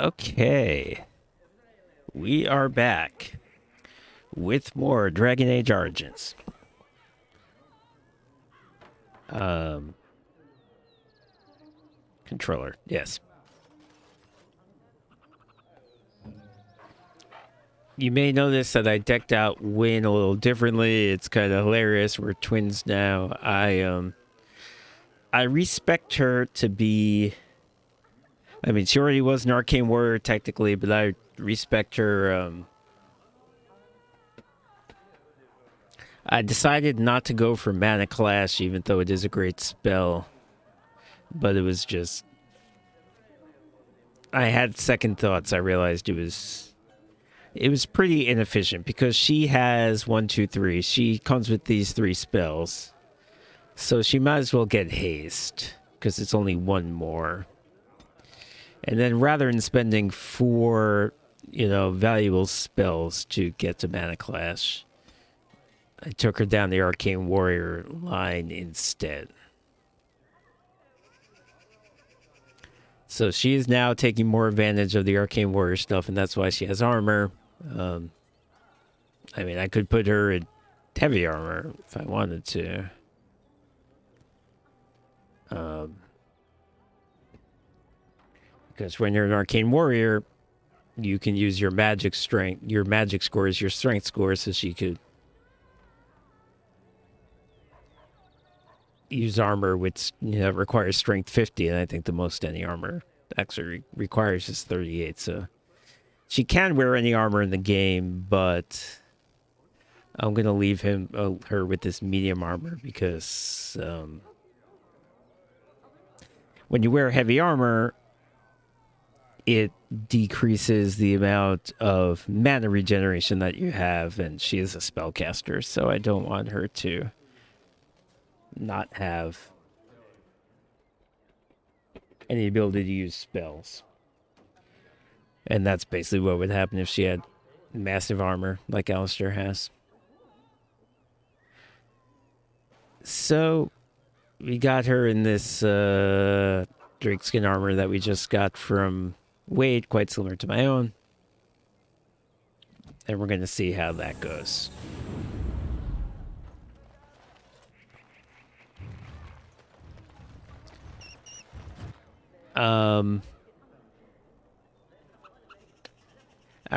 Okay, we are back with more Dragon Age Origins. Um, Controller, yes. You may notice that I decked out Wynn a little differently. It's kind of hilarious. We're twins now. I respect her to be. I mean, she already was an arcane warrior technically, but I respect her. I decided not to go for Mana Clash, even though it is a great spell. But it was just. I had second thoughts. I realized it was pretty inefficient because she has 1, 2, 3. She comes with these 3 spells. So she might as well get haste because it's only one more. And then rather than spending 4, valuable spells to get to Mana Clash, I took her down the Arcane Warrior line instead. So she is now taking more advantage of the Arcane Warrior stuff, and that's why she has armor. I mean, I could put her in heavy armor if I wanted to. Because when you're an Arcane Warrior, you can use your magic strength, your magic scores, your strength scores, so she could use armor which requires strength 50, and I think the most any armor actually requires is 38. So she can wear any armor in the game, but I'm gonna leave her with this medium armor because when you wear heavy armor, it decreases the amount of mana regeneration that you have, and she is a spellcaster, so I don't want her to not have any ability to use spells. And that's basically what would happen if she had massive armor like Alistair has. So we got her in this drakeskin armor that we just got from Wade, quite similar to my own. And we're going to see how that goes. All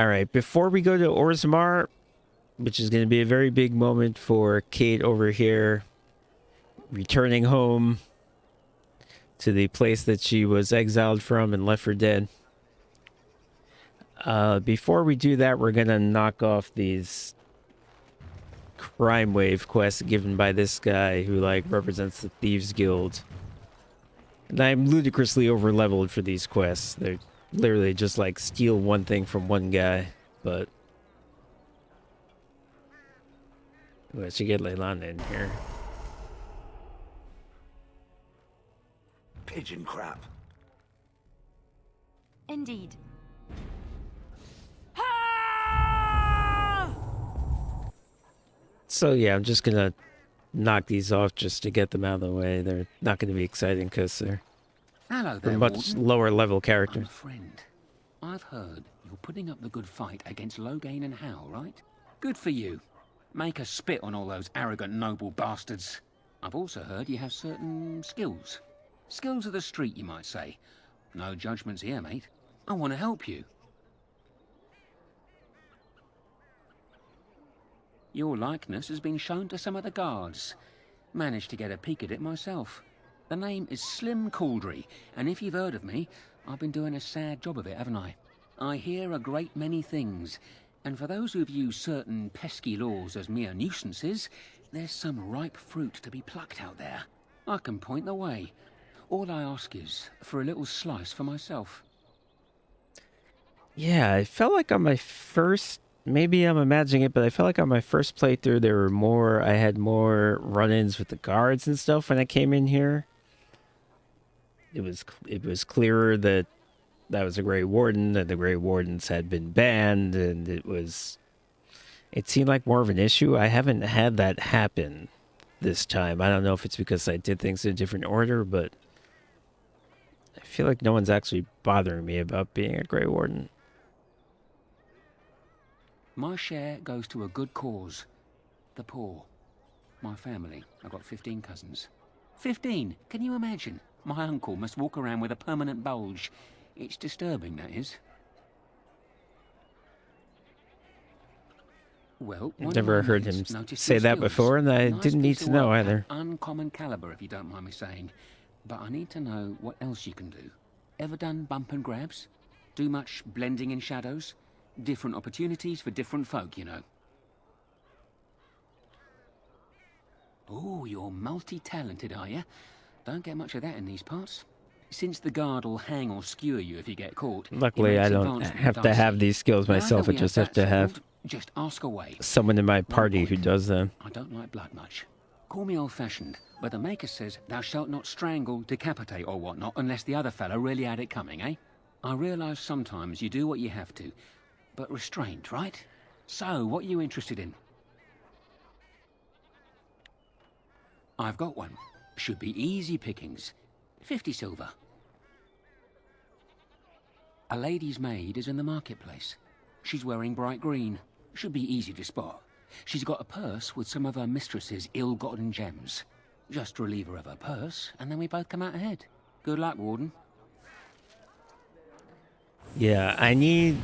right, before we go to Orzammar, which is going to be a very big moment for Kate over here, returning home to the place that she was exiled from and left for dead. Before we do that, we're going to knock off these crime wave quests given by this guy who represents the Thieves Guild. And I'm ludicrously over-leveled for these quests. They're literally just steal one thing from one guy, but I should get Leilani in here. Pigeon crap. Indeed. So yeah, I'm just gonna knock these off just to get them out of the way. They're not going to be exciting because they're much lower level characters. Friend, I've heard you're putting up the good fight against Loghain and Hal, right? Good for you. Make a spit on all those arrogant noble bastards. I've also heard you have certain skills. Skills of the street, you might say. No judgments here, mate. I want to help you. Your likeness has been shown to some of the guards. Managed to get a peek at it myself. The name is Slim Cauldry, and if you've heard of me, I've been doing a sad job of it, haven't I? I hear a great many things, and for those who view certain pesky laws as mere nuisances, there's some ripe fruit to be plucked out there. I can point the way. All I ask is for a little slice for myself. Yeah, I felt like on my first, maybe I'm imagining it, but I felt like on my first playthrough I had more run-ins with the guards and stuff when I came in here. It was clearer that was a Grey Warden, and the Grey Wardens had been banned, and it seemed like more of an issue. I haven't had that happen this time. I don't know if it's because I did things in a different order, but I feel like no one's actually bothering me about being a Grey Warden. My share goes to a good cause. The poor. My family. I've got 15 cousins. 15! Can you imagine? My uncle must walk around with a permanent bulge. It's disturbing, that is. Well, one of Never my heard mates him noticed say your that skills. before, and I Nice didn't need piece to of know work, either. Uncommon caliber, if you don't mind me saying. But I need to know what else you can do. Ever done bump and grabs? Do much blending in shadows? Different opportunities for different folk, you know. Oh, you're multi-talented, are you? Don't get much of that in these parts. Since the guard'll hang or skewer you if you get caught, Luckily, I don't have to have these skills myself. I just have to have just ask away. someone in my party who does them. I don't like blood much. Call me old-fashioned, but the Maker says thou shalt not strangle, decapitate or whatnot unless the other fellow really had it coming, eh? I realise sometimes you do what you have to, but restraint, right? So, what are you interested in? I've got one. Should be easy pickings. 50 silver. A lady's maid is in the marketplace. She's wearing bright green. Should be easy to spot. She's got a purse with some of her mistress's ill-gotten gems. Just relieve her of her purse, and then we both come out ahead. Good luck, Warden. Yeah, I need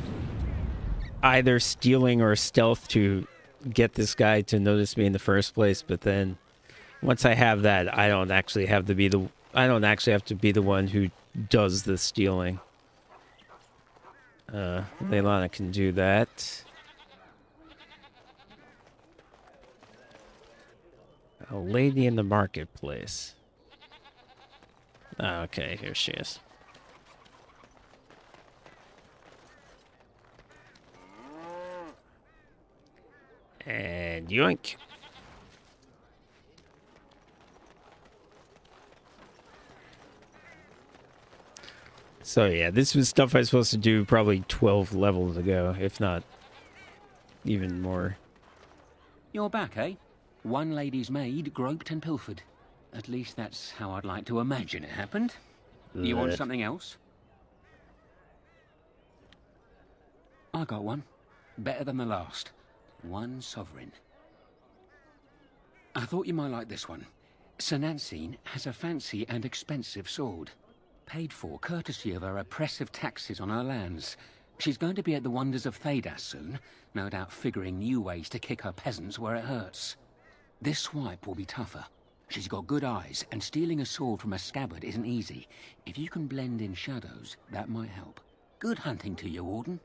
either stealing or stealth to get this guy to notice me in the first place, but then once I have that, I don't actually have to be the one who does the stealing. Leilana can do that. A lady in the marketplace. Okay, here she is. And yoink. So yeah, this was stuff I was supposed to do probably 12 levels ago, if not even more. You're back, eh? One lady's maid groped and pilfered. At least that's how I'd like to imagine it happened. You want something else? I got one. Better than the last. 1 sovereign. I thought you might like this one. Sanansine has a fancy and expensive sword. Paid for courtesy of her oppressive taxes on her lands. She's going to be at the wonders of Thedas soon, no doubt figuring new ways to kick her peasants where it hurts. This swipe will be tougher. She's got good eyes, and stealing a sword from a scabbard isn't easy. If you can blend in shadows, that might help. Good hunting to you, Warden.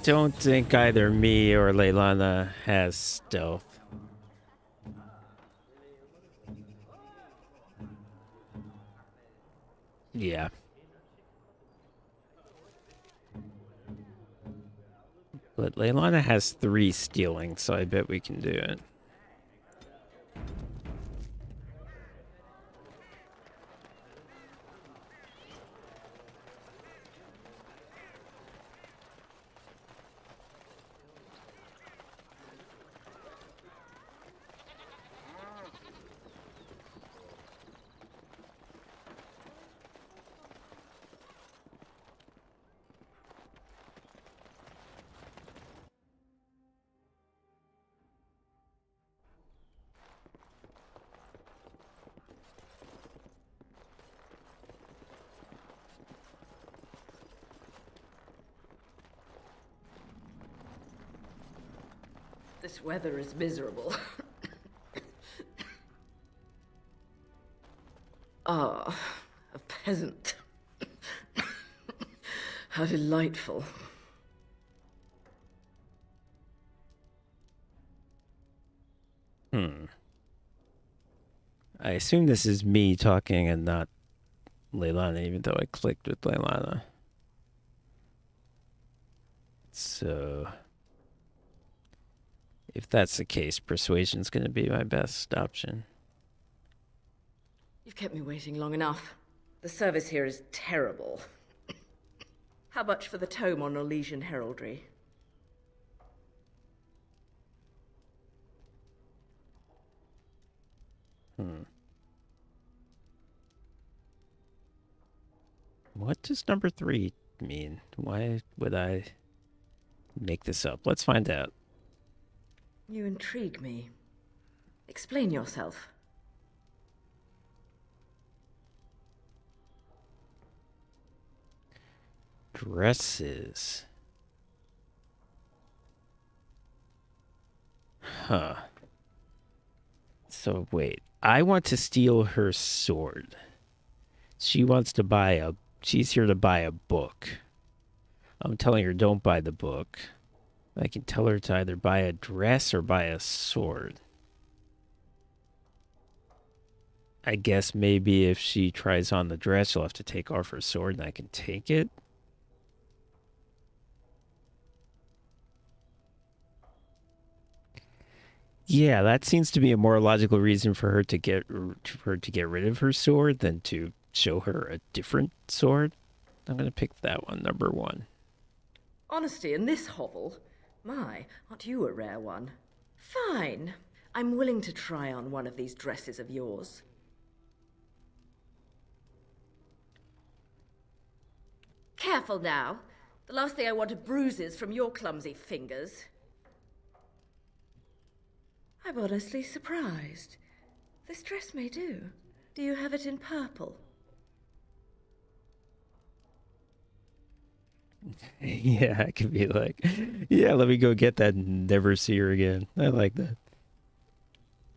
Don't think either me or Leilana has stealth. Yeah. But Leilana has 3 stealing, so I bet we can do it. This weather is miserable. Ah, a peasant. How delightful. I assume this is me talking and not Leilana, even though I clicked with Leilana. So, if that's the case, persuasion's going to be my best option. You've kept me waiting long enough. The service here is terrible. How much for the tome on Orlesian heraldry? What does number 3 mean? Why would I make this up? Let's find out. You intrigue me. Explain yourself. Dresses. Huh. So wait, I want to steal her sword. She's here to buy a book. I'm telling her don't buy the book. I can tell her to either buy a dress or buy a sword. I guess maybe if she tries on the dress, she'll have to take off her sword and I can take it. Yeah, that seems to be a more logical reason for her to get rid of her sword than to show her a different sword. I'm gonna pick that one, number 1. Honesty in this hovel? My, aren't you a rare one? Fine. I'm willing to try on one of these dresses of yours. Careful now. The last thing I want are bruises from your clumsy fingers. I'm honestly surprised. This dress may do. Do you have it in purple? Yeah, I could be like, yeah, let me go get that and never see her again. I like that.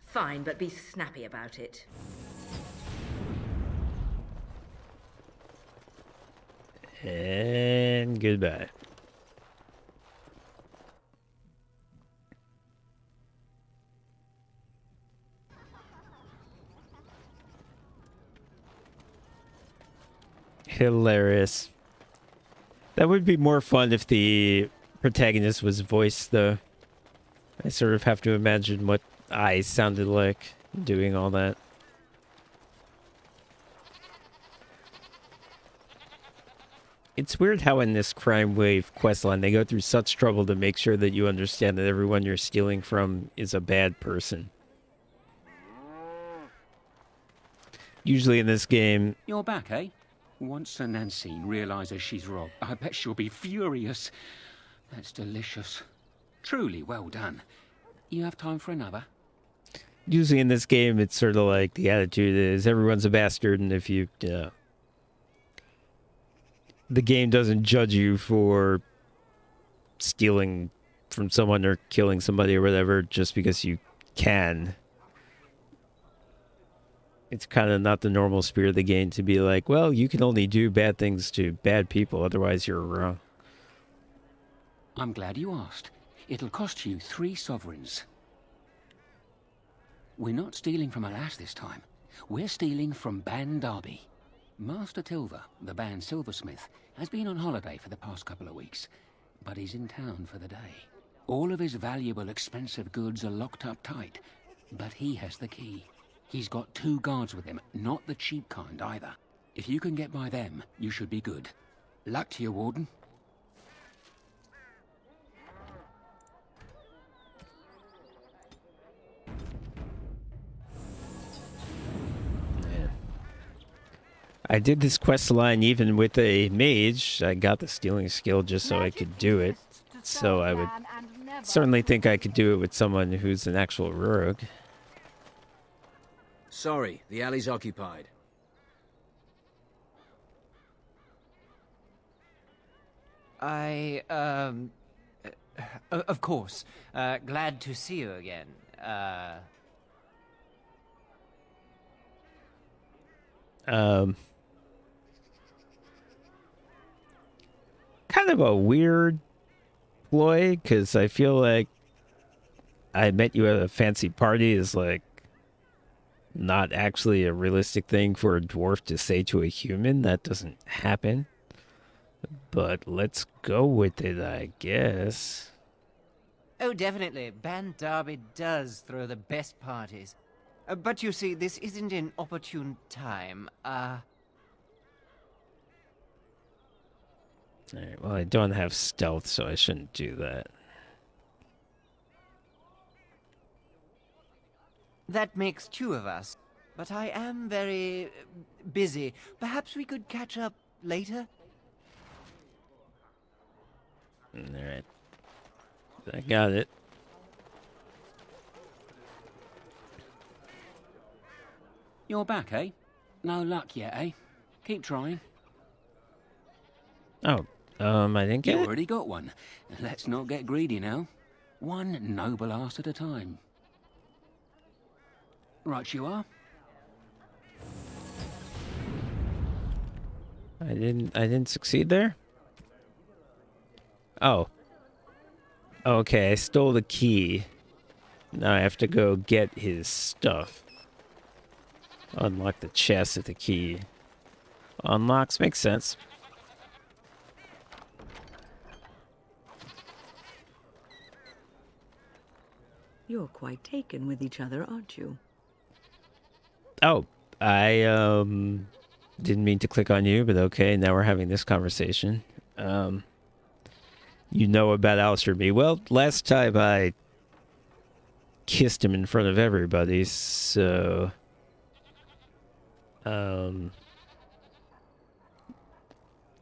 Fine, but be snappy about it. And goodbye. Hilarious. That would be more fun if the protagonist was voiced, though. I sort of have to imagine what I sounded like doing all that. It's weird how in this Crime Wave questline they go through such trouble to make sure that you understand that everyone you're stealing from is a bad person. Usually in this game... You're back, eh? Once Sir Nancy realizes she's robbed, I bet she'll be furious. That's delicious. Truly well done. You have time for another? Usually in this game, it's sort of like the attitude is everyone's a bastard, and if you... the game doesn't judge you for stealing from someone or killing somebody or whatever just because you can. It's kind of not the normal spirit of the game to be like, well, you can only do bad things to bad people, otherwise you're wrong. I'm glad you asked. It'll cost you 3 sovereigns. We're not stealing from a lass this time. We're stealing from Ban Derby. Master Tilver, the Ban silversmith, has been on holiday for the past couple of weeks, but he's in town for the day. All of his valuable, expensive goods are locked up tight, but he has the key. He's got 2 guards with him, not the cheap kind either. If you can get by them, you should be good. Luck to you, Warden. I did this quest line even with a mage. I got the stealing skill just so I could do it. So I would certainly think I could do it with someone who's an actual rogue. Sorry, the alley's occupied. Of course. Glad to see you again. Kind of a weird ploy, because I feel like I met you at a fancy party is like not actually a realistic thing for a dwarf to say to a human. That doesn't happen. But let's go with it, I guess. Oh, definitely. Ban Derby does throw the best parties. But you see, this isn't an opportune time. Alright, well, I don't have stealth, so I shouldn't do that. That makes 2 of us. But I am very busy. Perhaps we could catch up later? Alright. I got it. You're back, eh? No luck yet, eh? Keep trying. Oh, I didn't You get it? already got one. Let's not get greedy now. One noble ass at a time. Right you are. I didn't succeed there? Oh. Okay, I stole the key. Now I have to go get his stuff. Unlock the chest with the key. Unlocks, makes sense. You're quite taken with each other, aren't you? Oh, I didn't mean to click on you, but okay, now we're having this conversation. You know about Alistair and me. Well, last time I kissed him in front of everybody, so I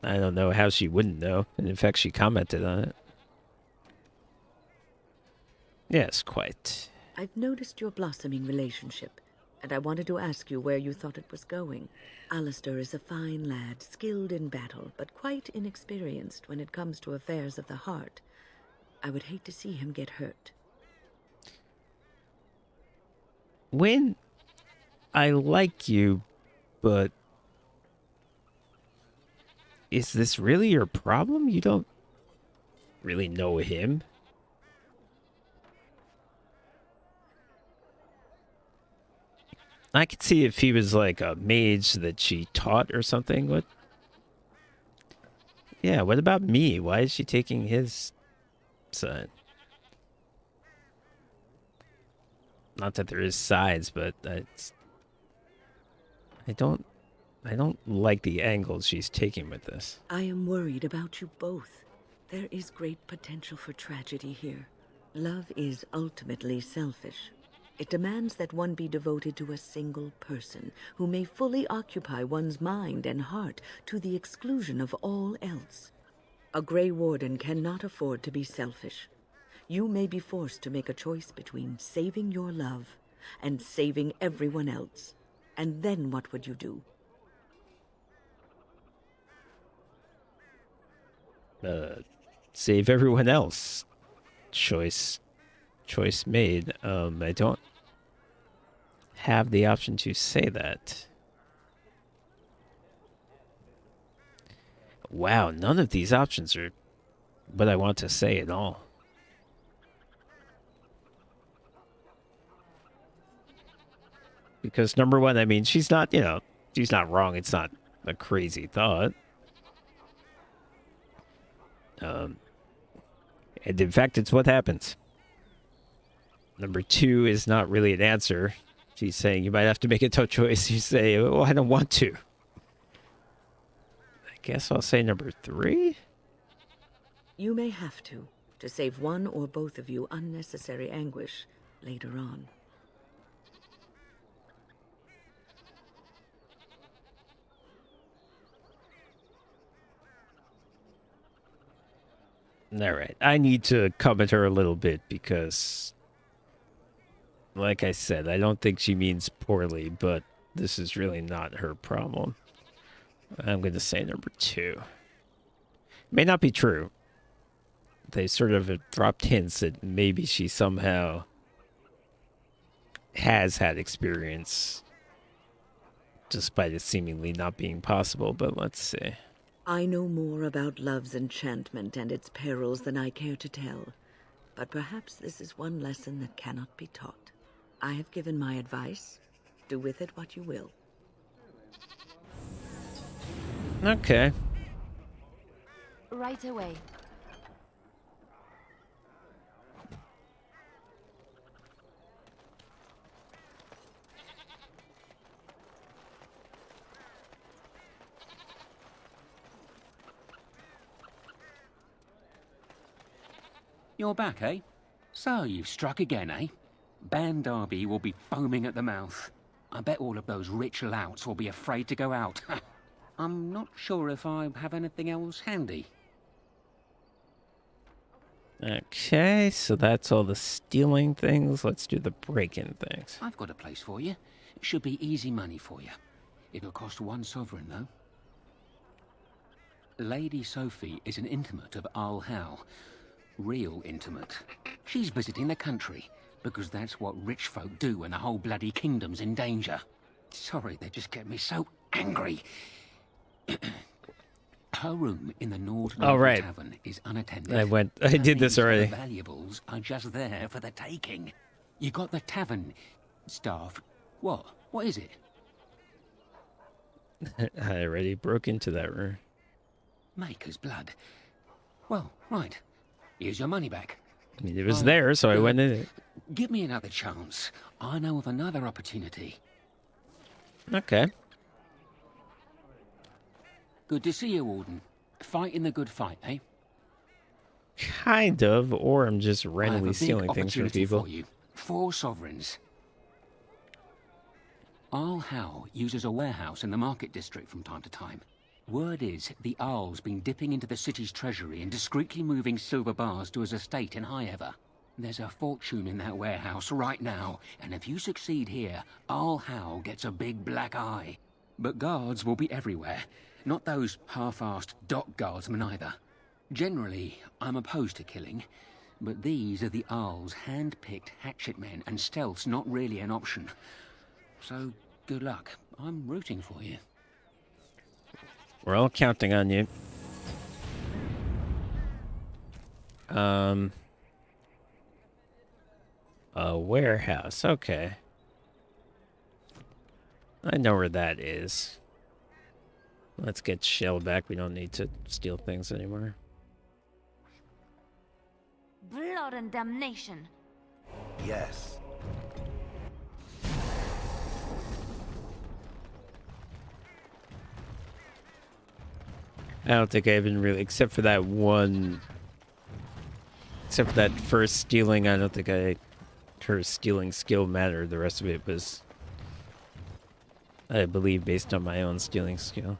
don't know how she wouldn't know. And in fact, she commented on it. Yes, quite. I've noticed your blossoming relationship, and I wanted to ask you where you thought it was going. Alistair is a fine lad, skilled in battle, but quite inexperienced when it comes to affairs of the heart. I would hate to see him get hurt. When I like you, but is this really your problem? You don't really know him. I could see if he was like a mage that she taught or something. What? Yeah, what about me? Why is she taking his side? Not that there is sides, but I don't like the angle she's taking with this. I am worried about you both. There is great potential for tragedy here. Love is ultimately selfish. It demands that one be devoted to a single person who may fully occupy one's mind and heart to the exclusion of all else. A Grey Warden cannot afford to be selfish. You may be forced to make a choice between saving your love and saving everyone else. And then what would you do? Save everyone else. Choice made. I don't have the option to say that. Wow, none of these options are what I want to say at all. Because number one, I mean, she's not wrong. It's not a crazy thought. And in fact, it's what happens. Number two is not really an answer. She's saying you might have to make a tough choice. You say, well, I don't want to. I guess I'll say number three. You may have to save one or both of you unnecessary anguish later on. All right. I need to comment her a little bit because, like I said, I don't think she means poorly, but this is really not her problem. I'm going to say number two. May not be true. They sort of have dropped hints that maybe she somehow has had experience, despite it seemingly not being possible, but let's see. I know more about love's enchantment and its perils than I care to tell, but perhaps this is one lesson that cannot be taught. I have given my advice. Do with it what you will. Okay. Right away. You're back, eh? So you've struck again, eh? Ban Derby will be foaming at the mouth. I bet all of those rich louts will be afraid to go out. I'm not sure if I have anything else handy. Okay, so that's all the stealing things. Let's do the break-in things. I've got a place for you. It should be easy money for you. It'll cost 1 sovereign, though. Lady Sophie is an intimate of Al Hal. Real intimate. She's visiting the country, because that's what rich folk do when the whole bloody kingdom's in danger. Sorry, they just get me so angry. Her room in the Nord Noble right. Tavern is unattended. I did this That means already. her valuables are just there for the taking. You got the tavern staff. What? What is it? I already broke into that room. Maker's blood. Well, right. Here's your money back. I mean, it was there, so I went in it. Give me another chance. I know of another opportunity. Okay. Good to see you, Warden. Fighting the good fight, eh? Kind of, or I'm just I have randomly a big stealing things from opportunity people. for you. 4 sovereigns. Al Hal uses a warehouse in the market district from time to time. Word is the Arl's been dipping into the city's treasury and discreetly moving silver bars to his estate in Highever. There's a fortune in that warehouse right now, and if you succeed here, Al Hal gets a big black eye. But guards will be everywhere. Not those half-assed dock guardsmen either. Generally, I'm opposed to killing, but these are the Arl's hand-picked hatchet men, and stealth's not really an option. So, good luck. I'm rooting for you. We're all counting on you. A warehouse. Okay. I know where that is. Let's get Shell back. We don't need to steal things anymore. Blood and damnation. Yes. I don't think I even really, except for that first stealing, I don't think her stealing skill mattered. The rest of it was, I believe, based on my own stealing skill.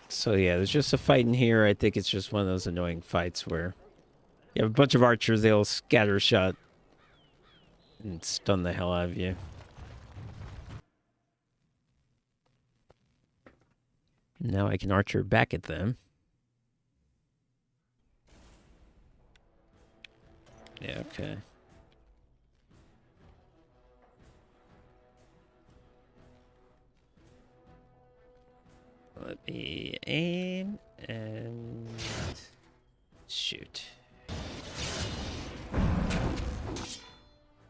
So yeah, there's just a fight in here. I think it's just one of those annoying fights where you have a bunch of archers, they all scatter shot and stun the hell out of you. Now I can archer back at them. Yeah, okay. Let me aim and shoot.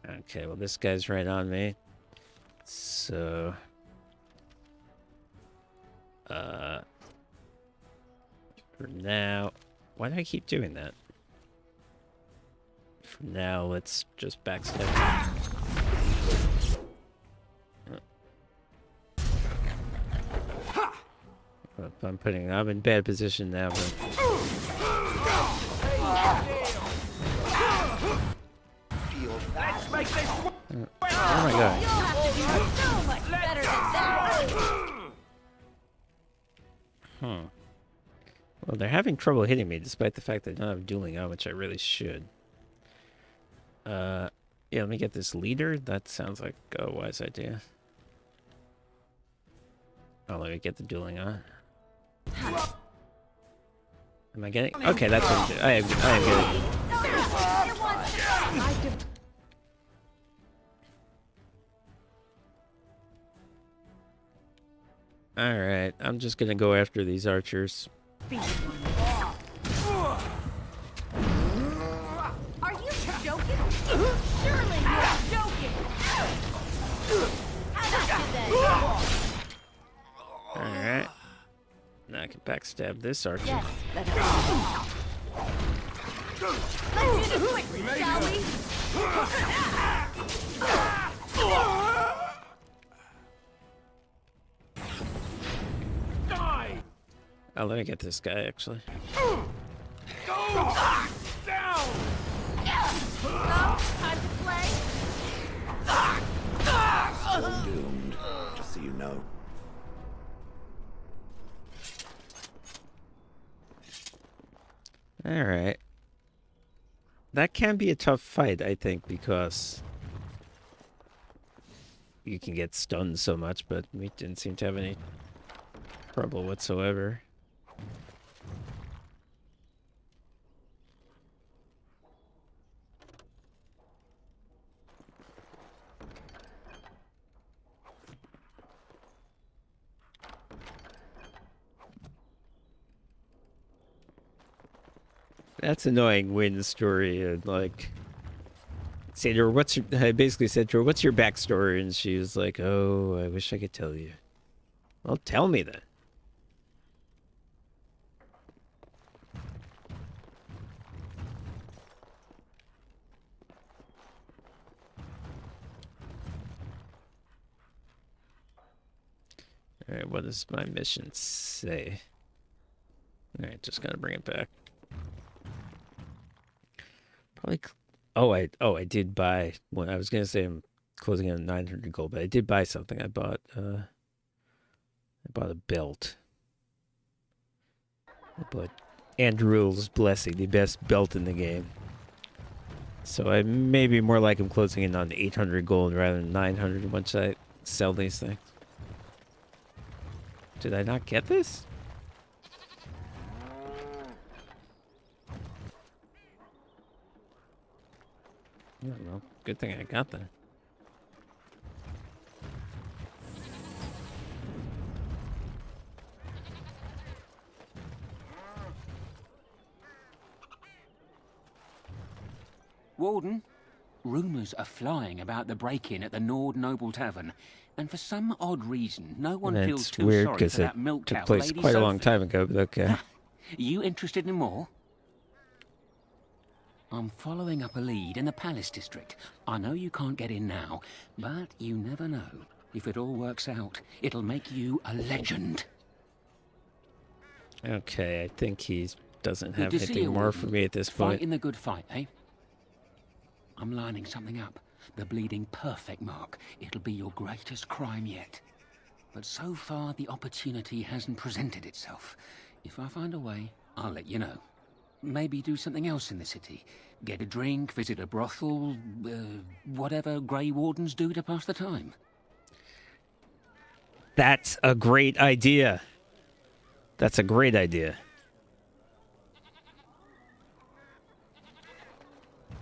Okay, well this guy's right on me. So for now, why do I keep doing that? For now, let's just backstab. I'm in bad position now, but Let's make this. oh my god. You'll have to do so much better than that. Well, they're having trouble hitting me, despite the fact that I don't have dueling on, which I really should. Yeah, let me get this leader. That sounds like a wise idea. Oh, let me get the dueling on. Am I getting? Okay, that's what I'm doing. I am getting. Alright, I'm just gonna go after these archers. Are you joking? Surely you're joking. Alright. Now I can backstab this archer. Yes, let's do this quickly, shall we? Oh, let me get this guy, actually. So, time to play? you know. All right. That can be a tough fight, I think, because you can get stunned so much, but we didn't seem to have any trouble whatsoever. That's annoying Wynn's story. Like, said to her, I basically said to her, what's your backstory? And she was like, oh, I wish I could tell you. Well, tell me then. All right, what does my mission say? All right, just gotta bring it back. Probably. I did buy. Well, I was gonna say I'm closing on 900 gold, but I did buy something. I bought a belt. I bought Andrew's Blessing, the best belt in the game. So I may be more like I'm closing in on 800 gold rather than 900 once I sell these things. Did I not get this? I don't know. Good thing I got that. Warden, rumours are flying about the break-in at the Dwarf Noble Tavern, and for some odd reason, no one And feels it's too weird sorry because for it that milk cow, took place Lady quite a long Sophie. time ago, but okay. You interested in more? I'm following up a lead in the Palace District. I know you can't get in now, but you never know. If it all works out, it'll make you a legend. Okay, I think he doesn't Good have to see anything you, more Warden. for me at this point. Fighting the good fight, eh? I'm lining something up. The bleeding perfect mark. It'll be your greatest crime yet. But so far, the opportunity hasn't presented itself. If I find a way, I'll let you know. Maybe do something else in the city. Get a drink, visit a brothel, whatever Grey Wardens do to pass the time. That's a great idea. That's a great idea.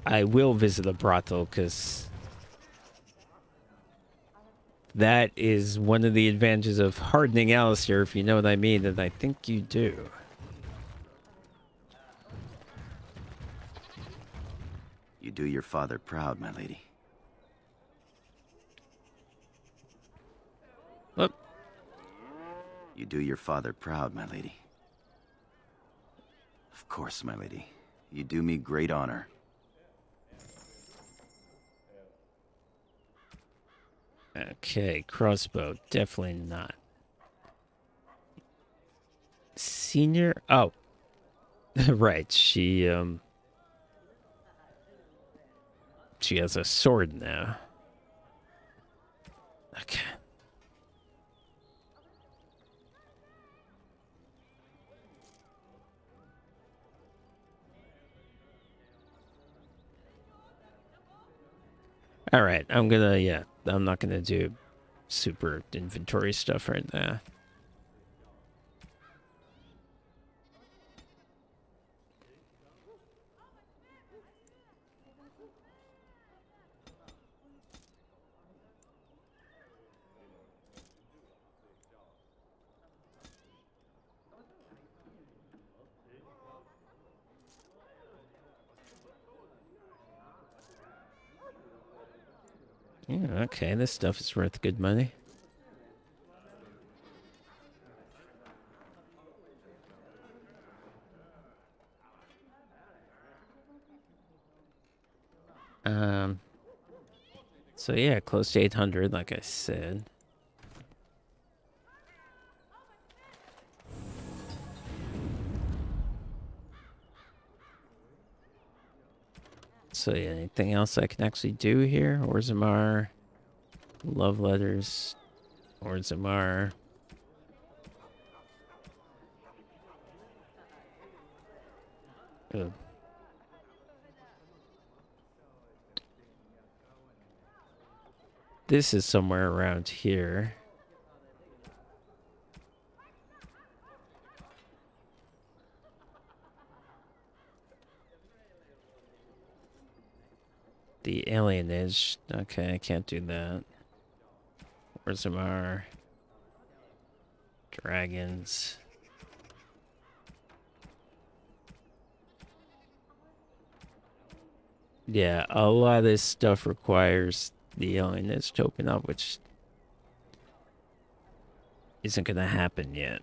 I will visit a brothel because that is one of the advantages of hardening Alistair, if you know what I mean, and I think you do. You do your father proud, my lady. Look. You do your father proud, my lady. Of course, my lady. You do me great honor. Okay, crossbow. Definitely not. Senior? Oh. Right, she has a sword now. Okay. All right, I'm not gonna do super inventory stuff right now. Yeah, okay, this stuff is worth good money. So yeah, close to 800, like I said. So yeah, anything else I can actually do here? Orzammar, love letters, Or Zamar. Oh. This is somewhere around here. The alienage. Okay, I can't do that. Where's some our dragons? Yeah, a lot of this stuff requires the alienage to open up, which isn't gonna happen yet.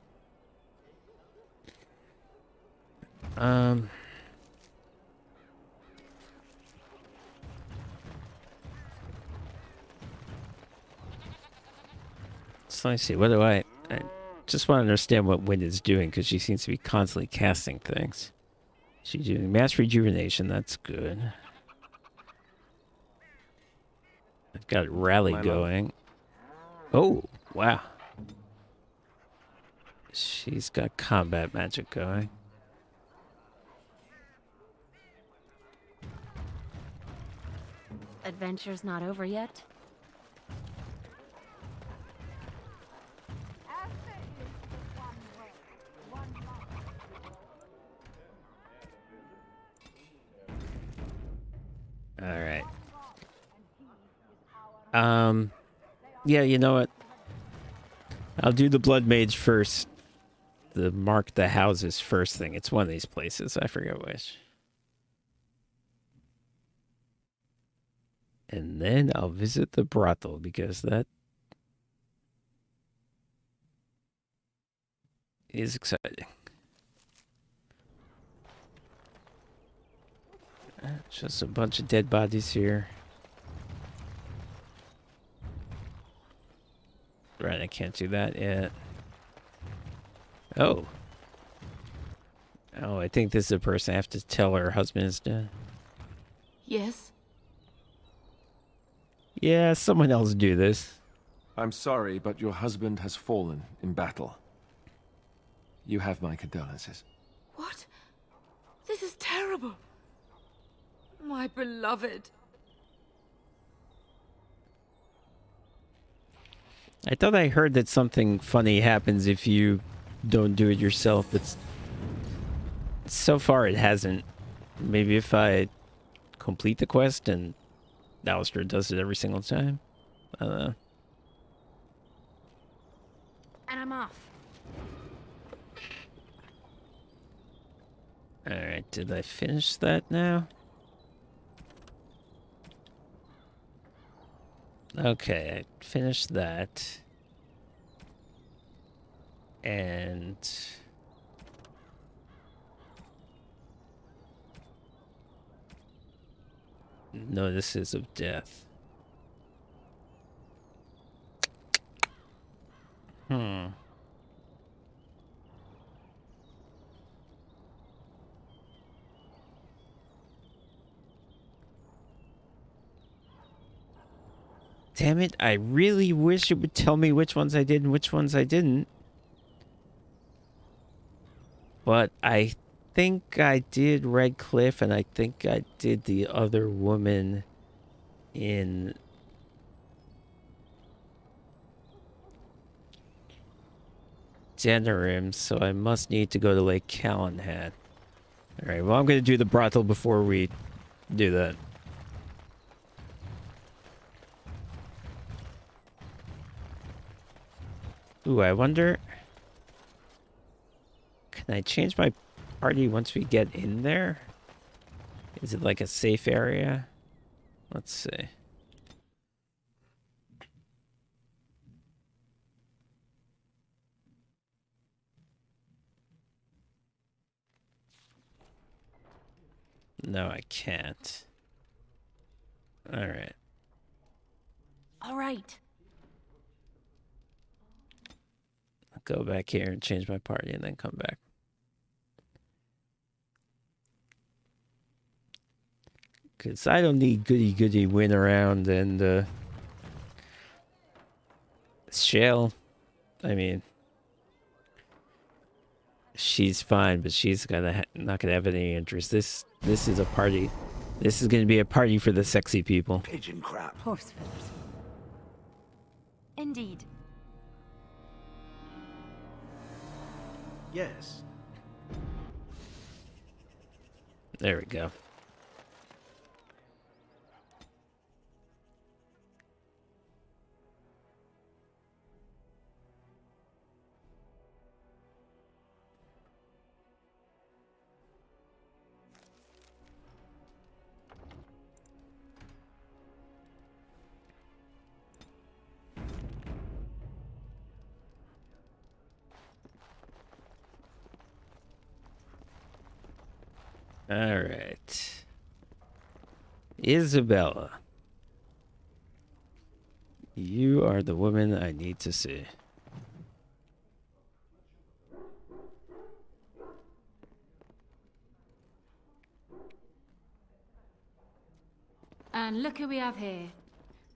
So let me see. What do I just want to understand what Wind is doing because she seems to be constantly casting things. She's doing mass rejuvenation. That's good. I've got rally going. Oh, wow. She's got combat magic going. Adventure's not over yet. All right. Yeah, you know what? I'll do the Blood Mage first. The mark the houses first thing. It's one of these places. I forget which. And then I'll visit the brothel because that is exciting. Just a bunch of dead bodies here. Right, I can't do that yet. Oh. Oh, I think this is a person I have to tell her husband is dead. Yes? Yeah, someone else do this. I'm sorry, but your husband has fallen in battle. You have my condolences. What? This is terrible. My beloved. I thought I heard that something funny happens if you don't do it yourself, but so far it hasn't. Maybe if I complete the quest and Alistair does it every single time. I don't know. And I'm off. Alright, did I finish that now? Okay, I finished that. And notices of death. Damn it, I really wish it would tell me which ones I did and which ones I didn't. But I think I did Red Cliff, and I think I did the other woman in Denerim, so I must need to go to Lake Calenhat. Alright, well, I'm going to do the brothel before we do that. Ooh, I wonder... Can I change my party once we get in there? Is it like a safe area? Let's see. No, I can't. Alright. All right. I'll go back here and change my party and then come back. Because I don't need goody-goody win around and Shale, I mean, she's fine, but she's not gonna have any interest. This is a party. This is gonna be a party for the sexy people. Pigeon crap. Horse feathers. Indeed. Yes. There we go. All right. Isabella. You are the woman I need to see. And look who we have here.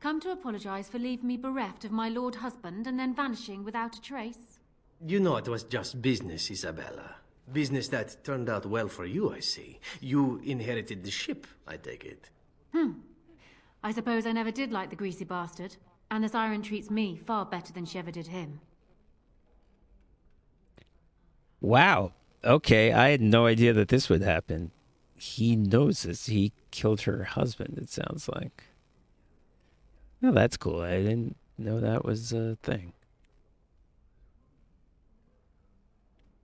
Come to apologize for leaving me bereft of my lord husband and then vanishing without a trace. You know it was just business, Isabella. Business that turned out well for you, I see. You inherited the ship, I take it. I suppose I never did like the greasy bastard, and the siren treats me far better than she ever did him. Wow. Okay, I had no idea that this would happen. He knows this. He killed her husband, it sounds like. Well, that's cool. I didn't know that was a thing.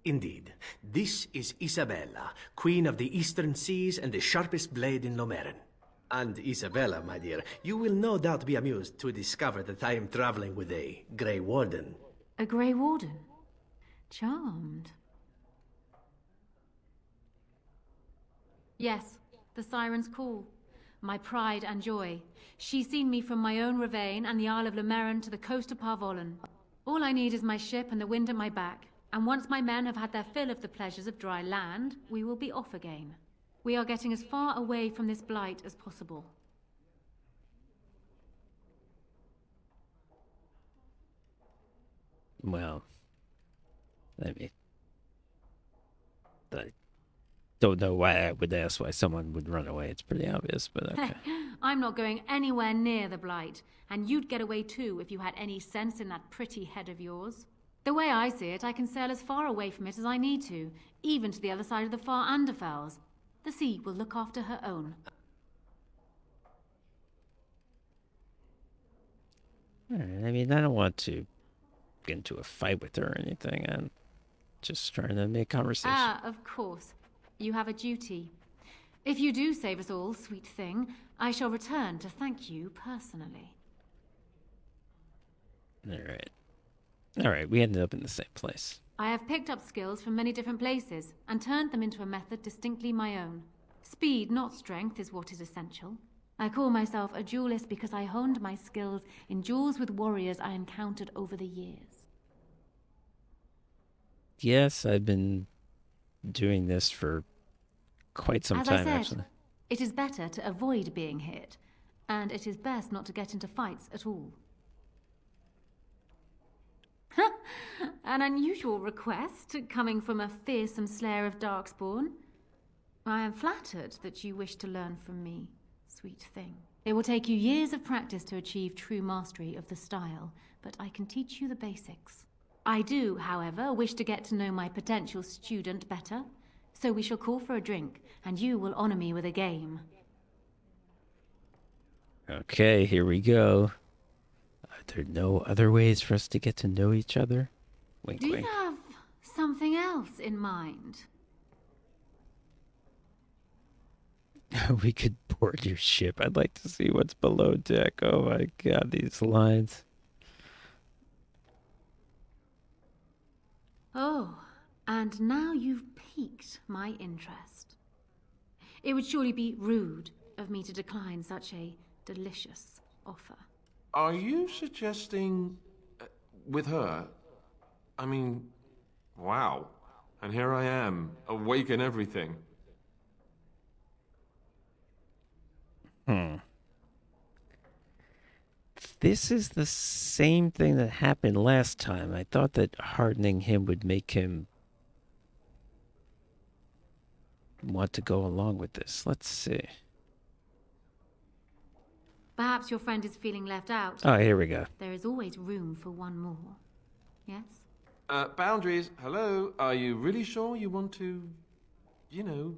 Indeed. This is Isabella, Queen of the Eastern Seas and the sharpest blade in Lomerin. And Isabella, my dear, you will no doubt be amused to discover that I am traveling with a Grey Warden. A Grey Warden? Charmed. Yes, the siren's call. My pride and joy. She's seen me from my own ravine and the Isle of Lomerin to the coast of Parvolan. All I need is my ship and the wind at my back. And once my men have had their fill of the pleasures of dry land, we will be off again. We are getting as far away from this blight as possible. Well, I mean, I don't know why I would ask why someone would run away. It's pretty obvious, but okay. I'm not going anywhere near the blight, and you'd get away too if you had any sense in that pretty head of yours. The way I see it, I can sail as far away from it as I need to, even to the other side of the far Anderfels. The sea will look after her own. All right, I mean, I don't want to get into a fight with her or anything. I'm just trying to make conversation. Ah, of course. You have a duty. If you do save us all, sweet thing, I shall return to thank you personally. All right, we ended up in the same place. I have picked up skills from many different places and turned them into a method distinctly my own. Speed, not strength, is what is essential. I call myself a duelist because I honed my skills in duels with warriors I encountered over the years. Yes, I've been doing this for quite some time, actually. It is better to avoid being hit, and it is best not to get into fights at all. An unusual request coming from a fearsome slayer of darkspawn. I am flattered that you wish to learn from me, sweet thing. It will take you years of practice to achieve true mastery of the style, but I can teach you the basics. I do, however, wish to get to know my potential student better, so we shall call for a drink, and you will honor me with a game. Okay, here we go. Are there no other ways for us to get to know each other? Wink, Do you wink. have something else in mind? We could board your ship. I'd like to see what's below deck. Oh my god, these lines. Oh, and now you've piqued my interest. It would surely be rude of me to decline such a delicious offer. Are you suggesting... with her? I mean, wow. And here I am, awake and everything. this is the same thing that happened last time. I thought that hardening him would make him want to go along with this. Let's see. Perhaps your friend is feeling left out. Oh, here we go. There is always room for one more. Yes? Boundaries, hello? Are you really sure you want to, you know...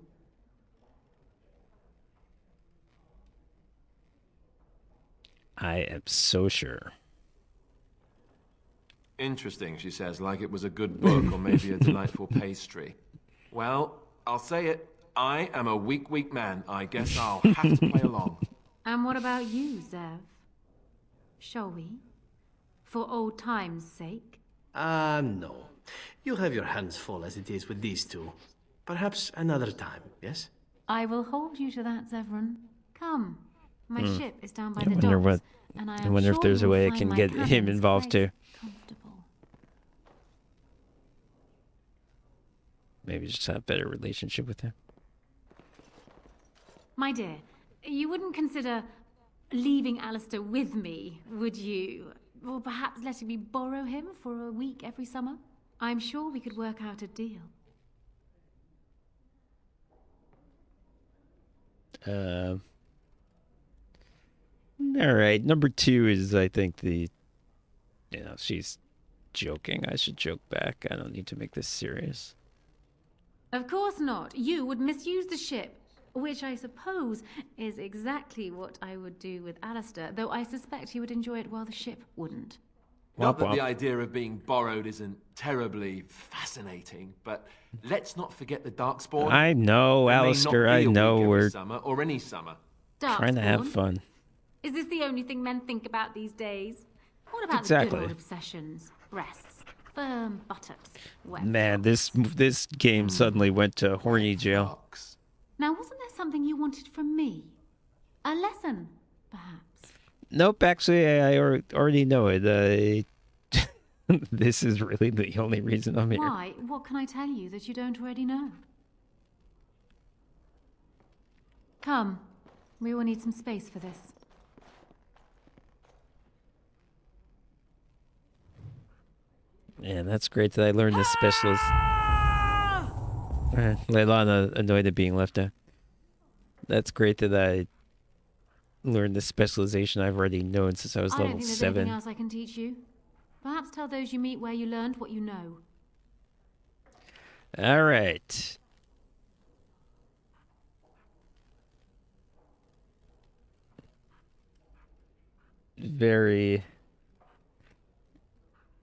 I am so sure. Interesting, she says, like it was a good book or maybe a delightful pastry. Well, I'll say it. I am a weak man. I guess I'll have to play along. And what about you, Zev? Shall we? For old time's sake? No. You have your hands full as it is with these two. Perhaps another time, yes? I will hold you to that, Zevran. Come. My ship is down by I the wonder docks, what. and I wonder if there's a way I can get him involved too. Comfortable. Maybe just have a better relationship with him. My dear, you wouldn't consider leaving Alistair with me, would you? Or perhaps letting me borrow him for a week every summer? I'm sure we could work out a deal. All right. Number 2 is, I think, she's joking. I should joke back. I don't need to make this serious. Of course not. You would misuse the ship, which I suppose is exactly what I would do with Alistair, though I suspect he would enjoy it while the ship wouldn't. Not that the idea of being borrowed isn't terribly fascinating, but let's not forget the Darkspawn. I know, Alistair. I know we're summer or any summer. trying to have fun. Is this the only thing men think about these days? What about Exactly. the good old obsessions? Breasts, firm buttocks, wet Man, socks. this game suddenly went to horny jail. Now, wasn't there something you wanted from me? A lesson, perhaps? Nope, actually, I already know it. This is really the only reason I'm here. Why? What can I tell you that you don't already know? Come, we will need some space for this. Yeah, that's great that I learned this specialist. Leilana annoyed at being left out. That's great that I learned this specialization I've already known since I was I don't level think there's 7. anything else I can teach you. Perhaps tell those you meet where you learned what you know. All right. Very,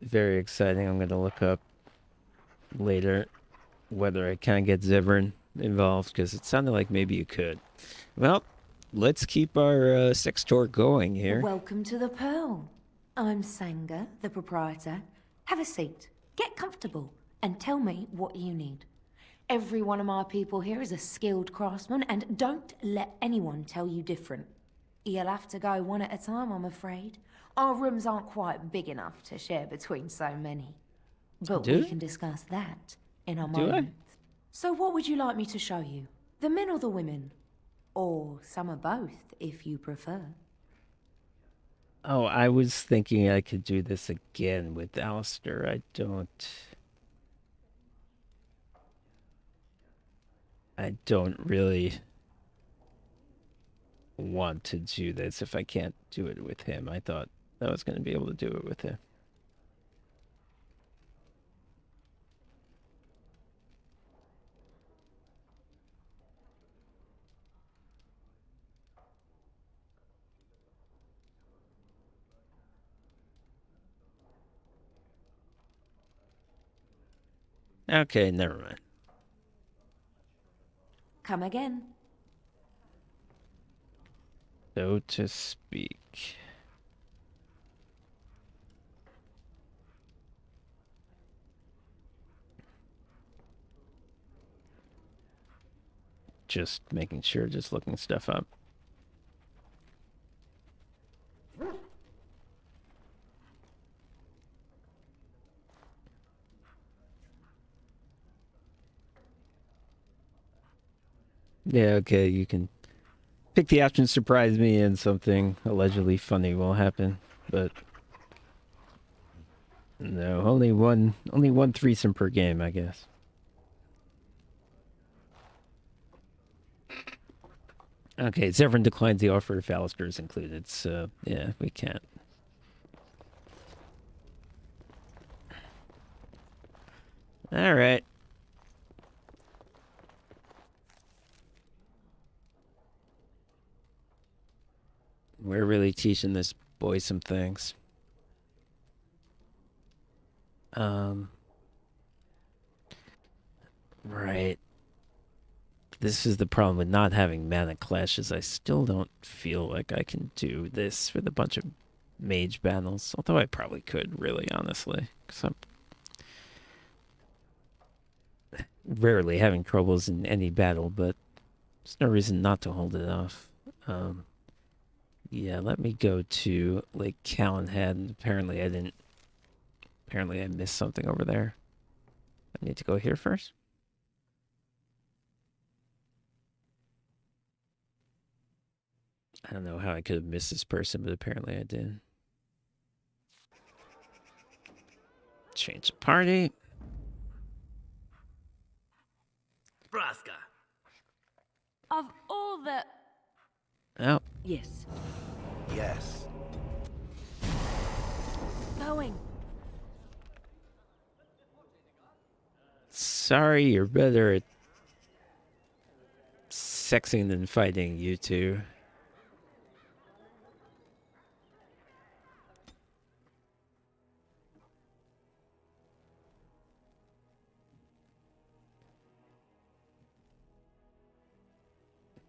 very exciting. I'm going to look up later whether I can get Zevran involved, because it sounded like maybe you could. Well, let's keep our sex tour going here. Welcome to the Pearl. I'm Sanga, the proprietor. Have a seat, get comfortable, and tell me what you need. Every one of my people here is a skilled craftsman, and don't let anyone tell you different. You'll have to go one at a time, I'm afraid. Our rooms aren't quite big enough to share between so many. But we can discuss that in a moment. So what would you like me to show you? The men or the women? Or some of both, if you prefer. Oh, I was thinking I could do this again with Alistair. I don't really want to do this if I can't do it with him. I thought I was going to be able to do it with him. Okay, never mind. Come again. So to speak. Just making sure, just looking stuff up. Yeah, okay, you can pick the option surprise me and something allegedly funny will happen. but no, only one threesome per game, I guess. Okay, Zevran declines the offer if Alistair is included, so yeah, we can't. All right. We're really teaching this boy some things. Right. This is the problem with not having mana clashes. I still don't feel like I can do this with a bunch of mage battles. Although I probably could, really, honestly. Because I'm rarely having troubles in any battle, but there's no reason not to hold it off. Yeah, let me go to Lake Calenhad. Apparently I missed something over there. I need to go here first. I don't know how I could have missed this person, but apparently I did. Change the party. Braska. Of all the... Oh. Yes. Yes. Going. Sorry, you're better at sexing than fighting, you two.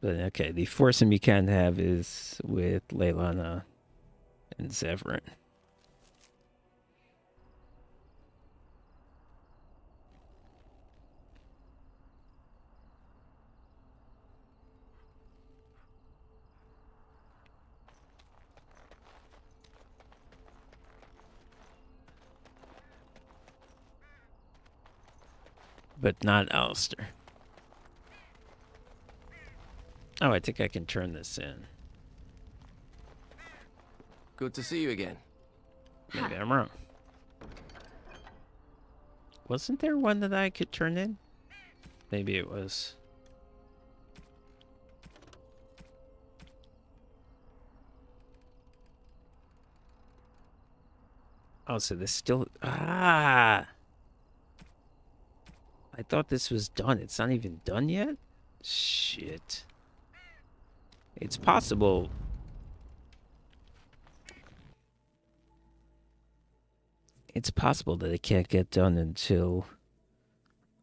But okay, the foursome you can have is with Leilana and Zevran. But not Alistair. Oh, I think I can turn this in. Good to see you again. Maybe I'm wrong. Wasn't there one that I could turn in? Maybe it was. Oh, so this still... Ah! I thought this was done. It's not even done yet? Shit. It's possible. It's possible that it can't get done until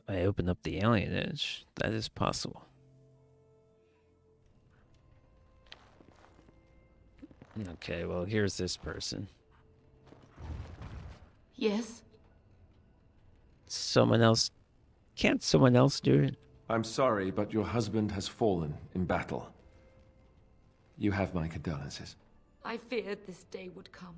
I open up the alien edge. That is possible. Okay, well, here's this person. Yes? Someone else... Can't someone else do it? I'm sorry, but your husband has fallen in battle. You have my condolences. I feared this day would come.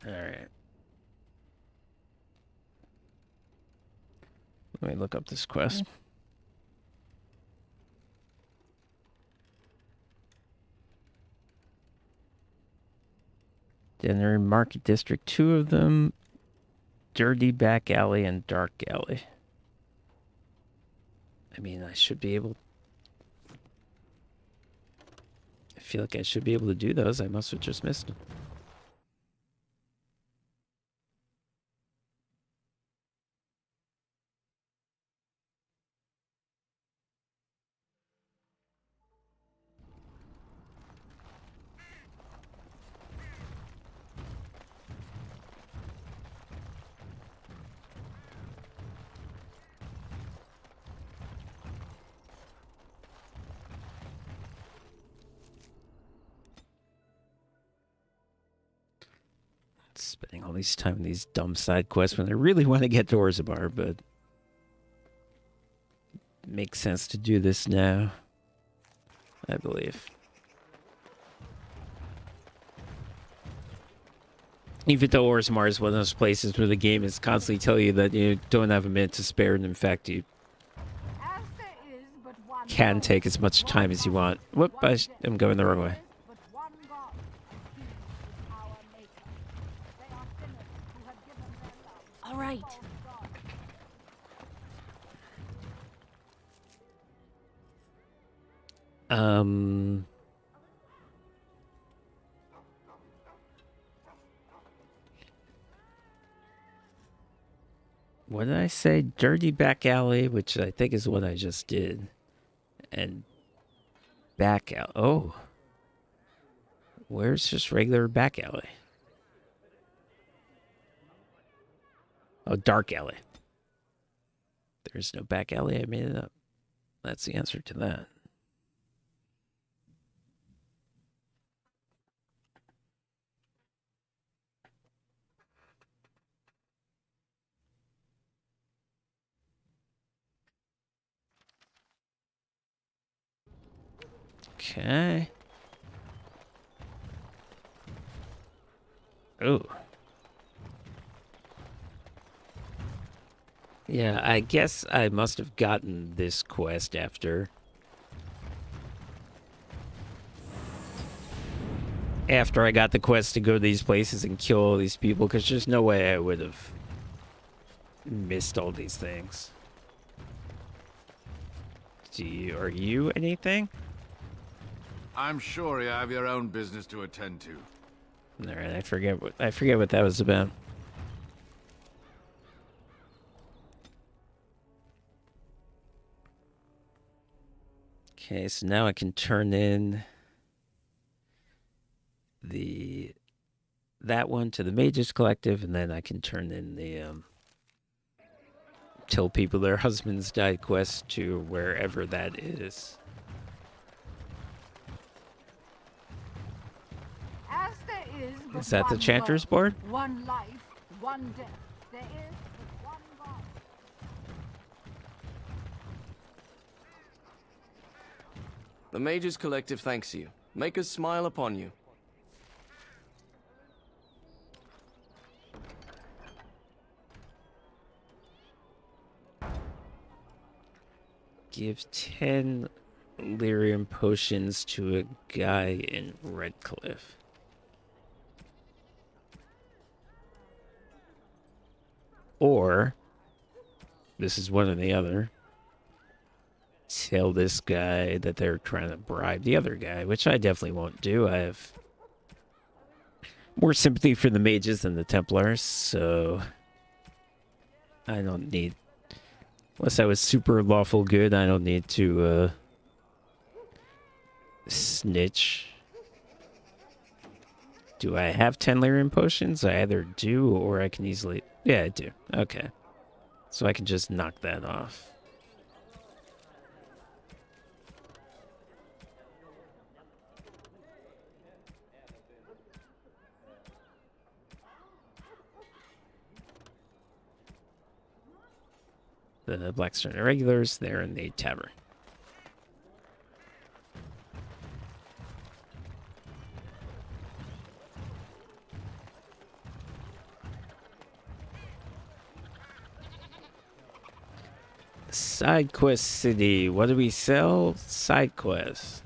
All right. Let me look up this quest. Denerim Market District, 2 of them. Dirty Back Alley and Dark Alley. I mean, I should be able... I feel like I should be able to do those. I must have just missed them. Spending all this time in these dumb side quests when I really want to get to Orzabar, but it makes sense to do this now, I believe. Even though Orzammar is one of those places where the game is constantly telling you that you don't have a minute to spare, and in fact you can take as much time as you want. Whoop, I'm going the wrong way. All right. What did I say? Dirty back alley, which I think is what I just did. And back alley. Oh. Where's just regular back alley? Oh, dark alley. There's no back alley. I made it up. That's the answer to that. Okay. Oh. Yeah, I guess I must have gotten this quest after I got the quest to go to these places and kill all these people, because there's no way I would have missed all these things. Are you anything? I'm sure you have your own business to attend to. All right, I forget what that was about. Okay, so now I can turn in that one to the Mages Collective, and then I can turn in the tell people their husbands died quest to wherever that is. As there is that the Chanter's board? One life, one death. There is but one God. The Mages Collective thanks you. Make us smile upon you. Give 10 lyrium potions to a guy in Redcliffe. Or, this is one or the other, tell this guy that they're trying to bribe the other guy, which I definitely won't do. I have more sympathy for the mages than the Templars, so I don't need, unless I was super lawful good, I don't need to snitch. Do I have 10 lyrium potions? I either do or I can easily... Yeah, I do. Okay. So I can just knock that off. The Blackstone Irregulars, they're in the tavern. Side quest city. What do we sell? Side quest.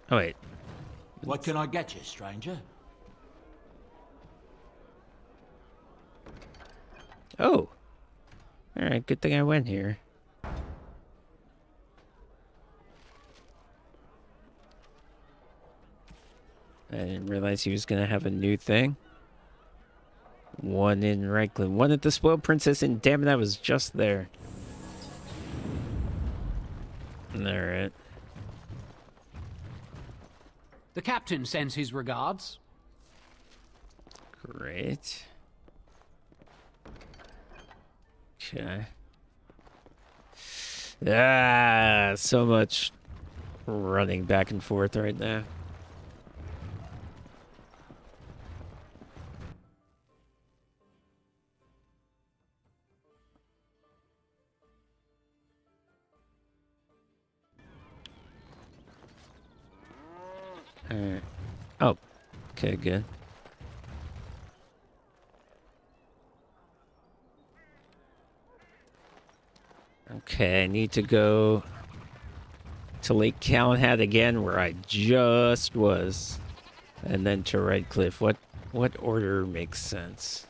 Oh, wait. What can I get you, stranger? Oh. Alright, good thing I went here. I didn't realize he was going to have a new thing. One in Redcliffe. One at the Spoiled Princess, and damn it, I was just there. Alright. The captain sends his regards. Great. Okay. Ah, so much running back and forth right now. Okay, good. Okay, I need to go to Lake Calenhad again, where I just was, and then to Redcliffe. What order makes sense?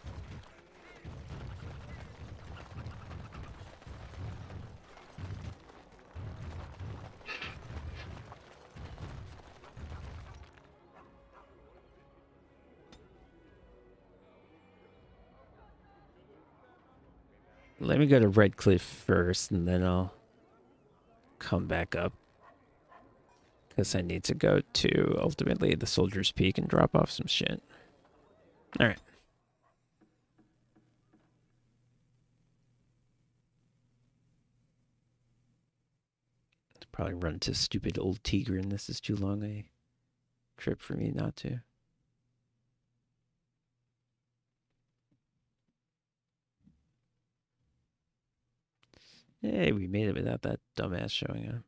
Let me go to Redcliffe first, and then I'll come back up. Because I need to go to, ultimately, the Soldier's Peak and drop off some shit. Alright. Probably run to stupid old Tigran. This is too long a trip for me not to. Hey, we made it without that dumbass showing up.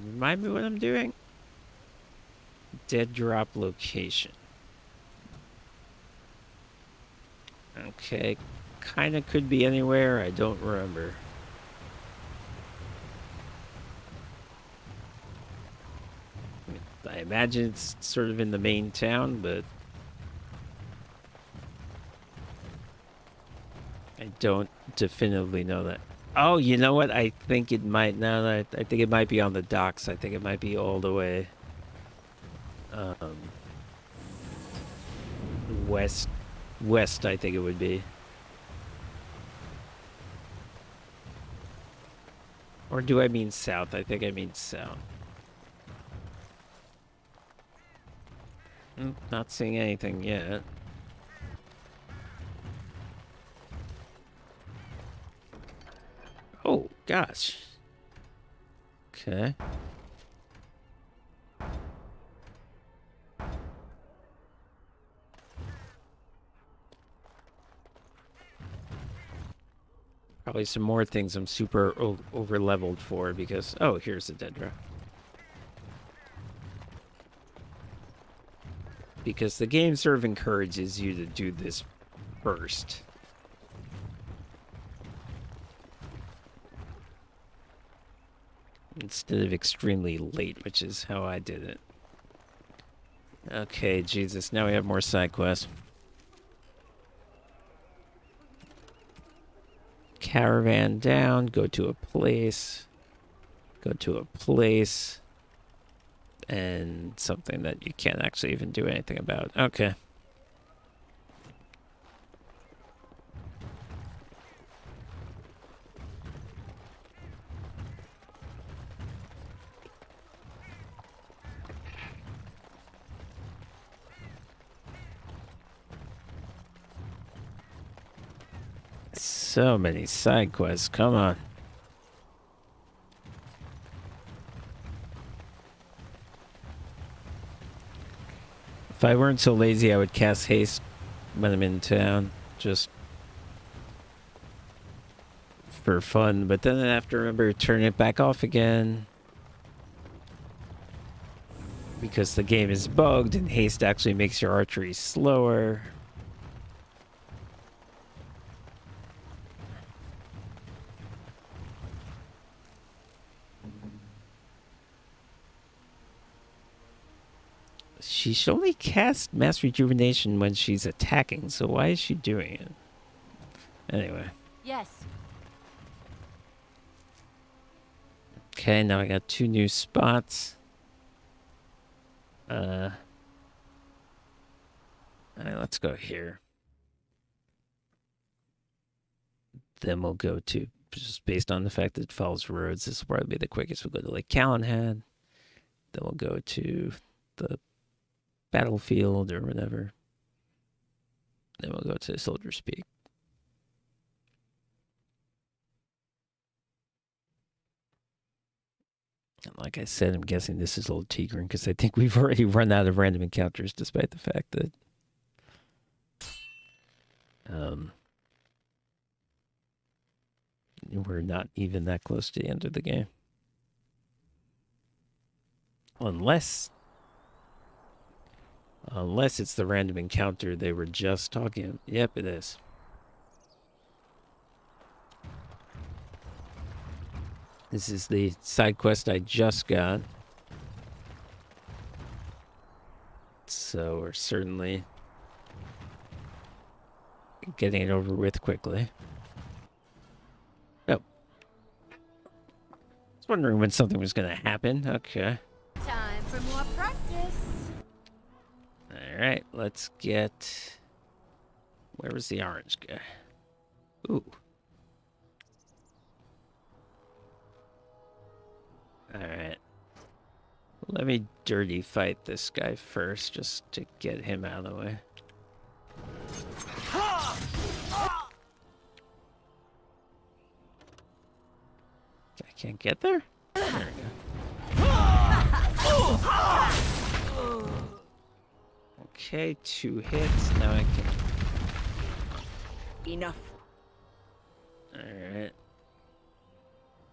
Remind me what I'm doing? Dead drop location. Okay, kinda could be anywhere, I don't remember. I imagine it's sort of in the main town, but I don't definitively know that. Oh, you know what? I think it might. No, I think it might be on the docks. I think it might be all the way west. I think it would be. Or do I mean south? I think I mean south. Not seeing anything yet. Oh, gosh. Okay. Probably some more things I'm super over leveled for because... Oh, here's the Dedra. Because the game sort of encourages you to do this first. Instead of extremely late, which is how I did it. Okay, Jesus, now we have more side quests. Caravan down, go to a place, and something that you can't actually even do anything about. Okay. So many side quests, come on. If I weren't so lazy, I would cast haste when I'm in town, just for fun, but then I have to remember to turn it back off again. Because the game is bugged and haste actually makes your archery slower. She should only cast Mass Rejuvenation when she's attacking, so why is she doing it? Anyway. Yes. Okay, now I got 2 new spots. Alright, let's go here. Then we'll go to, just based on the fact that it follows roads, this will probably be the quickest. We'll go to Lake Calenhad. Then we'll go to the battlefield or whatever. Then we'll go to Soldier's Peak. And like I said, I'm guessing this is Old Tigran because I think we've already run out of random encounters despite the fact that We're not even that close to the end of the game. Unless it's the random encounter they were just talking. Yep, it is. This is the side quest I just got. So we're certainly getting it over with quickly. Oh. I was wondering when something was going to happen. Okay. Time for more practice. Alright, let's get... Where was the orange guy? Ooh. Alright. Let me dirty fight this guy first, just to get him out of the way. I can't get there? There we go. Okay, 2 hits. Now I can... Enough. Alright.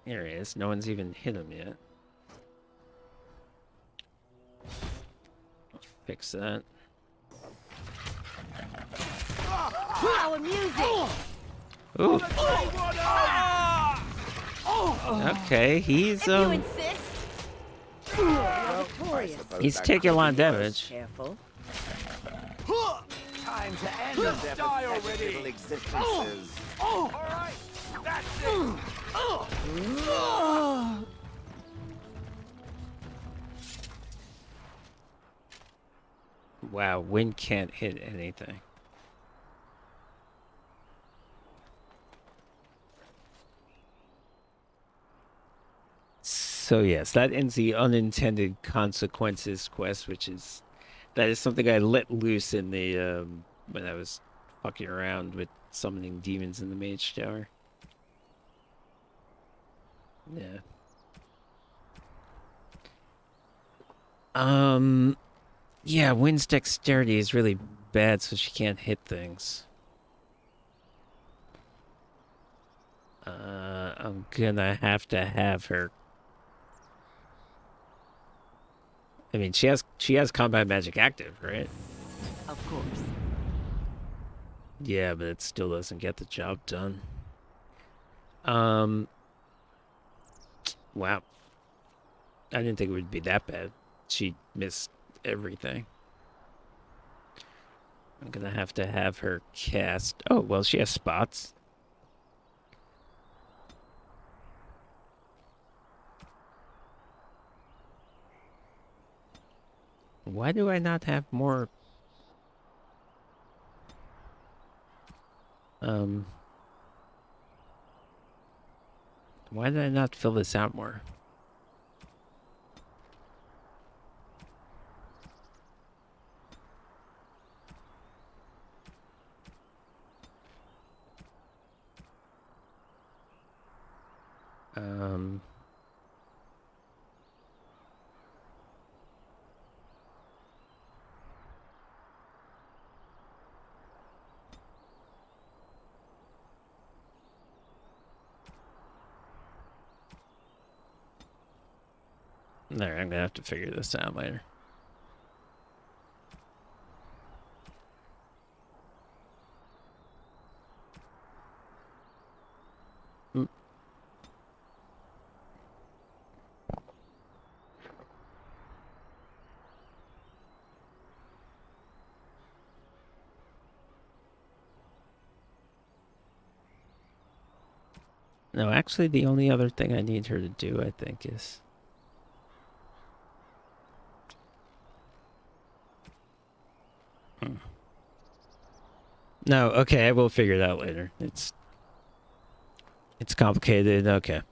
Here he is. No one's even hit him yet. Fix that. How amusing! Ooh. Okay, he's If you insist. he's taking a lot of damage. Careful. Time to end their pathetic existences. All right, that's it. Wow, wind can't hit anything. So yes, that ends the unintended consequences quest, that is something I let loose in the when I was fucking around with summoning demons in the mage tower. Yeah. Yeah, Wynn's dexterity is really bad, so she can't hit things. I'm gonna have to have her. I mean, she has combat magic active, right? Of course. Yeah, but it still doesn't get the job done. Wow. I didn't think it would be that bad. She missed everything. I'm gonna have to have her cast... Oh, well, she has spots. Why do I not have more... Why did I not fill this out more? There, I'm gonna have to figure this out later. No, actually, the only other thing I need her to do, I think, is... No, okay, I will figure it out later. It's complicated, okay.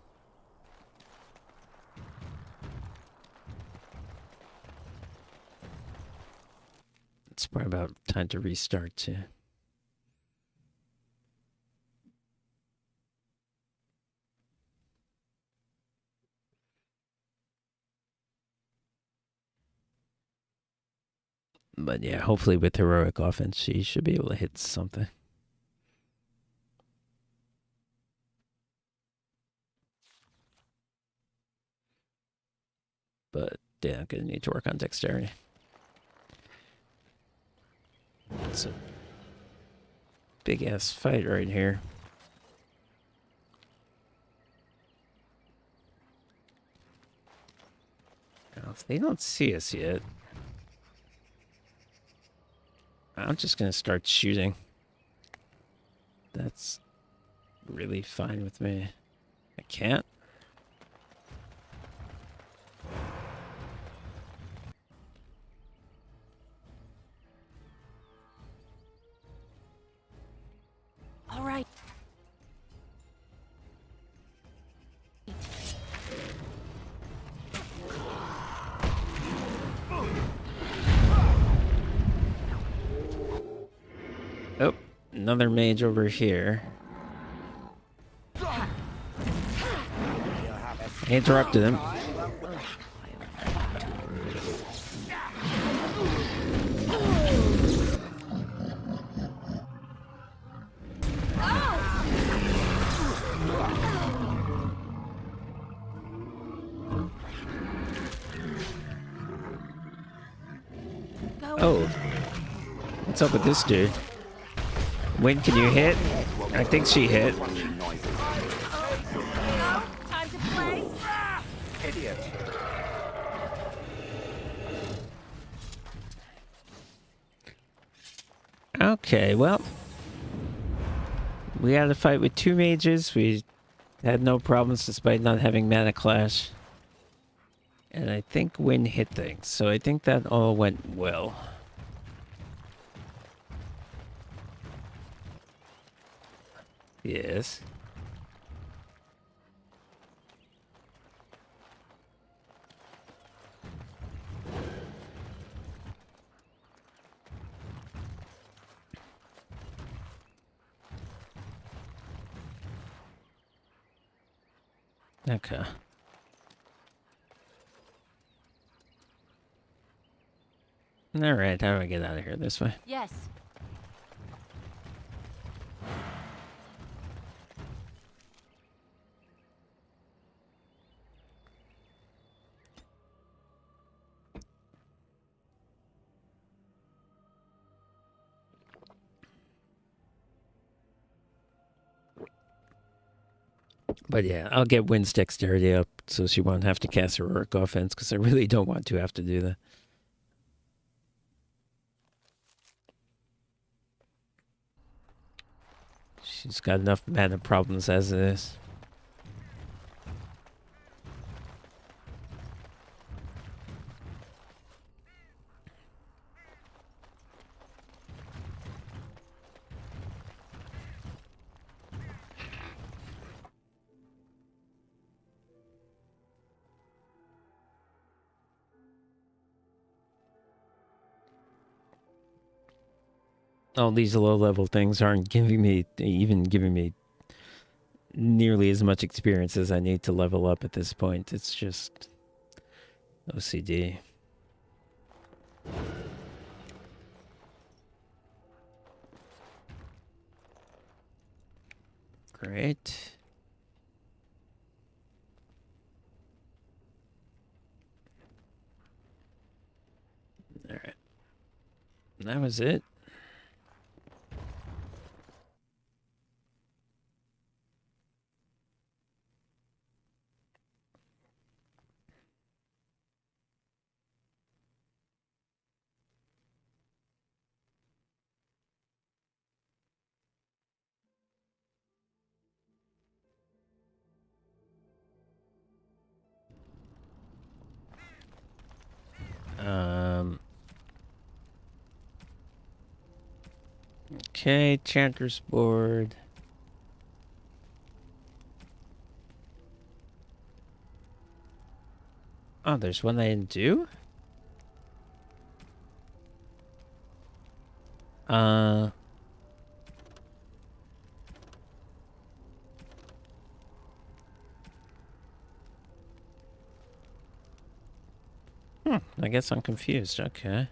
It's probably about time to restart, too. But yeah, hopefully with heroic offense, she should be able to hit something. but yeah, I'm gonna need to work on dexterity. It's a big ass fight right here. Now, if they don't see us yet, I'm just gonna start shooting. That's really fine with me. I can't. All right. Oh, another mage over here. I interrupted him. Oh, what's up with this dude? Win, can you hit? I think she hit. Time to play. Idiot. Okay, well, we had a fight with 2 mages. We had no problems despite not having mana clash. And I think Win hit things, so I think that all went well. Yes. Okay. Alright, how do I get out of here? This way? Yes. But yeah, I'll get Win's dexterity up so she won't have to cast heroic offense, because I really don't want to have to do that. She's got enough mana problems as it is. All these low-level things aren't even giving me nearly as much experience as I need to level up at this point. It's just OCD. Great. All right. That was it. Okay, Chanter's board. Oh, there's one I didn't do? I guess I'm confused. Okay.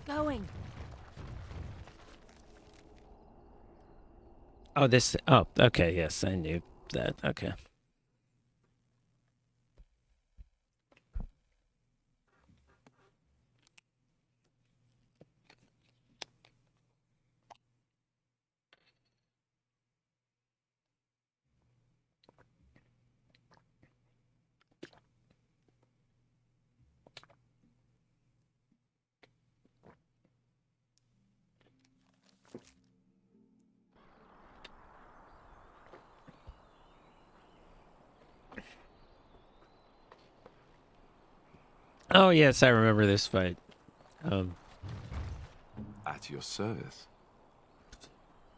Going. Oh, this. Oh, okay. Yes, I knew that. Okay. Oh yes, I remember this fight. At your service.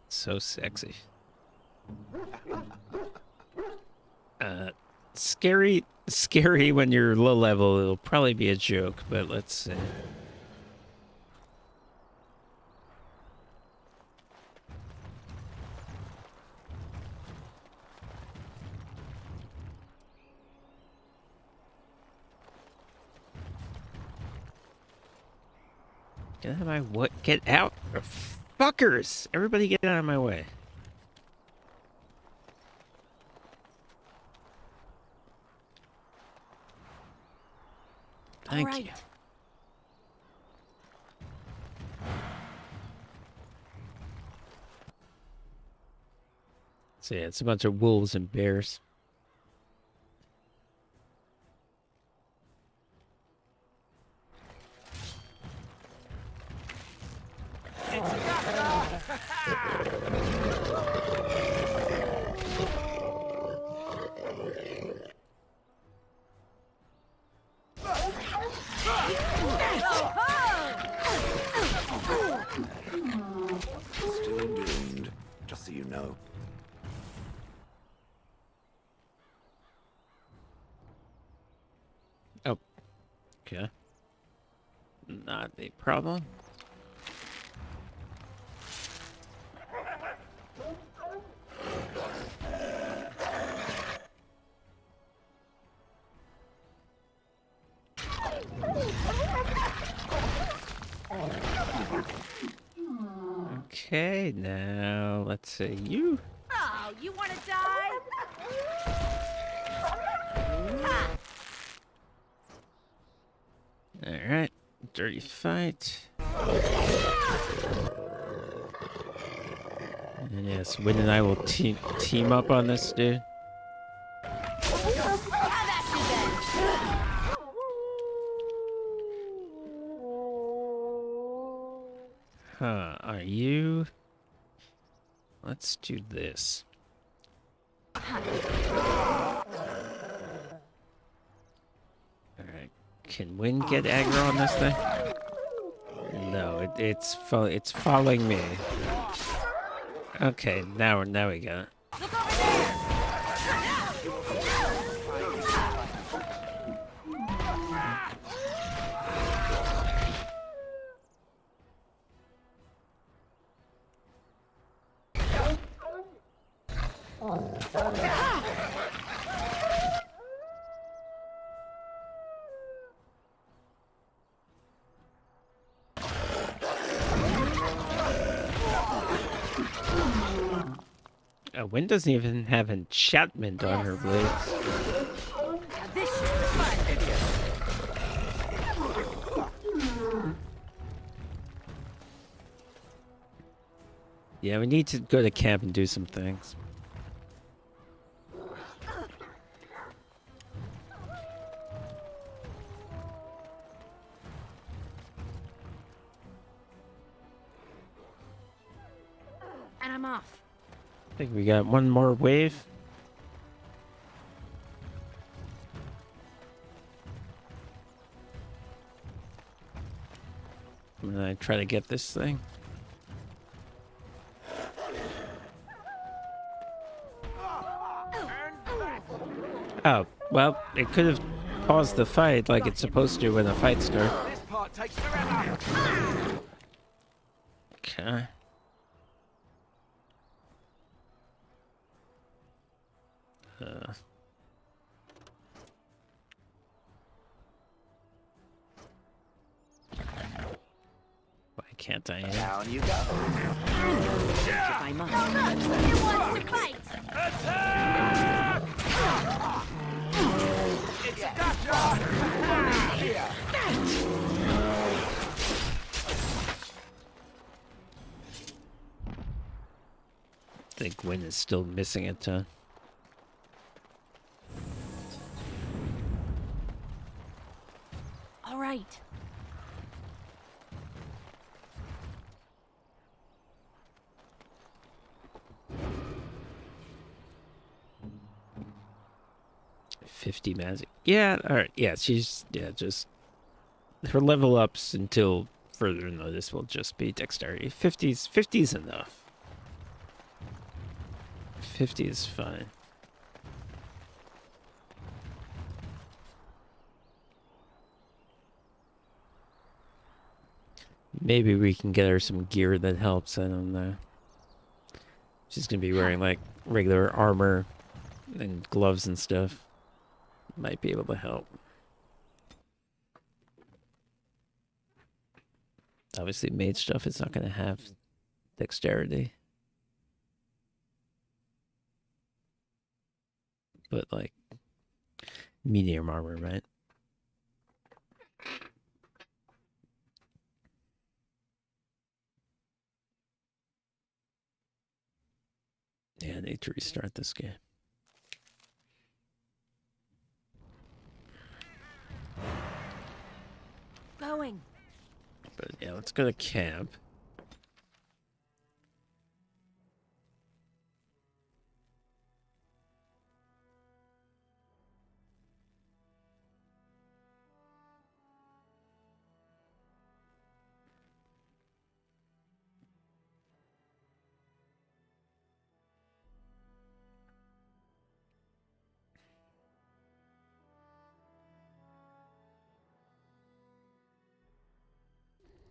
So sexy. Scary when you're low level. It'll probably be a joke, but let's see. Get out of my what? Get out, fuckers! Everybody, get out of my way. Thank you. So yeah, it's a bunch of wolves and bears. Still doomed, just so you know. Oh, okay. Not a problem. Okay, now let's see you. Oh, you want to die? All right, dirty fight. And yes, Win and I will team up on this dude. Huh, are you? Let's do this. Alright. Can Win get aggro on this thing? No, it's following me. Okay, now we got it. Win doesn't even have enchantment on her blades. Yeah, we need to go to camp and do some things. And I'm off. I think we got one more wave. I'm gonna try to get this thing. Oh, well, it could have paused the fight like it's supposed to when the fight starts. This part takes forever. Okay. can't I? Down you go. If I must. It wants to fight! Attack! It's gotcha! Here. I think Gwen is still missing a ton. All right. $50 magic. Yeah, alright. Yeah, she's just her level ups until further notice will just be dexterity. 50's enough. 50 is fine. Maybe we can get her some gear that helps. I don't know. She's gonna be wearing like regular armor and gloves and stuff. Might be able to help. Obviously, mage stuff is not gonna have dexterity. But like medium armor, right? Yeah, I need to restart this game. Going. But yeah, let's go to camp.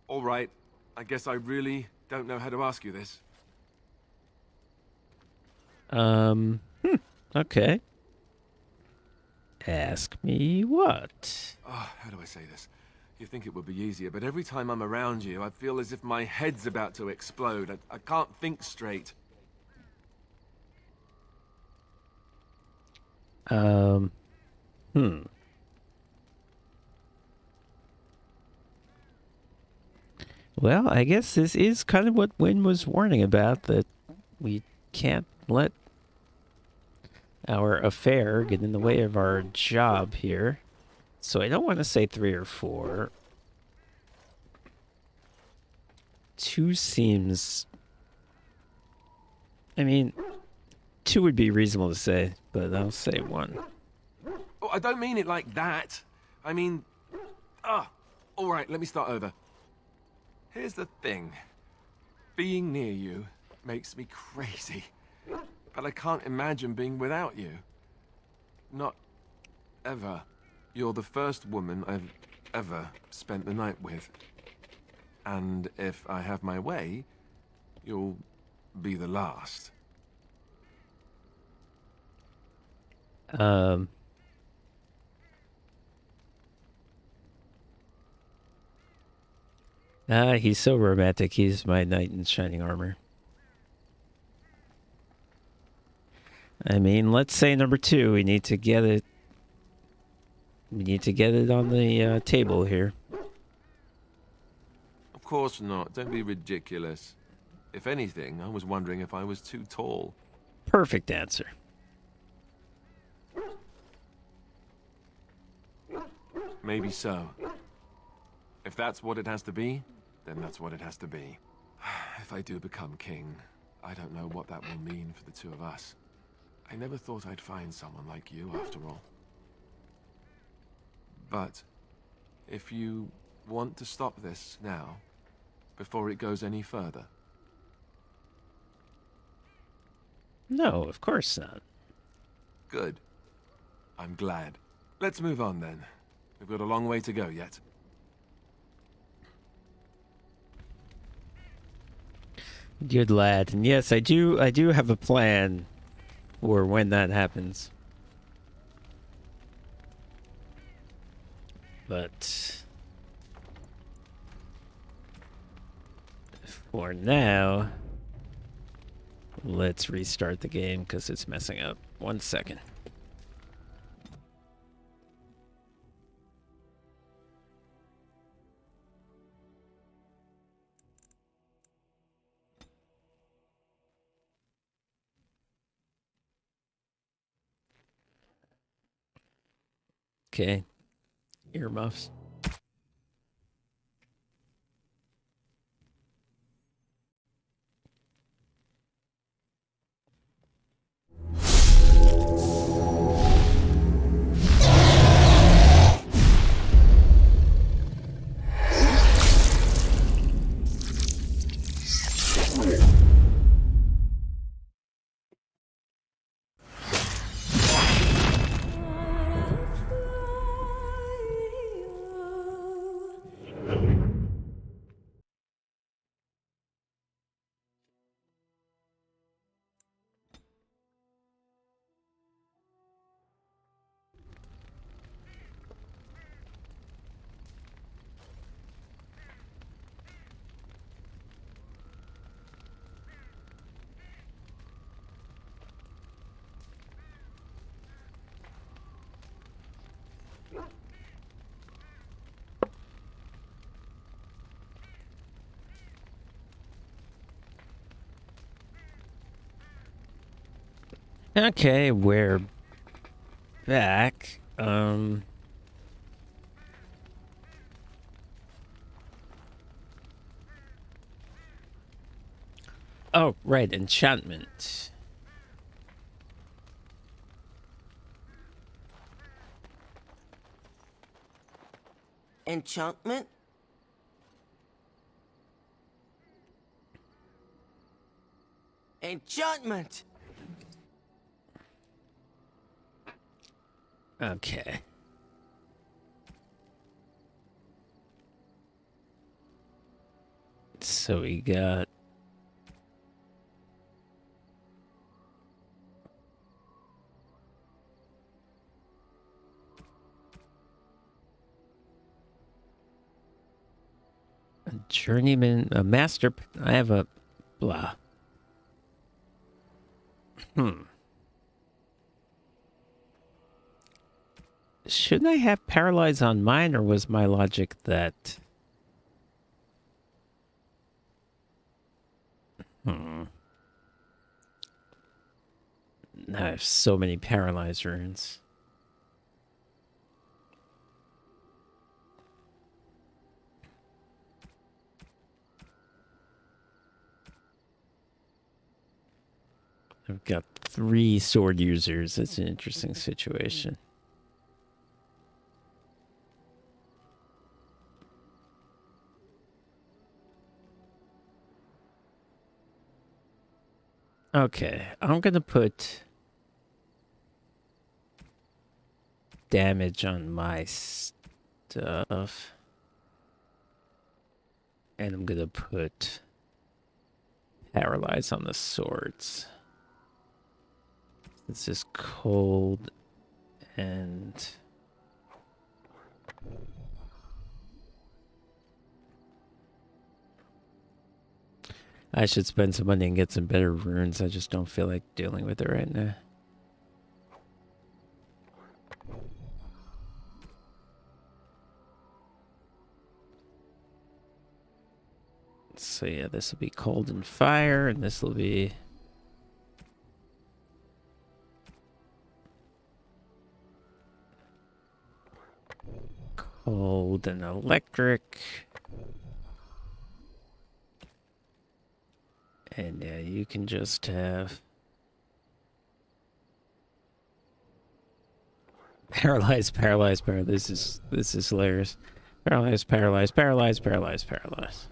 All right. I guess I really don't know how to ask you this. Okay. Ask me what? Oh, how do I say this? You think it would be easier, but every time I'm around you, I feel as if my head's about to explode. I can't think straight. Well, I guess this is kind of what Wynn was warning about, that we can't let our affair get in the way of our job here. So I don't want to say 3 or 4. 2 seems... I mean, 2 would be reasonable to say, but I'll say 1. Oh, I don't mean it like that. I mean... all right, let me start over. Here's the thing. Being near you makes me crazy. But I can't imagine being without you. Not ever. You're the first woman I've ever spent the night with. And if I have my way, you'll be the last. He's so romantic. He's my knight in shining armor. I mean, let's say number 2. We need to get it. We need to get it on the table here. Of course not. Don't be ridiculous. If anything, I was wondering if I was too tall. Perfect answer. Maybe so. If that's what it has to be, then that's what it has to be. If I do become king, I don't know what that will mean for the 2 of us. I never thought I'd find someone like you, after all. But if you want to stop this now, before it goes any further... No, of course not. Good. I'm glad. Let's move on then. We've got a long way to go yet. Good lad. And yes, I do have a plan for when that happens. But For now, let's restart the game because it's messing up. 1 second. Okay. Earmuffs. Okay, we're back. Oh, right, enchantment. Enchantment? Enchantment! Okay. So we got a journeyman, a master. I have a blah. Shouldn't I have paralyze on mine, or was my logic that... I have so many paralyzed runes. I've got 3 sword users. That's an interesting situation. Okay, I'm gonna put damage on my stuff. And I'm gonna put paralyze on the swords. This is cold and... I should spend some money and get some better runes. I just don't feel like dealing with it right now. So yeah, this will be cold and fire, and this will be... cold and electric. And yeah, you can just have... paralyze, paralyze, paralyze. This is hilarious. Paralyze, paralyze, paralyze, paralyze, paralyze.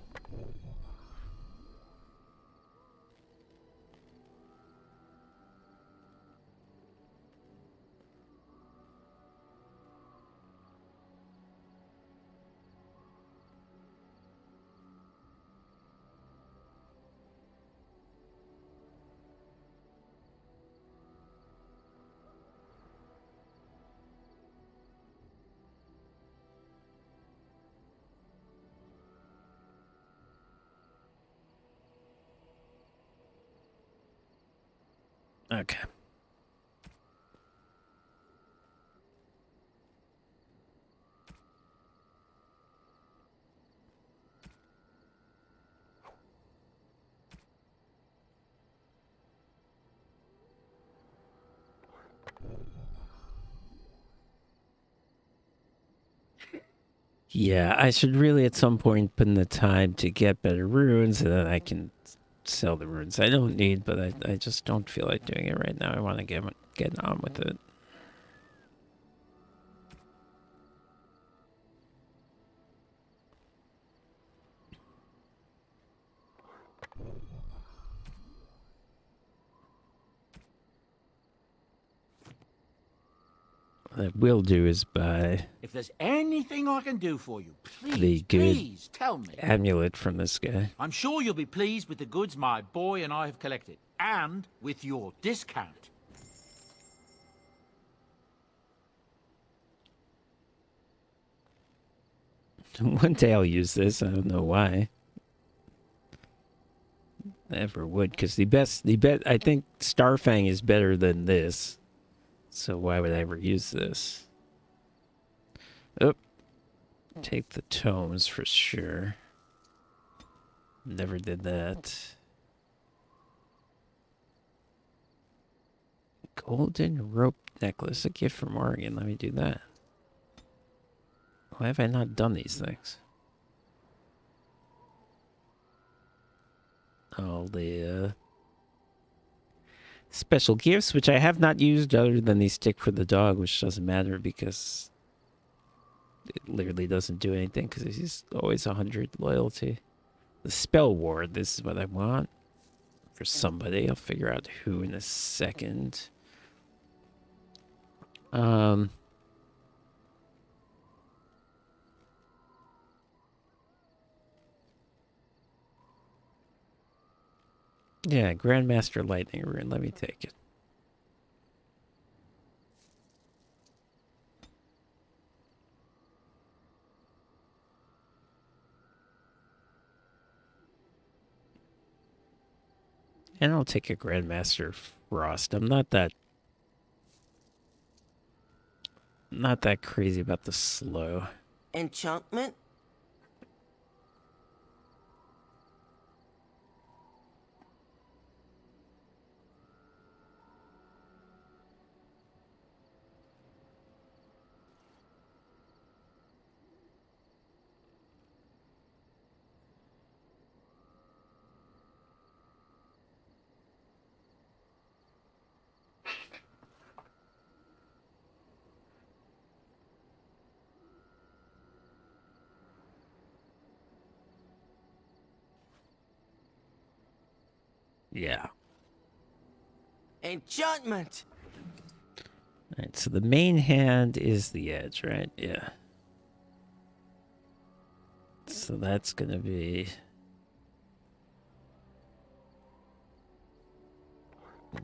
Okay. Yeah, I should really at some point put in the time to get better runes, and then I can sell the runes I don't need, but I just don't feel like doing it right now. I want to get on with it. What I will do is buy If there's anything I can do for you, the please, good please tell me. amulet from this guy. I'm sure you'll be pleased with the goods my boy and I have collected, and with your discount. One day I'll use this. I don't know why. I never would, because I think Starfang is better than this. So why would I ever use this? Oh, take the tomes for sure. Never did that. Golden rope necklace, a gift from Oregon. Let me do that. Why have I not done these things? All the special gifts, which I have not used other than the stick for the dog, which doesn't matter because it literally doesn't do anything because he's always 100 loyalty. The spell ward, this is what I want for somebody. I'll figure out who in a second. Yeah, Grandmaster Lightning Rune. Let me take it. And I'll take a Grandmaster Frost. I'm not that crazy about the slow. Enchantment? Yeah. Enchantment! Alright, so the main hand is the edge, right? Yeah. So that's gonna be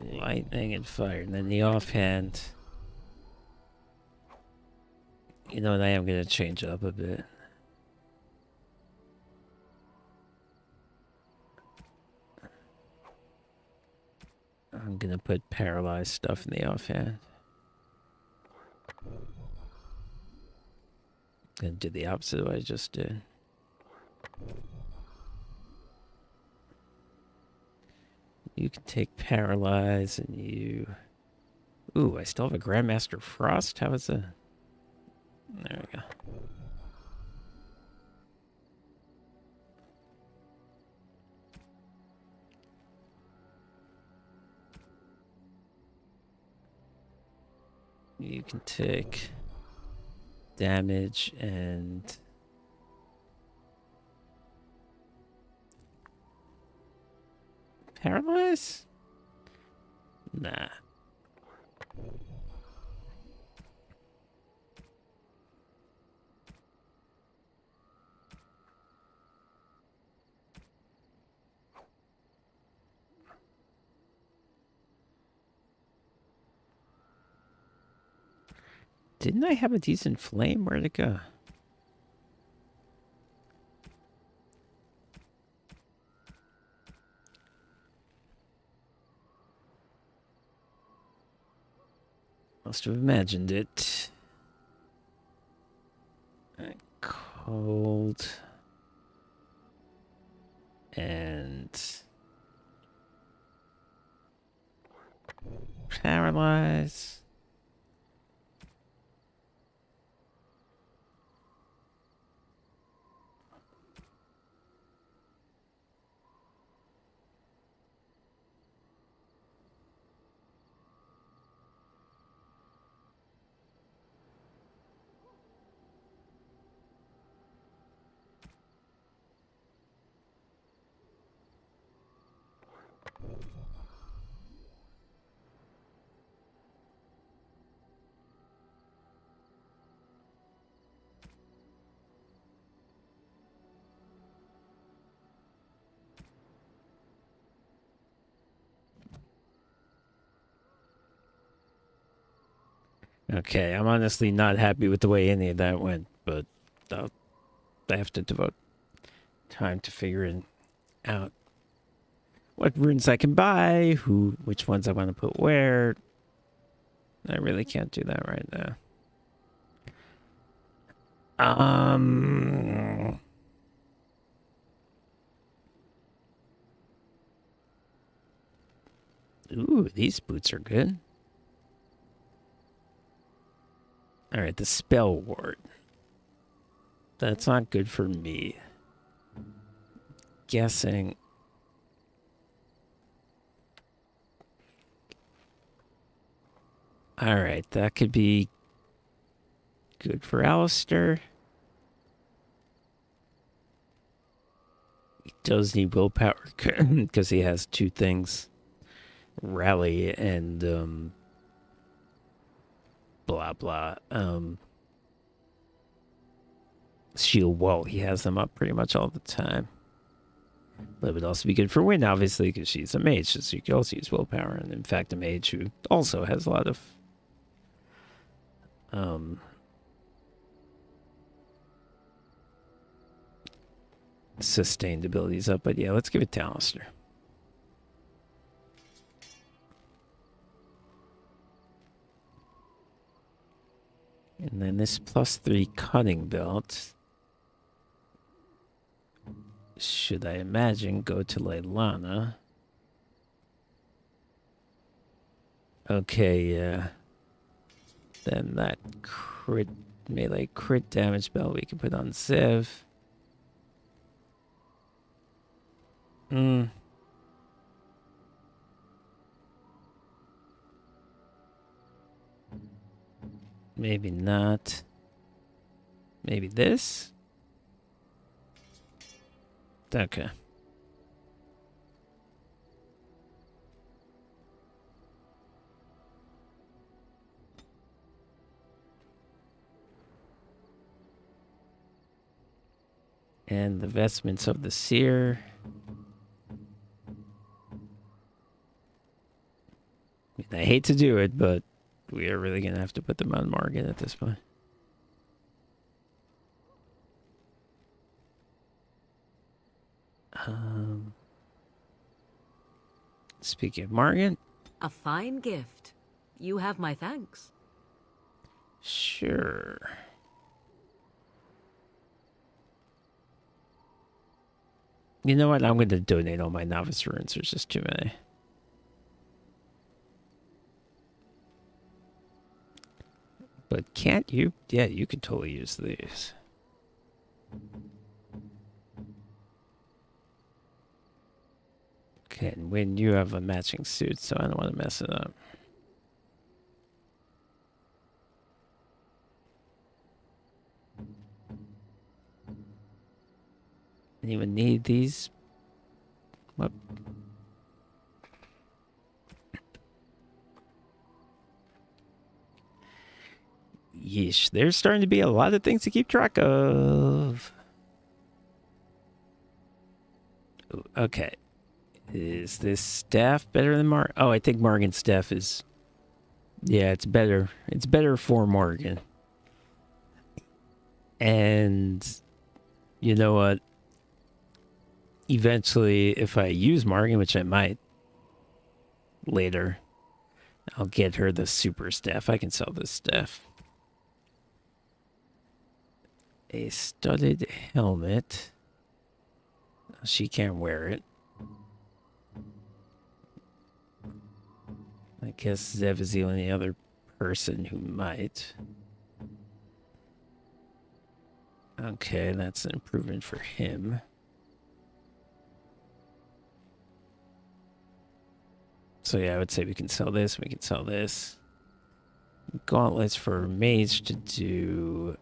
lightning and fire. And then the offhand, you know what, I am gonna change up a bit. I'm gonna put paralyzed stuff in the offhand. Gonna do the opposite of what I just did. You can take paralyze and you... Ooh, I still have a Grandmaster Frost? How is that? There we go. You can take damage and paralyze? Nah. Didn't I have a decent flame? Where'd it go? Must have imagined it. Cold. And paralyze. Okay, I'm honestly not happy with the way any of that went, but I have to devote time to figuring out what runes I can buy, which ones I want to put where. I really can't do that right now. Ooh, these boots are good. All right, the spell ward. That's not good for me. Guessing. All right, that could be good for Alistair. He does need willpower because he has two things. Rally and blah blah. Shield wall. He has them up pretty much all the time. But it would also be good for Wynn, obviously, because she's a mage, so you can also use willpower. And in fact, a mage who also has a lot of sustained abilities up. But yeah, let's give it to Alistair. And then this +3 cutting belt should, I imagine, go to Leilana. Okay, yeah. Then that melee crit damage belt we can put on Zev. Maybe not. Maybe this? Okay. And the vestments of the seer. I hate to do it, but we are really going to have to put them on Morgan at this point. Speaking of Morgan. A fine gift. You have my thanks. Sure. You know what? I'm going to donate all my novice runes. There's just too many. But can't you? Yeah, you could totally use these. Okay, and when you have a matching suit, so I don't want to mess it up. Didn't even need these. What? Yeesh, there's starting to be a lot of things to keep track of. Okay. Is this staff better than Morgan? Oh, I think Morgan's staff is... Yeah, it's better. It's better for Morgan. And you know what? Eventually, if I use Morgan, which I might later, I'll get her the super staff. I can sell this staff. A studded helmet. She can't wear it. I guess Zev is the only other person who might. Okay, that's an improvement for him. So yeah, I would say we can sell this, we can sell this. Gauntlets for mage to do...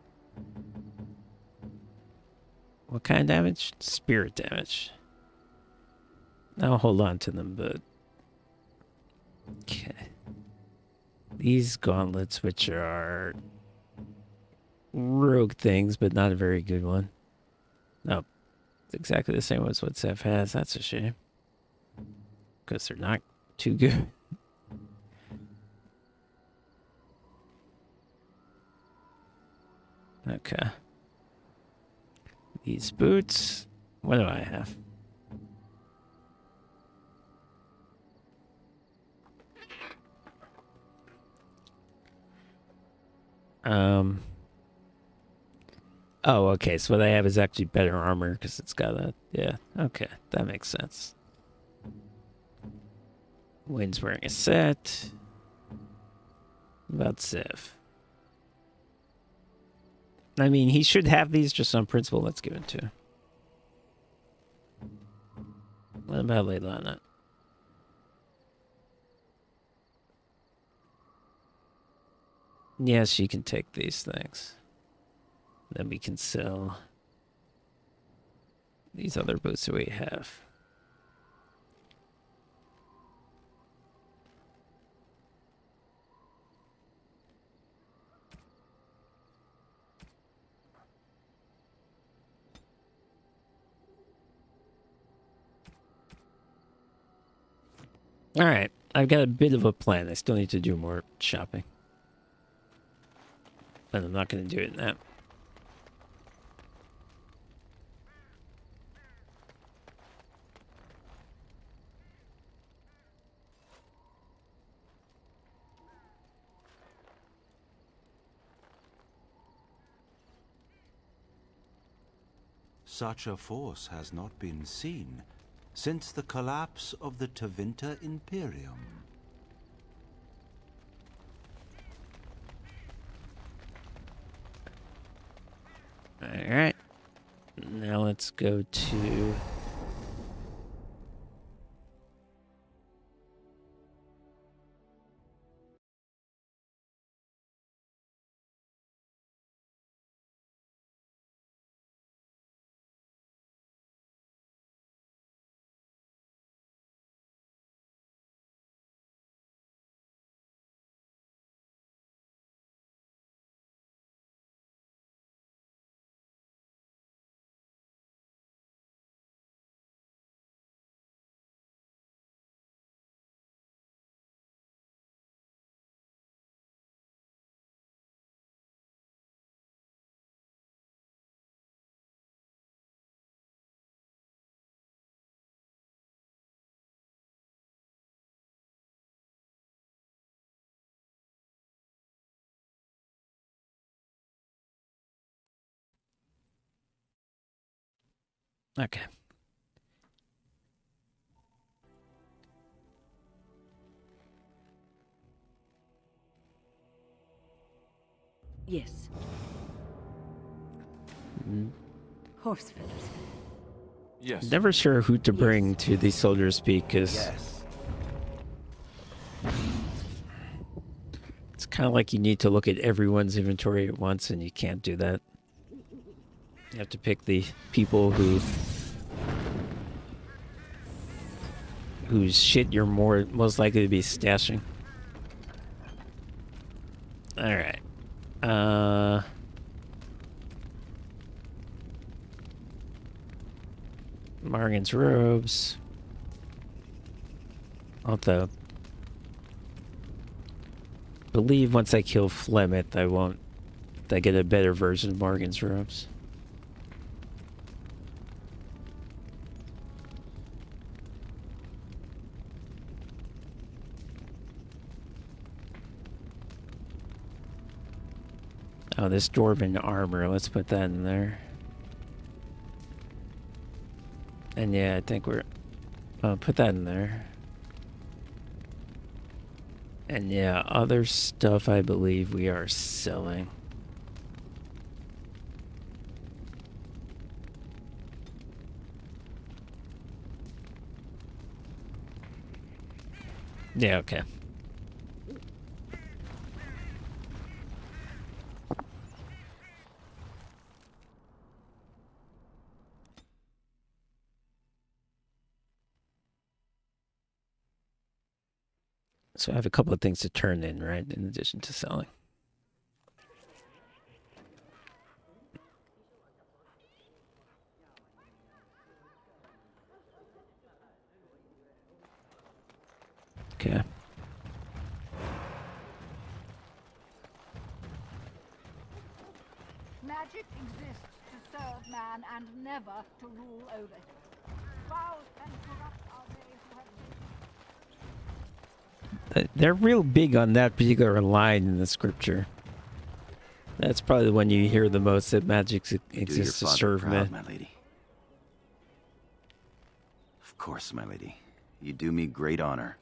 What kind of damage? Spirit damage. I'll hold on to them, but... Okay. These gauntlets, which are... rogue things, but not a very good one. No, it's exactly the same as what Zev has. That's a shame. Because they're not too good. Okay. These boots. What do I have? Oh, okay. So what I have is actually better armor because it's got a... Yeah, okay. That makes sense. Wynn's wearing a set. About Zev. I mean, he should have these just on principle. Let's give it to him. What about Leilana? Yes, she can take these things. Then we can sell these other boots that we have. All right, I've got a bit of a plan. I still need to do more shopping. But I'm not going to do it now. Such a force has not been seen since the collapse of the Tevinter Imperium. Alright. Now let's go to... Okay. Yes. Horse feathers. Yes. Never sure who to bring to the soldier speak, because Yes. it's kind of like you need to look at everyone's inventory at once, and you can't do that. You have to pick the people whose shit you're most likely to be stashing. All right. Morgan's robes. Although, believe once I kill Flemeth, I get a better version of Morgan's robes. Oh, this dwarven armor. Let's put that in there. And yeah, I think we're... put that in there. And yeah, other stuff I believe we are selling. Yeah, okay. So I have a couple of things to turn in, right? In addition to selling. Okay. Magic exists to serve man and never to rule over him. Foul and corrupt are they who have... They're real big on that particular line in the scripture. That's probably the one you hear the most, that magic exists to serve proud, men. my lady. Of course, my lady. You do me great honor.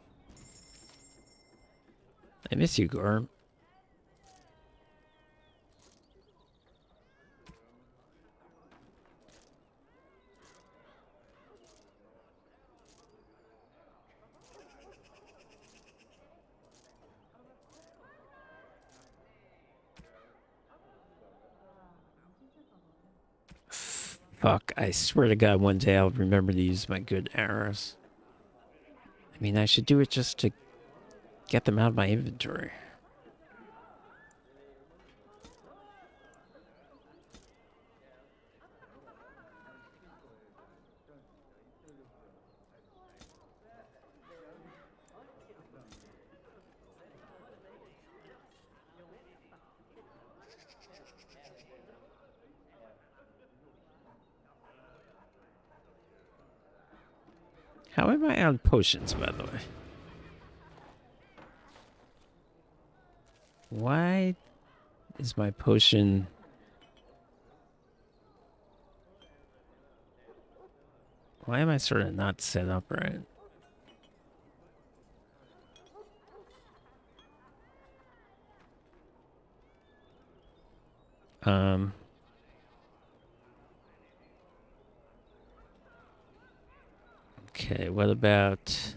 I miss you, Gorm. Fuck, I swear to God, one day I'll remember to use my good arrows. I mean, I should do it just to get them out of my inventory. How am I on potions, by the way? Why is my potion... Why am I sort of not set up right? Okay, what about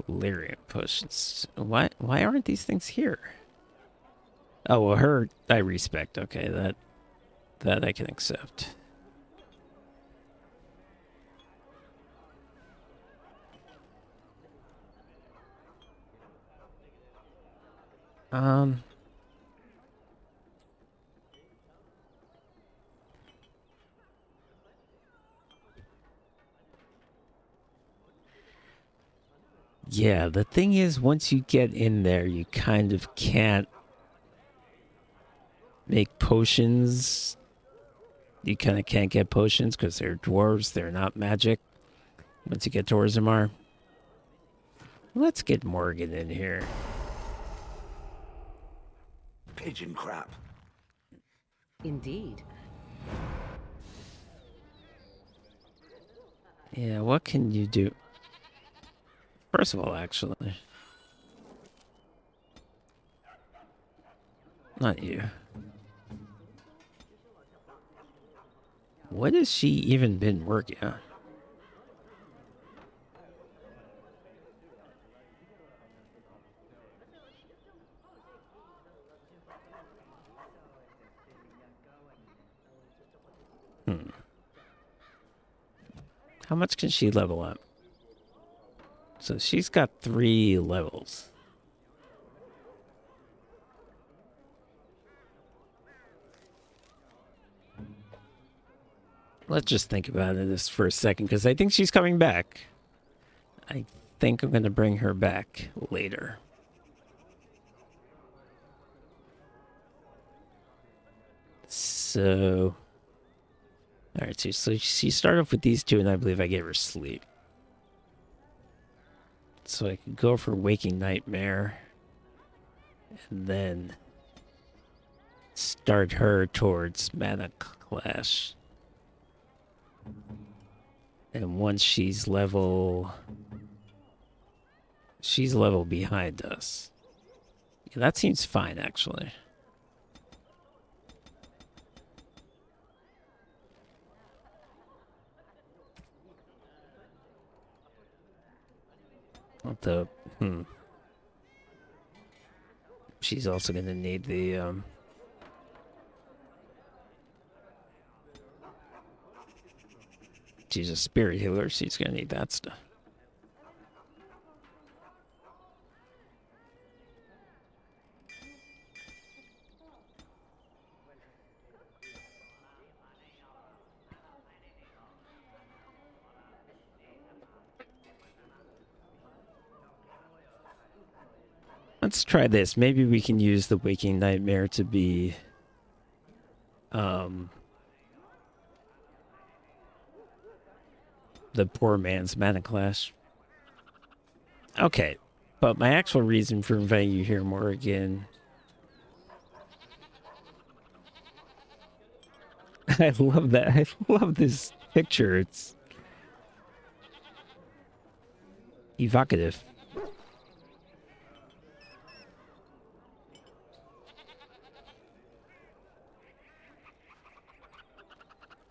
lyrium potions? Why aren't these things here? Oh, well, her I respect. Okay, that I can accept. Yeah, the thing is, once you get in there, you kind of can't make potions. You kind of can't get potions because they're dwarves. They're not magic. Once you get towards them are. Let's get Morgan in here. Pigeon crap. Indeed. Yeah, what can you do? First of all, actually. Not you. What has she even been working on? How much can she level up? So she's got 3 levels. Let's just think about this for a second, because I think she's coming back. I think I'm going to bring her back later. So... Alright, so she started off with these 2, and I believe I gave her sleep. So I can go for Waking Nightmare. And then start her towards Mana Clash. And once she's level behind us. Yeah, that seems fine, actually. Although, she's also going to need the, she's a spirit healer, so she's going to need that stuff. Let's try this. Maybe we can use the Waking Nightmare to be the poor man's Mana Clash. Okay, but my actual reason for inviting you here, Morrigan... I love that. I love this picture. It's evocative.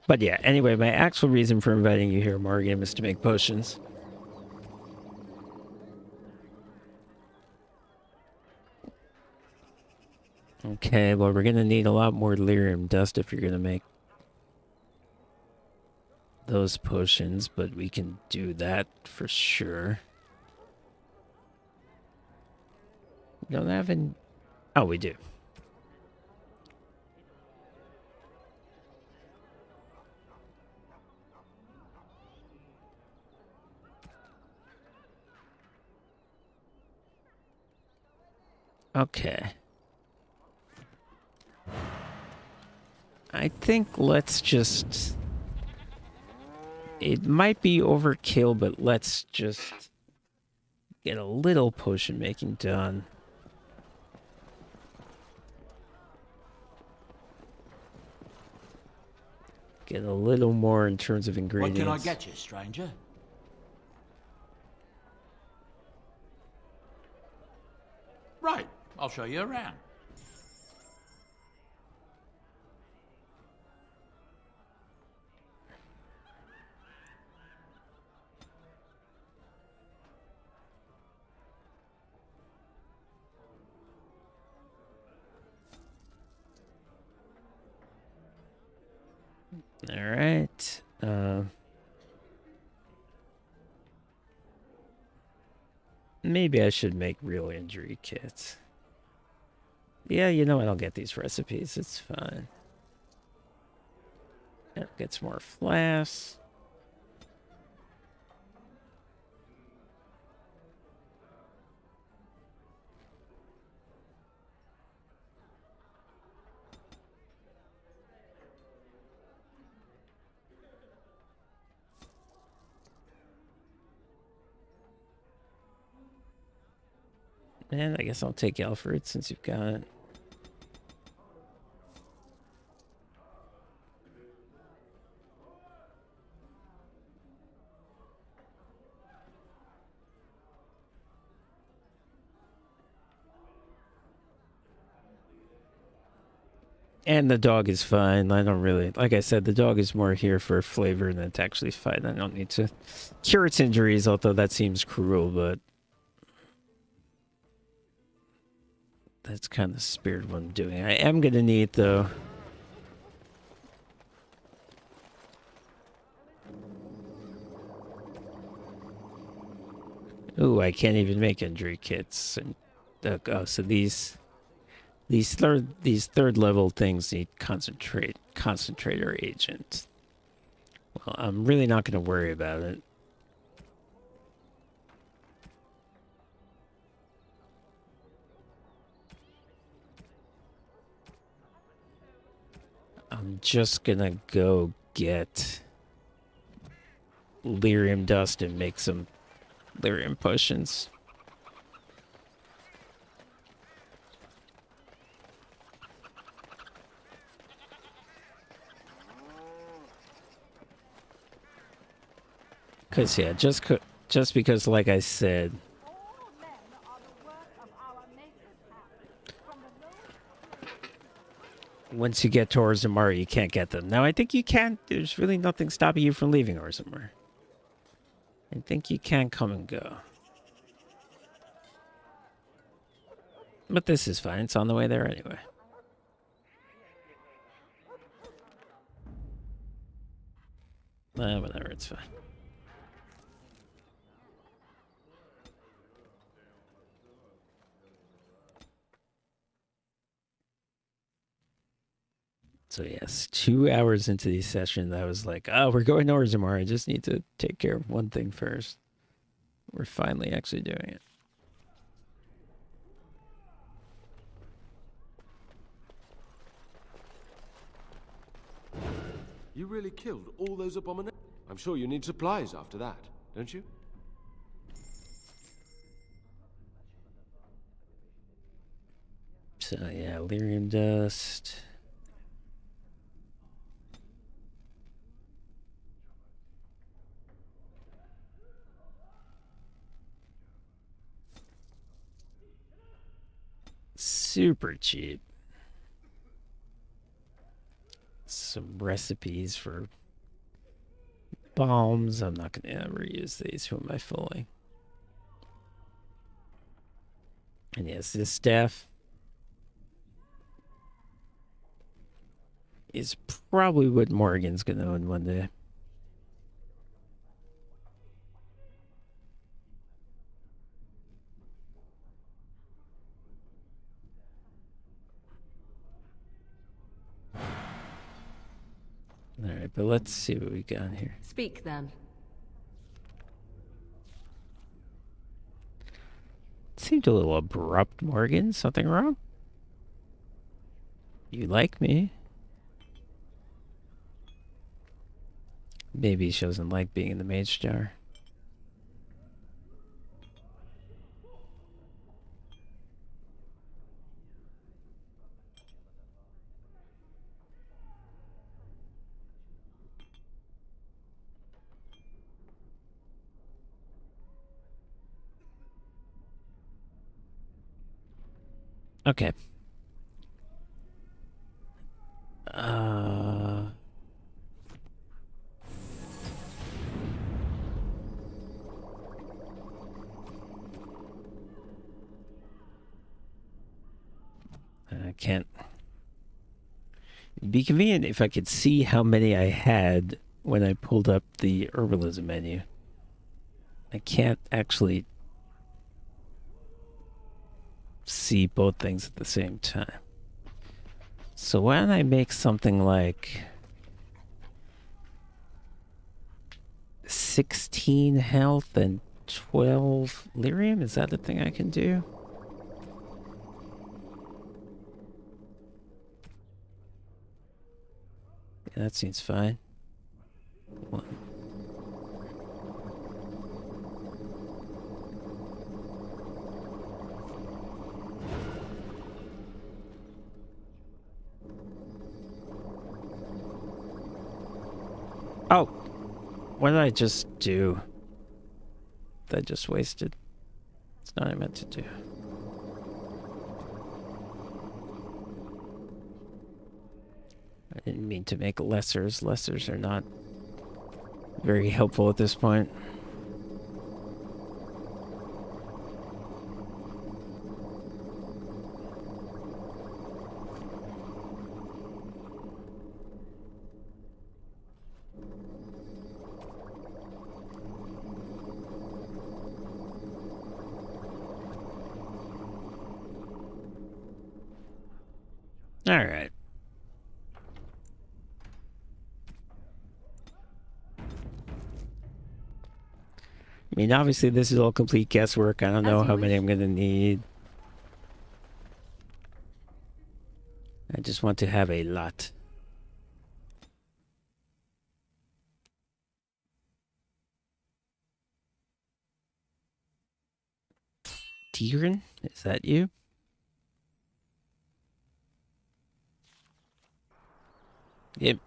But yeah, anyway, my actual reason for inviting you here, Morgan, is to make potions. Okay, well, we're going to need a lot more lyrium dust if you're going to make those potions, but we can do that for sure. We don't have any... Oh, we do. Okay. I think let's just... It might be overkill, but let's just get a little potion making done. Get a little more in terms of ingredients. What can I get you, stranger? Right, I'll show you around. All right. Maybe I should make real injury kits. Yeah, you know what? I'll get these recipes. It's fine. That gets more flasks. And I guess I'll take Alfred since you've got it. And the dog is fine. I don't really... Like I said, the dog is more here for flavor than it's actually fine. I don't need to cure its injuries, although that seems cruel, but... That's kind of the spirit of what I'm doing. I am going to need, though... Ooh, I can't even make injury kits. And oh, so these third level things need concentrator agent. Well, I'm really not going to worry about it. I'm just gonna go get lyrium dust and make some lyrium potions. Because, yeah, just because, like I said, once you get to Orzammar, you can't get them. Now, I think you can. There's really nothing stopping you from leaving Orzammar. I think you can come and go. But this is fine. It's on the way there anyway. Whatever, it's fine. So yes, 2 hours into the session, I was like, oh, we're going to Orzammar. I just need to take care of one thing first. We're finally actually doing it. You really killed all those abominations? I'm sure you need supplies after that, don't you? So yeah, lyrium dust. Super cheap. Some recipes for bombs. I'm not going to ever use these. Who am I fooling? And yes, this staff is probably what Morgan's going to own one day. All right, but let's see what we got here. Speak then. Seemed a little abrupt, Morgan. Something wrong? You like me? Maybe she doesn't like being in the mage tower. Okay. I can't. It'd be convenient if I could see how many I had when I pulled up the herbalism menu. I can't actually see both things at the same time. So why don't I make something like 16 health and 12 lyrium? Is that the thing I can do? Yeah, that seems fine. One. Oh, what did I just do? That I just wasted. It's not what I meant to do. I didn't mean to make lessers. Lessers are not very helpful at this point. All right. I mean, obviously, this is all complete guesswork. I don't know how many I'm going to need. I just want to have a lot. Tyrion? Is that you? Yep.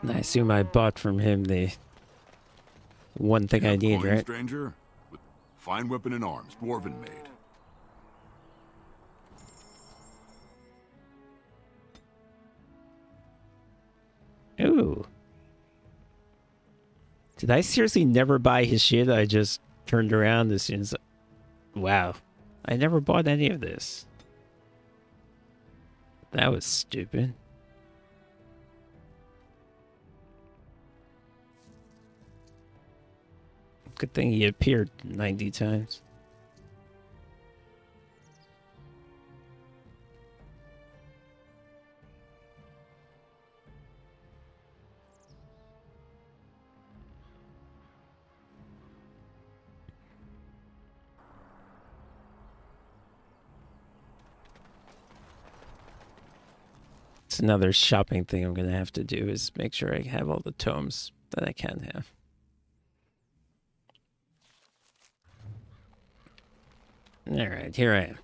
And I assume I bought from him the one thing I need, Coin, right? stranger? With fine weapon and arms, dwarven made. Ooh. Did I seriously never buy his shit? I just turned around as soon as... Wow. I never bought any of this. That was stupid. Good thing he appeared 90 times. It's another shopping thing I'm going to have to do is make sure I have all the tomes that I can have. Alright, here I am.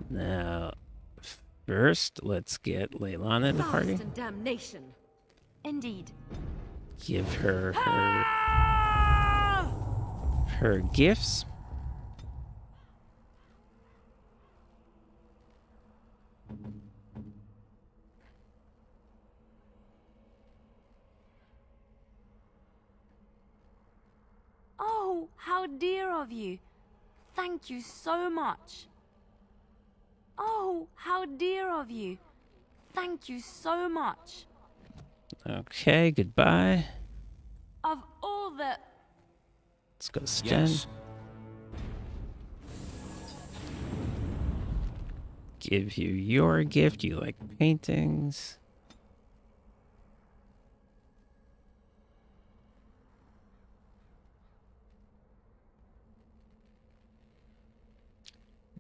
Now, first, let's get Leilani in the party. And damnation. Indeed. Give her her gifts. Oh, how dear of you. Thank you so much. Oh, how dear of you. Thank you so much. Okay, goodbye. Of all the... Let's go Sten. Yes. Give you your gift. You like paintings.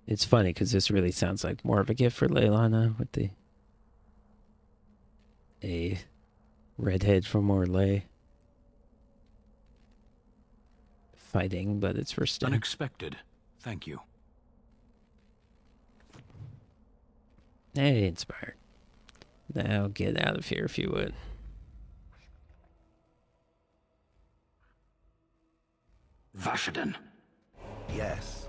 It's funny because this really sounds like more of a gift for Leilani with a redhead from Orlais fighting, but it's for Sten. Unexpected. Thank you. Hey, inspired. Now get out of here if you would. Vashaden. Yes.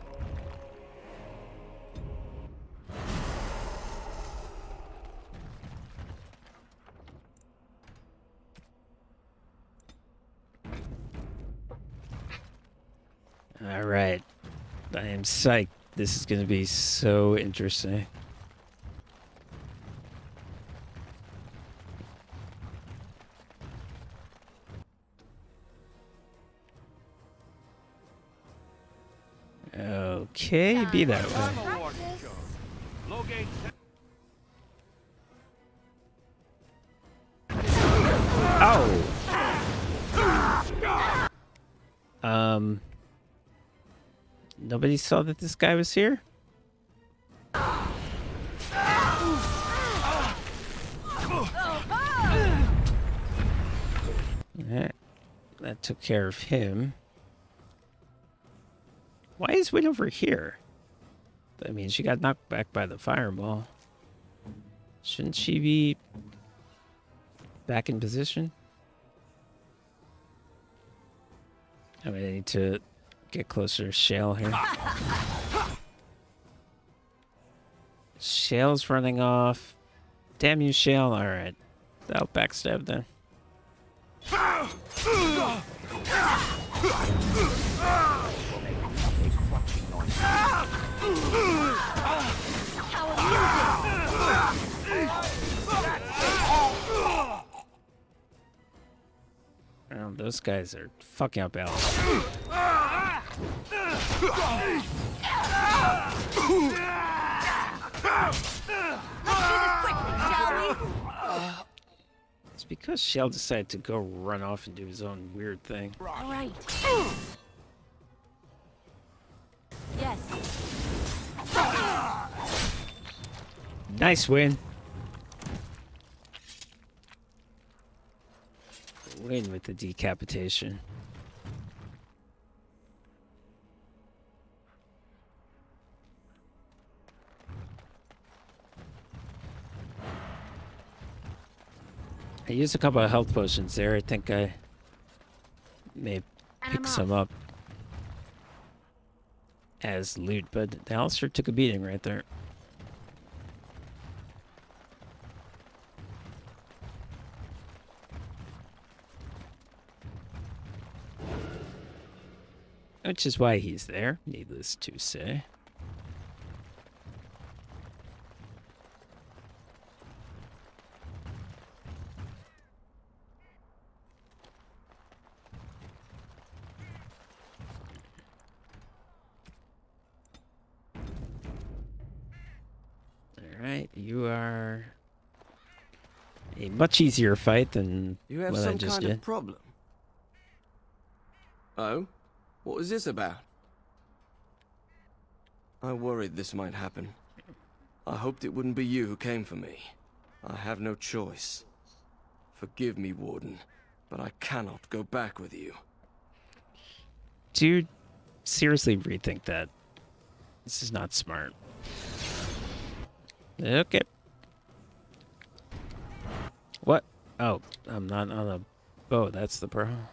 All right. I am psyched. This is going to be so interesting. Okay, be that way. Oh! Nobody saw that this guy was here? Alright. That took care of him. Why is Wit over here? I mean, she got knocked back by the fireball. Shouldn't she be back in position? I mean, I need to get closer to Shale here. Shale's running off. Damn you, Shale. Alright. I'll backstab then. Oh, those guys are fucking up Alice. It's because Shale decided to go run off and do his own weird thing. All right. Yes. Nice win. Win with the decapitation. I used a couple of health potions there. I think I may pick some up as loot, but the house sure took a beating right there. Which is why he's there, needless to say. Alright, you are a much easier fight than You have what I some just kind did. of problem. Oh? What was this about? I worried this might happen. I hoped it wouldn't be you who came for me. I have no choice. Forgive me, Warden, but I cannot go back with you. Dude, seriously rethink that. This is not smart. Okay. What? Oh, I'm not on a boat. That's the problem.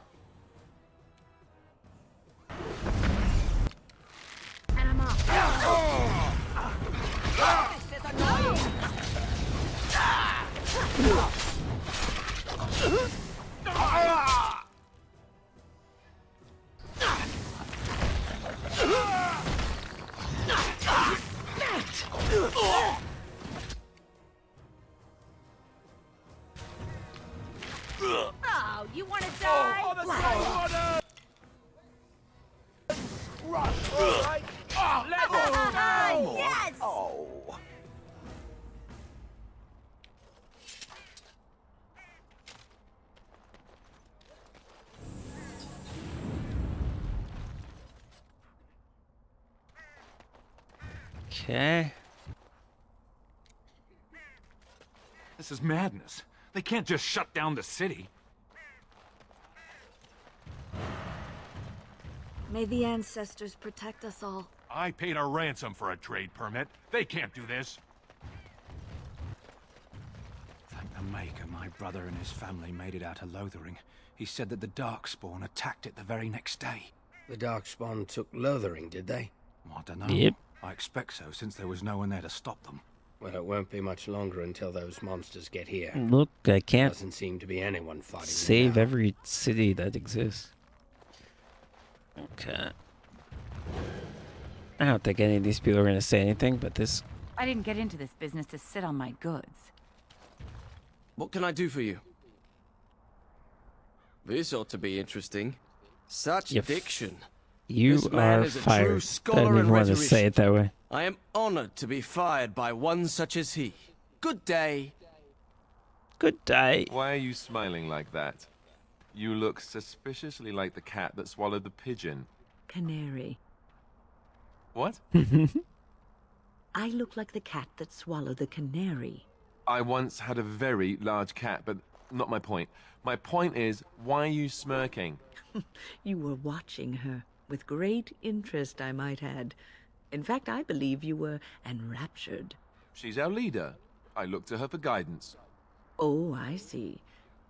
Oh, you want to die? Yes! Okay. This is madness. They can't just shut down the city. May the ancestors protect us all. I paid a ransom for a trade permit. They can't do this. Thank the Maker, my brother and his family made it out of Lothering. He said that the Darkspawn attacked it the very next day. The Darkspawn took Lothering, did they? I don't know. Yep. I expect so, since there was no one there to stop them. Well, it won't be much longer until those monsters get here. Look, I can't Doesn't seem to be anyone fighting them save now. every city that exists. Okay. I don't think any of these people are going to say anything, but this... I didn't get into this business to sit on my goods. What can I do for you? This ought to be interesting. Such diction. You This man are is a true fired. I scholar didn't even and want to rhetorician. say it that way. I am honored to be fired by one such as he. Good day. Good day. Why are you smiling like that? You look suspiciously like the cat that swallowed the pigeon. Canary. What? I look like the cat that swallowed the canary. I once had a very large cat, but not my point. My point is, why are you smirking? You were watching her. With great interest, I might add. In fact, I believe you were enraptured. She's our leader. I look to her for guidance. Oh, I see.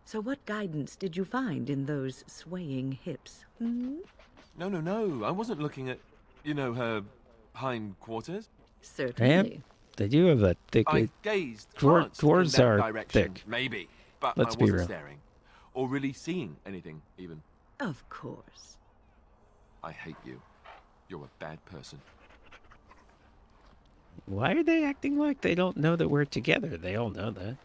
So what guidance did you find in those swaying hips? Hmm? No. I wasn't looking at, you know, her hindquarters. Certainly. They do have a thick... I gazed, glanced in Dwarves that are direction, thick. maybe, but Let's I be wasn't real. staring. Or really seeing anything, even. Of course. I hate you. You're a bad person. Why are they acting like they don't know that we're together? They all know that.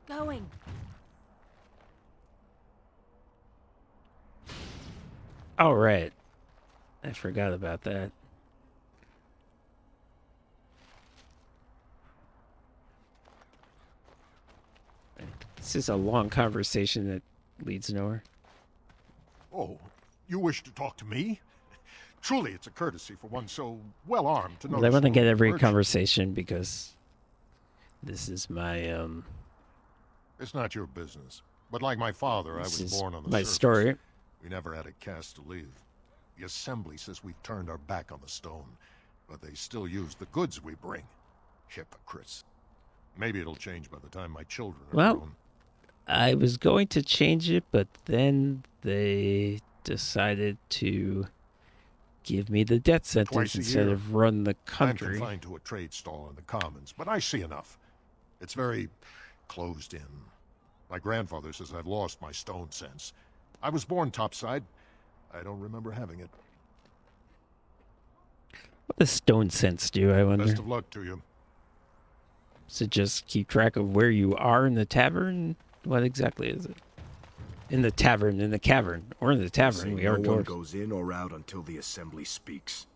Going. All right. I forgot about that. This is a long conversation that leads nowhere. Oh, you wish to talk to me? Truly, it's a courtesy for one so well armed to know. Well, I want to get every virtue. conversation because this is my It's not your business. But like my father, I This was is born on the my surface. story. We never had a caste to leave. The Assembly says we've turned our back on the stone. but they still use the goods we bring. Hypocrites. Maybe it'll change by the time my children are grown. I was going to change it, but then they decided to give me the death sentence instead of run the country. I'm confined to a trade stall in the Commons, but I see enough. It's very closed in. My grandfather says I've lost my stone sense. I was born topside. I don't remember having it. What does stone sense do, I wonder? Best of luck to you. Does it just keep track of where you are in the tavern? What exactly is it? In the tavern, in the cavern, or in the tavern. We are no one dwarves. goes in or out until the assembly speaks.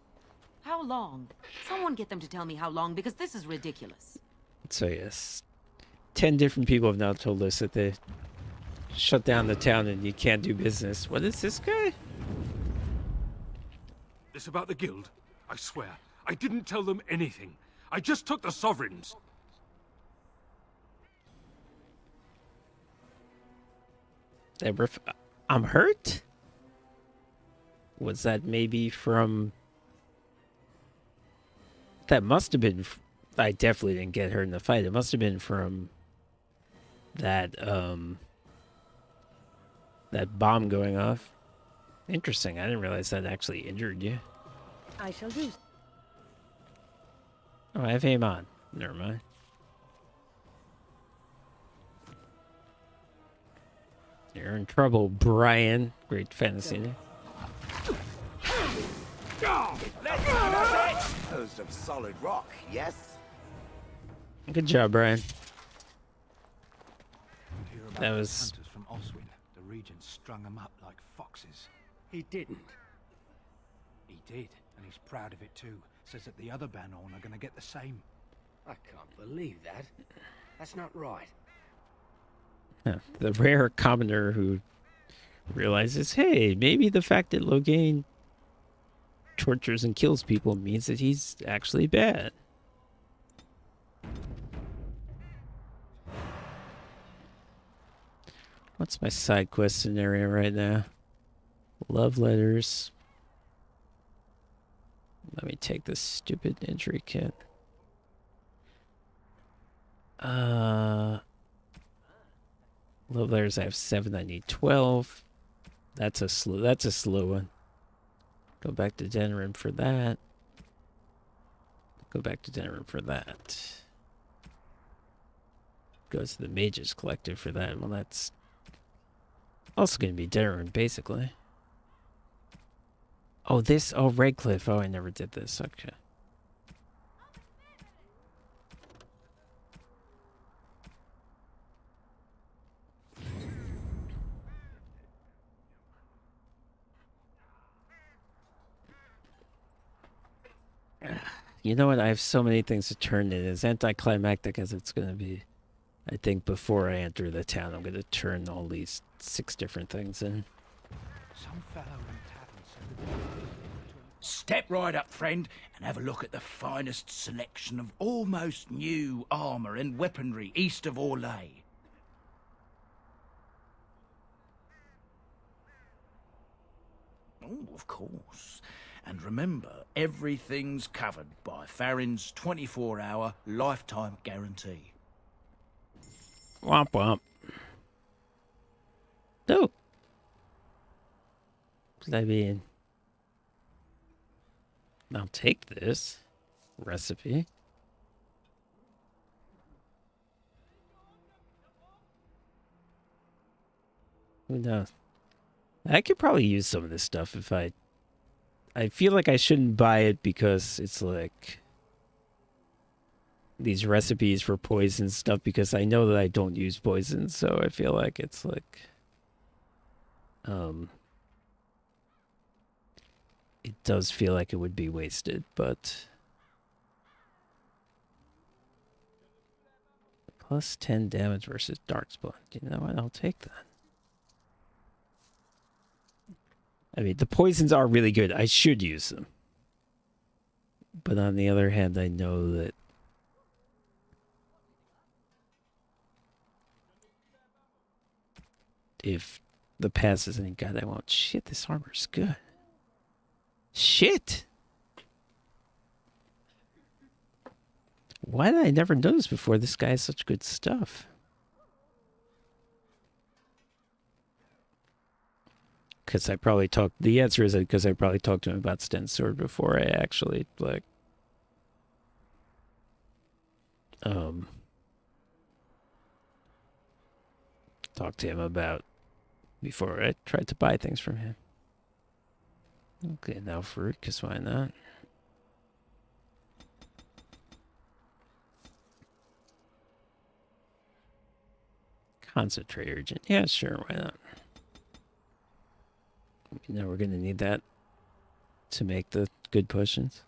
How long? Someone get them to tell me how long, because this is ridiculous. So yes, 10 different people have now told us that they shut down the town and you can't do business. What is this guy? This about the guild? I swear, I didn't tell them anything. I just took the sovereigns. I'm hurt? Was that maybe from... That must have been... I definitely didn't get hurt in the fight. It must have been from that, that bomb going off. Interesting. I didn't realize that actually injured you. I shall use. Oh, I have aim on. Never mind. You're in trouble, Brian. Great fantasy there. Composed of solid rock, yes? Good job, Brian. That was... Hunters from Oswin. The regent strung them up like foxes. He didn't. He did, and he's proud of it too. Says that the other Banorn are going to get the same. I can't believe that. That's not right. The rare commoner who realizes, hey, maybe the fact that Loghain tortures and kills people means that he's actually bad. What's my side quest scenario right now? Love letters. Let me take this stupid injury kit. Love letters, I have 7, I need 12. That's a slow one. Go back to Denerim for that. Go back to Denerim for that. Go to the Mages Collective for that. Well, that's also going to be Denerim, basically. Oh, this... Oh, Redcliffe. Oh, I never did this. Okay. You know what? I have so many things to turn in. As anticlimactic as it's going to be, I think before I enter the town, I'm going to turn all these 6 different things in. Some fellow in tavern said that Step right up, friend, and have a look at the finest selection of almost new armor and weaponry east of Orlais. Oh, of course. And remember, everything's covered by Farron's 24-hour lifetime guarantee. Womp womp. No. I mean, I'll take this recipe. Who knows? I could probably use some of this stuff if I feel like I shouldn't buy it because it's like these recipes for poison stuff, because I know that I don't use poison, so I feel like it's like it does feel like it would be wasted, but plus 10 damage versus Darkspawn. You know what? I'll take that. I mean, the poisons are really good. I should use them. But on the other hand, I know that if the pass is any good, I won't. Shit, this armor's good. Shit! Why did I never notice before this guy has such good stuff? Because I probably talked... The answer is because I probably talked to him about Sten's sword before I actually, like... talked to him about... Before I tried to buy things from him. Okay, now fruit, because why not? Concentrate urgent. Yeah, sure, why not? You know, we're going to need that to make the good potions.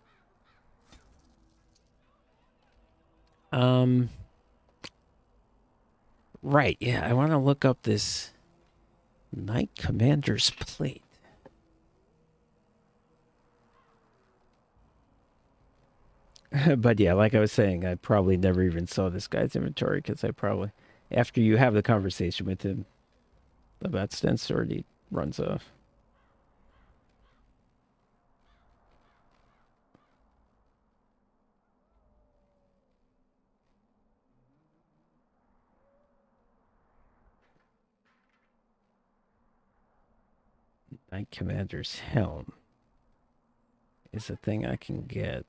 Right, yeah, I want to look up this Knight Commander's Plate. But yeah, like I was saying, I probably never even saw this guy's inventory because I probably, after you have the conversation with him about Sten's sword, he runs off. Knight Commander's Helm is a thing I can get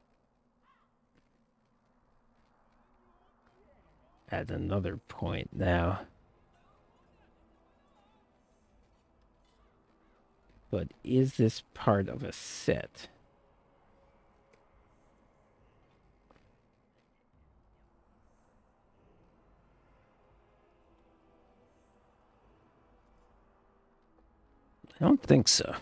at another point now. But is this part of a set? I don't think so.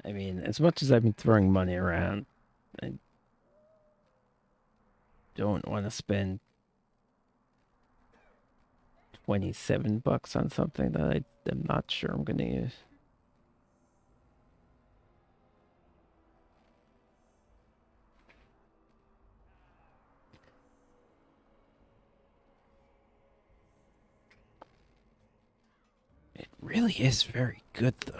I mean, as much as I've been throwing money around, I don't want to spend $27 on something that I am not sure I'm going to use. It really is very good, though.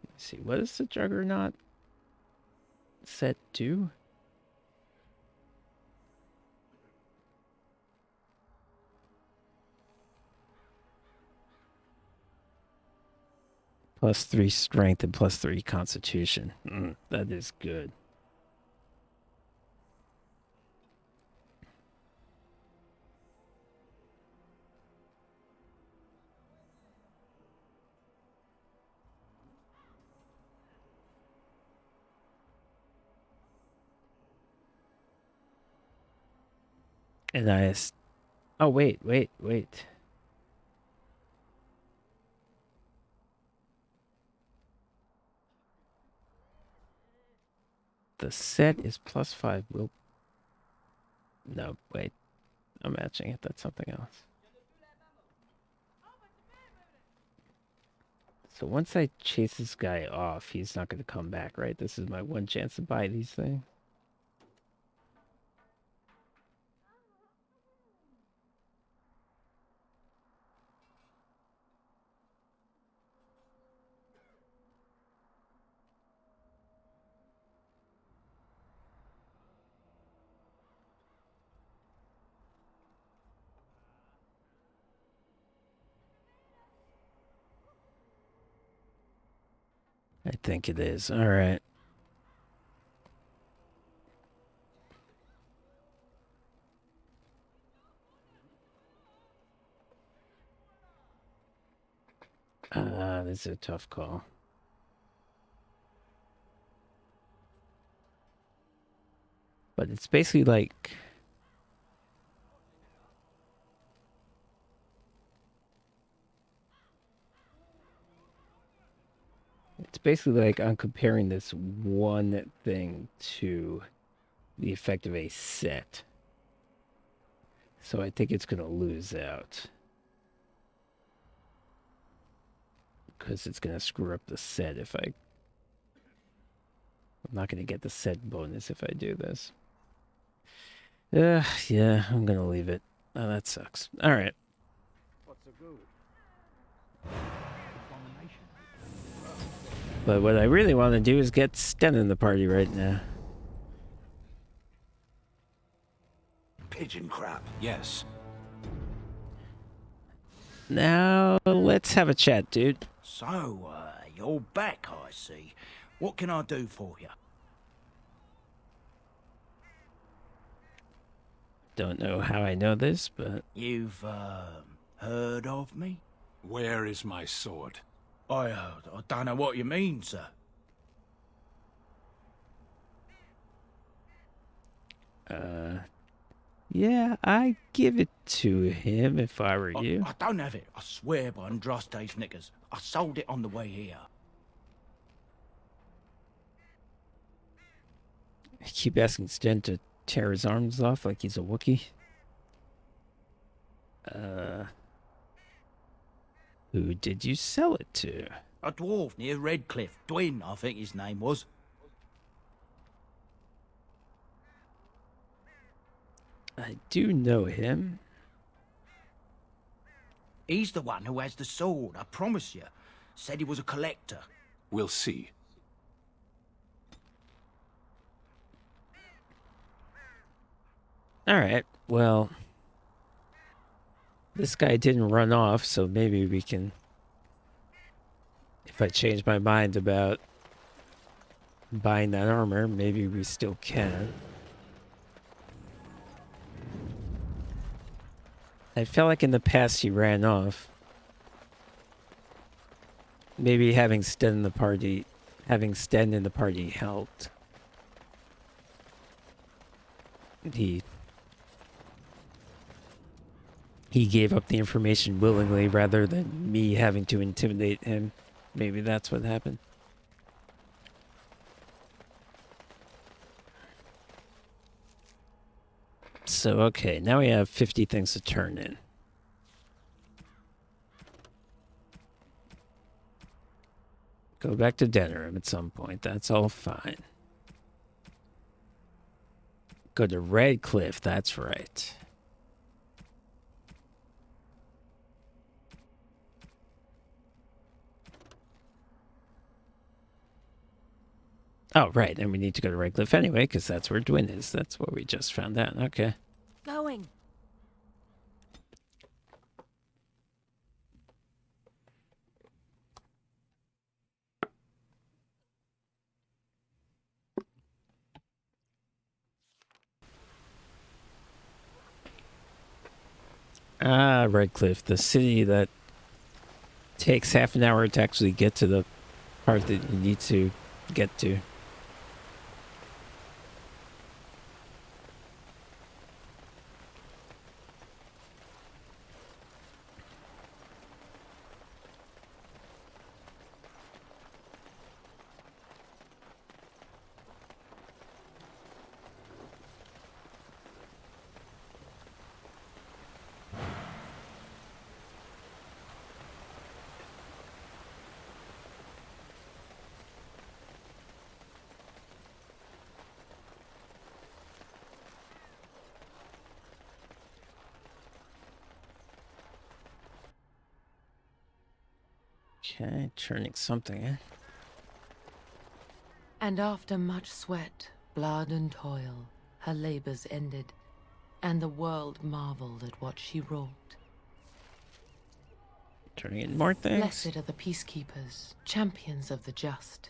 Let's see, what does the Juggernaut set do? +3 strength and +3 constitution. That is good. And oh, wait. The set is +5. No, wait. I'm matching it. That's something else. So once I chase this guy off, he's not going to come back, right? This is my one chance to buy these things. I think it is. All right. This is a tough call. But it's basically like... It's basically like I'm comparing this one thing to the effect of a set. So I think it's going to lose out. Because it's going to screw up the set if I... I'm not going to get the set bonus if I do this. Yeah, I'm going to leave it. Oh, that sucks. All right. What's the good? But what I really want to do is get Sten in the party right now. Pigeon crap. Yes. Now, let's have a chat, dude. So, you're back, I see. What can I do for you? Don't know how I know this, but... You've, heard of me? Where is my sword? I don't know what you mean, sir. Yeah, I'd give it to him if I were you. I don't have it. I swear by Andraste's knickers. I sold it on the way here. I keep asking Sten to tear his arms off like he's a Wookiee. Who did you sell it to? A dwarf near Redcliffe. Dwyn, I think his name was. I do know him. He's the one who has the sword, I promise you. Said he was a collector. We'll see. Alright, well... This guy didn't run off, so maybe we can... If I change my mind about buying that armor, maybe we still can. I felt like in the past he ran off. Maybe having Sten in the party helped. He gave up the information willingly rather than me having to intimidate him. Maybe that's what happened. So, okay, now we have 50 things to turn in. Go back to Denerim at some point. That's all fine. Go to Redcliffe. That's right. Oh, right. And we need to go to Redcliffe anyway, because that's where Dwyn is. That's what we just found out. Okay. Going. Ah, Redcliffe, the city that takes half an hour to actually get to the part that you need to get to. Okay, turning something in. And after much sweat, blood and toil, her labors ended, and the world marveled at what she wrought. Turning in more things. Blessed are the peacekeepers, champions of the just.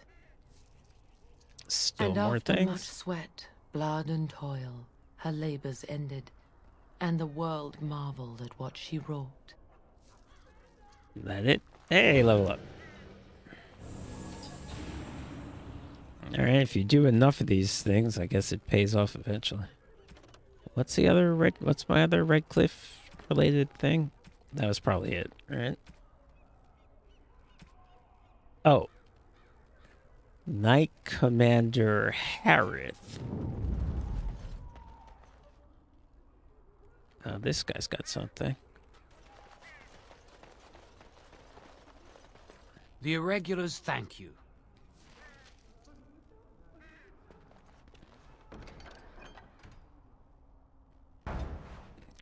Still and more after things. much sweat, blood and toil, her labors ended, and the world marveled at what she wrought. That it? Hey, level up. Alright, if you do enough of these things, I guess it pays off eventually. What's my other Red Cliff related thing? That was probably it, right? Oh. Knight Commander Harith. Oh, this guy's got something. The Irregulars thank you.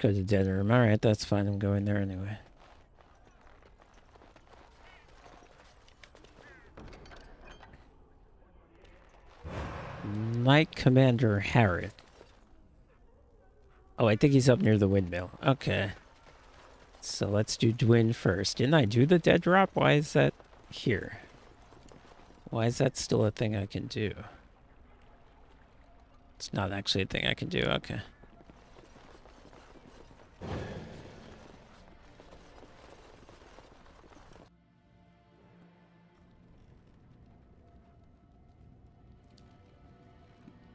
Go to Denerim. Alright, that's fine. I'm going there anyway. Knight Commander Harith. Oh, I think he's up near the windmill. Okay. So let's do Dwin first. Didn't I do the dead drop? Why is that here? Why is that still a thing I can do? It's not actually a thing I can do. Okay.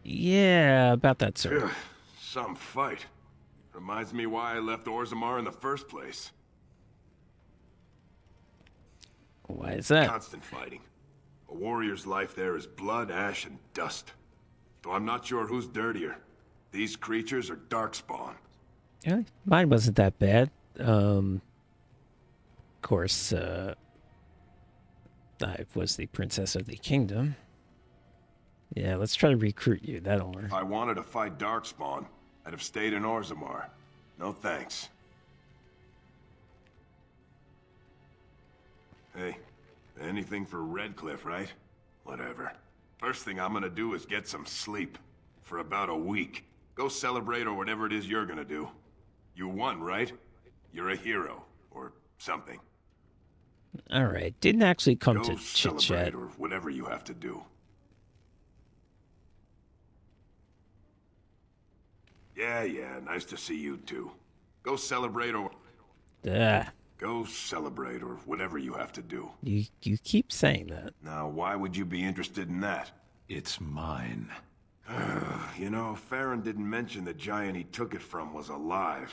Yeah, about that, sir. Some fight. Reminds me why I left Orzammar in the first place. Why is that? Constant fighting. A warrior's life there is blood, ash, and dust. Though I'm not sure who's dirtier. These creatures are darkspawn. Yeah, mine wasn't that bad. Of course, I was the princess of the kingdom. Yeah, let's try to recruit you. That'll work. If I wanted to fight darkspawn, I'd have stayed in Orzammar. No thanks. Hey, anything for Redcliffe, right? Whatever. First thing I'm gonna do is get some sleep. For about a week. Go celebrate or whatever it is you're gonna do. You won, right? You're a hero. Or something. Alright, didn't actually come to Go chit-chat. celebrate or whatever you have to do. Yeah, nice to see you too. Go celebrate or... Go celebrate or whatever you have to do. You keep saying that. Now, why would you be interested in that? It's mine. You know, Farron didn't mention the giant he took it from was alive.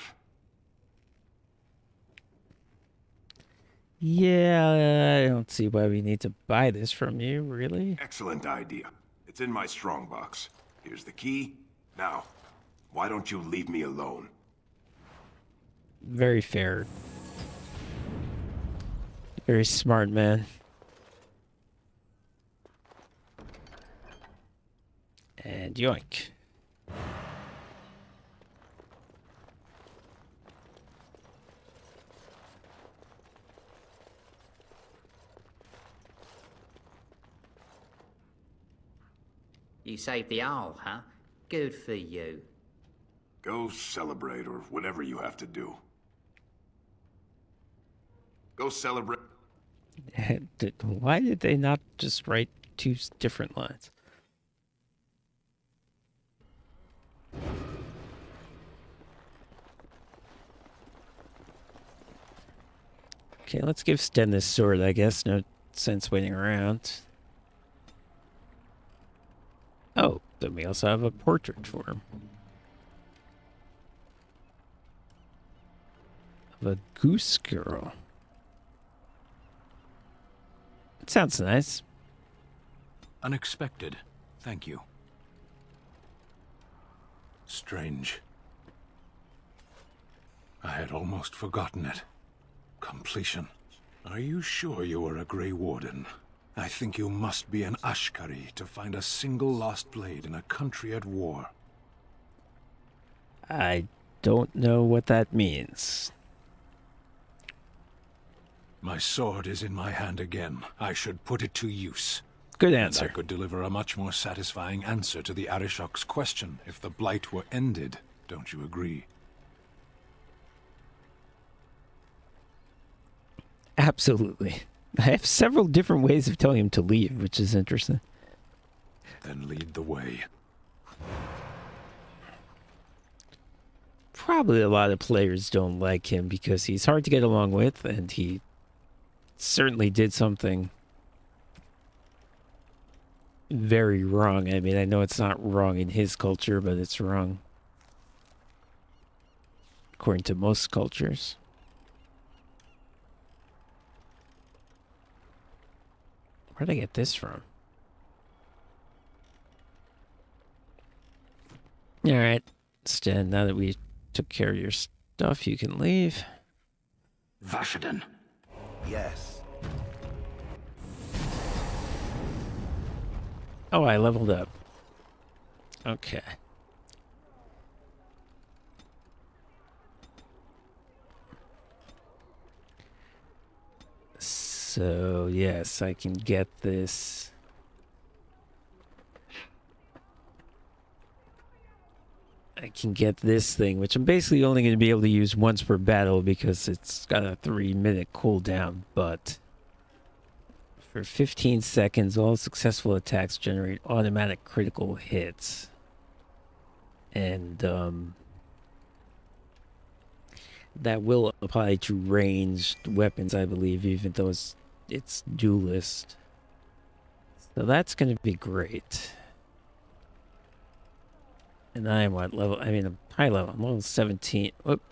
Yeah, I don't see why we need to buy this from you, really. Excellent idea. It's in my strongbox. Here's the key. Now, why don't you leave me alone? Very fair. Very smart man. And yoink. You saved the owl, huh? Good for you. Go celebrate or whatever you have to do. Go celebrate. Why did they not just write two different lines? Okay, let's give Sten this sword, I guess. No sense waiting around. Oh, then we also have a portrait for him. Of a goose girl. It sounds nice. Unexpected. Thank you. Strange. I had almost forgotten it. Completion. Are you sure you are a Grey Warden? I think you must be an Ashkari to find a single lost blade in a country at war. I don't know what that means. My sword is in my hand again. I should put it to use. Good answer. And I could deliver a much more satisfying answer to the Arishok's question if the blight were ended. Don't you agree? Absolutely. I have several different ways of telling him to leave, which is interesting. Then lead the way. Probably a lot of players don't like him because he's hard to get along with and he certainly did something very wrong. I mean, I know it's not wrong in his culture, but it's wrong according to most cultures. Where'd I get this from? Alright, Sten, now that we took care of your stuff, you can leave. Vashaden. Yes. Oh, I leveled up. Okay. So, yes, I can get this. I can get this thing, which I'm basically only going to be able to use once per battle because it's got a 3-minute cooldown, but for 15 seconds, all successful attacks generate automatic critical hits. And that will apply to ranged weapons, I believe, even though it's duelist. So that's going to be great. And I am what level? I mean, I'm high level. I'm level 17. Whoop.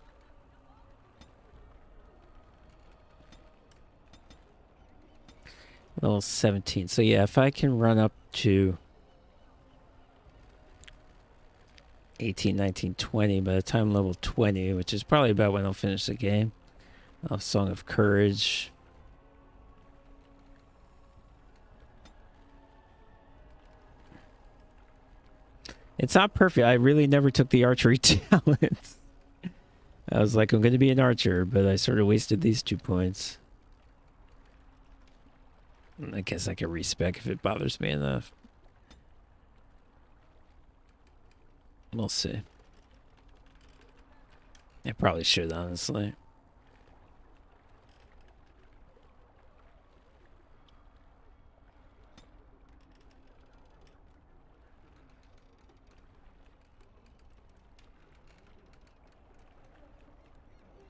Level 17. So yeah, if I can run up to 18, 19, 20 by the time I'm level 20, which is probably about when I'll finish the game. I'll have Song of Courage. It's not perfect. I really never took the archery talents. I was like, I'm going to be an archer, but I sort of wasted these 2 points. I guess I can respec if it bothers me enough. We'll see. I probably should, honestly.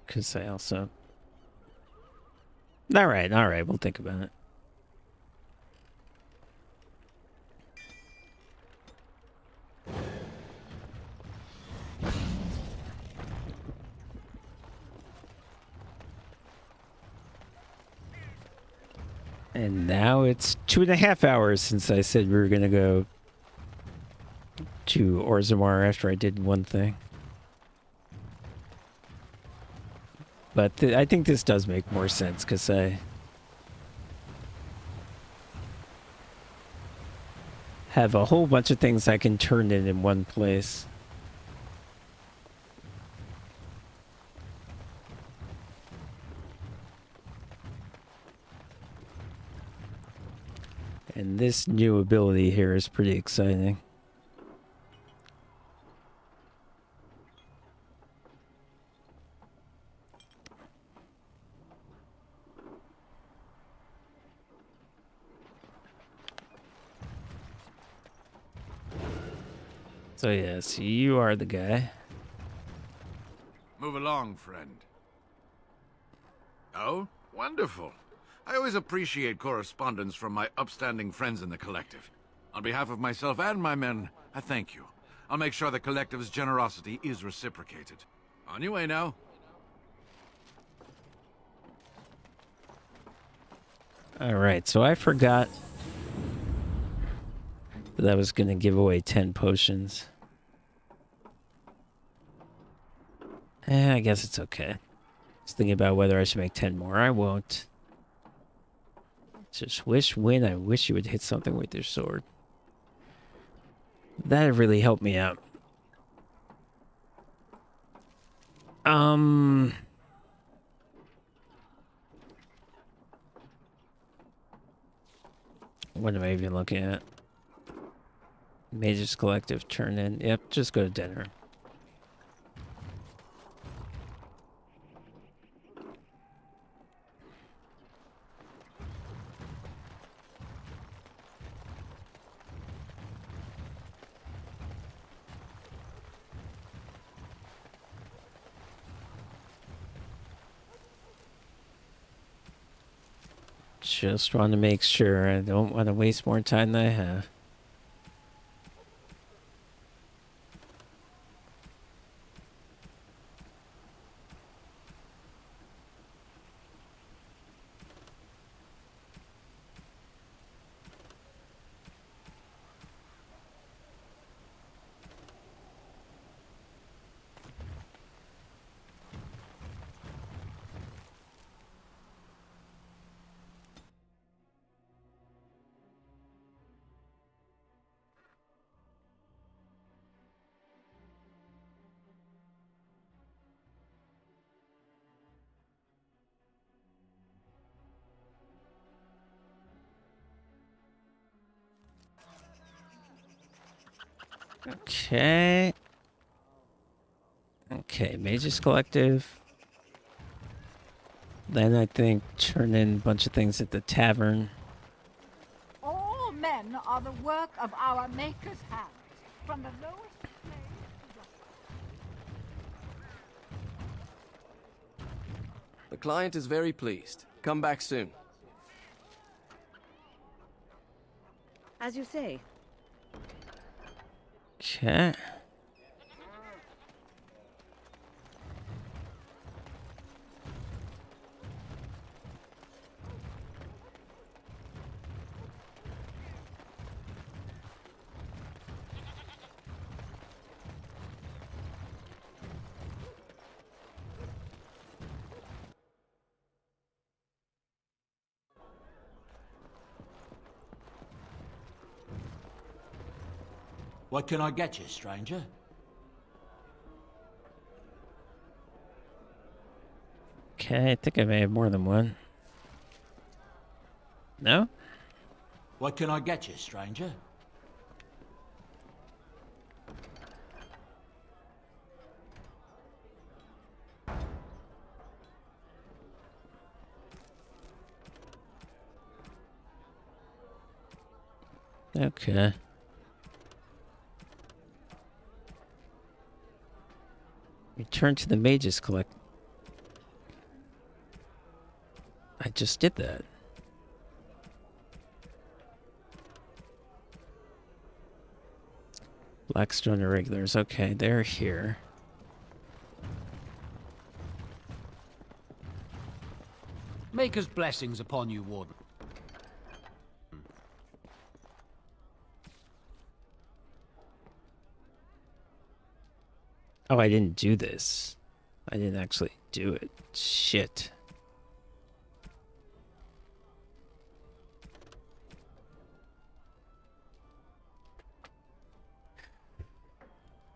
Because I also... Alright, we'll think about it. And now it's 2.5 hours since I said we were going to go to Orzammar after I did one thing. But I think this does make more sense because I have a whole bunch of things I can turn in one place. And this new ability here is pretty exciting. So yes, you are the guy. Move along, friend. Oh, wonderful. I always appreciate correspondence from my upstanding friends in the Collective. On behalf of myself and my men, I thank you. I'll make sure the Collective's generosity is reciprocated. On your way now. Alright, so I forgot that I was going to give away 10 potions. I guess it's okay. Just thinking about whether I should make 10 more. I won't. Just I wish you would hit something with your sword. That'd really help me out. What am I even looking at? Mage's Collective turn in. Yep, just go to Denerim. Just want to make sure. I don't want to waste more time than I have. Okay. Okay, Mages Collective. Then I think turn in a bunch of things at the tavern. All men are the work of our Maker's hands, from the lowest slave to the... The client is very pleased. Come back soon. As you say. Okay. What can I get you, stranger? Okay, I think I may have more than one. No? What can I get you, stranger? Okay. Return to the Mages Collect. I just did that. Blackstone Irregulars. Okay, they're here. Maker's blessings upon you, Warden. Oh, I didn't do this. I didn't actually do it. Shit.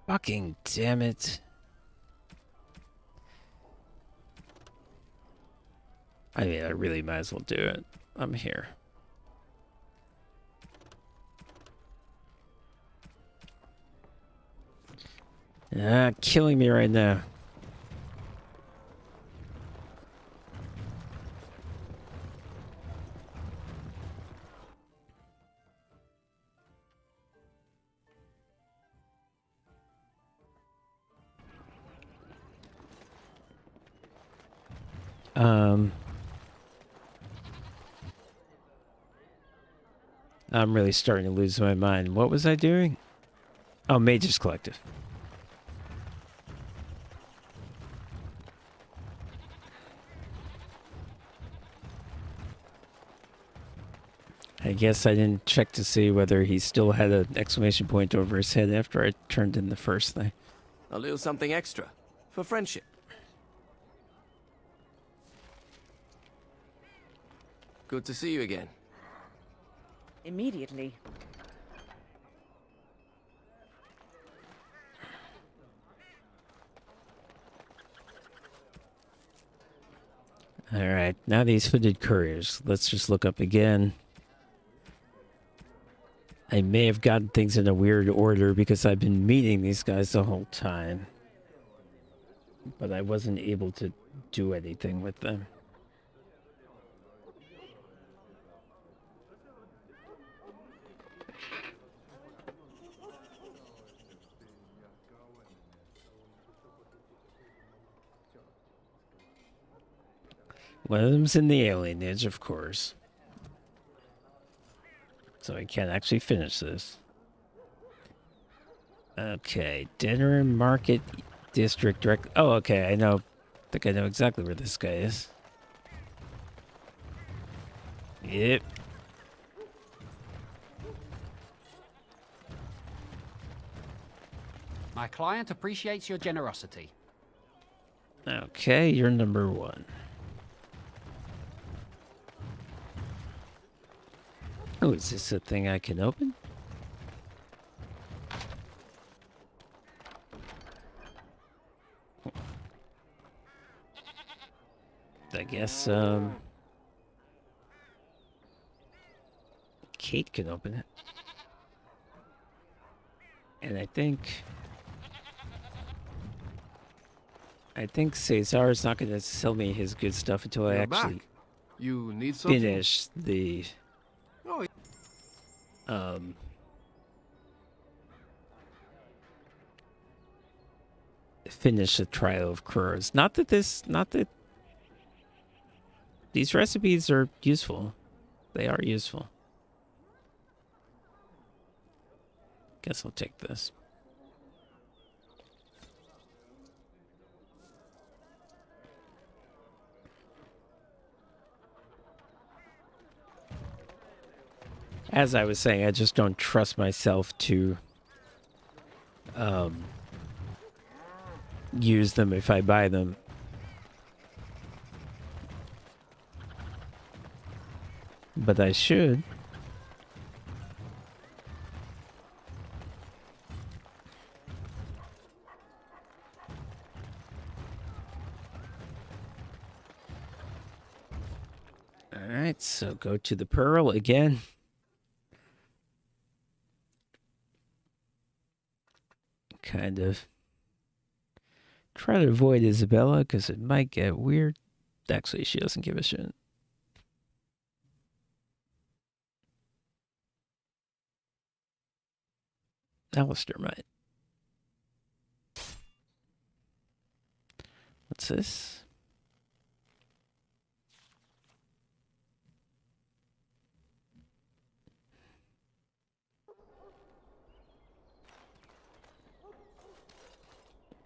Fucking damn it. I mean, I really might as well do it. I'm here. Killing me right now. I'm really starting to lose my mind. What was I doing? Oh, Mages Collective. I guess I didn't check to see whether he still had an exclamation point over his head after I turned in the first thing. A little something extra. For friendship. Good to see you again. Immediately. Alright, now these hooded couriers. Let's just look up again. I may have gotten things in a weird order because I've been meeting these guys the whole time. But I wasn't able to do anything with them. One of them's in the alienage, of course. So I can't actually finish this. Okay, Denerim Market District direct. Oh, okay, I know. I think I know exactly where this guy is. Yep. My client appreciates your generosity. Okay, you're number 1. Oh, is this a thing I can open? I guess, Kate can open it. And I think Cesar's not going to sell me his good stuff until I You're actually back. You need something? finish the finish the trial of Crows. Not that these recipes are useful. They are useful. Guess I'll take this. As I was saying, I just don't trust myself to use them if I buy them. But I should. Alright, so go to the Pearl again. Kind of try to avoid Isabella because it might get weird. Actually, she doesn't give a shit. Alistair might. What's this?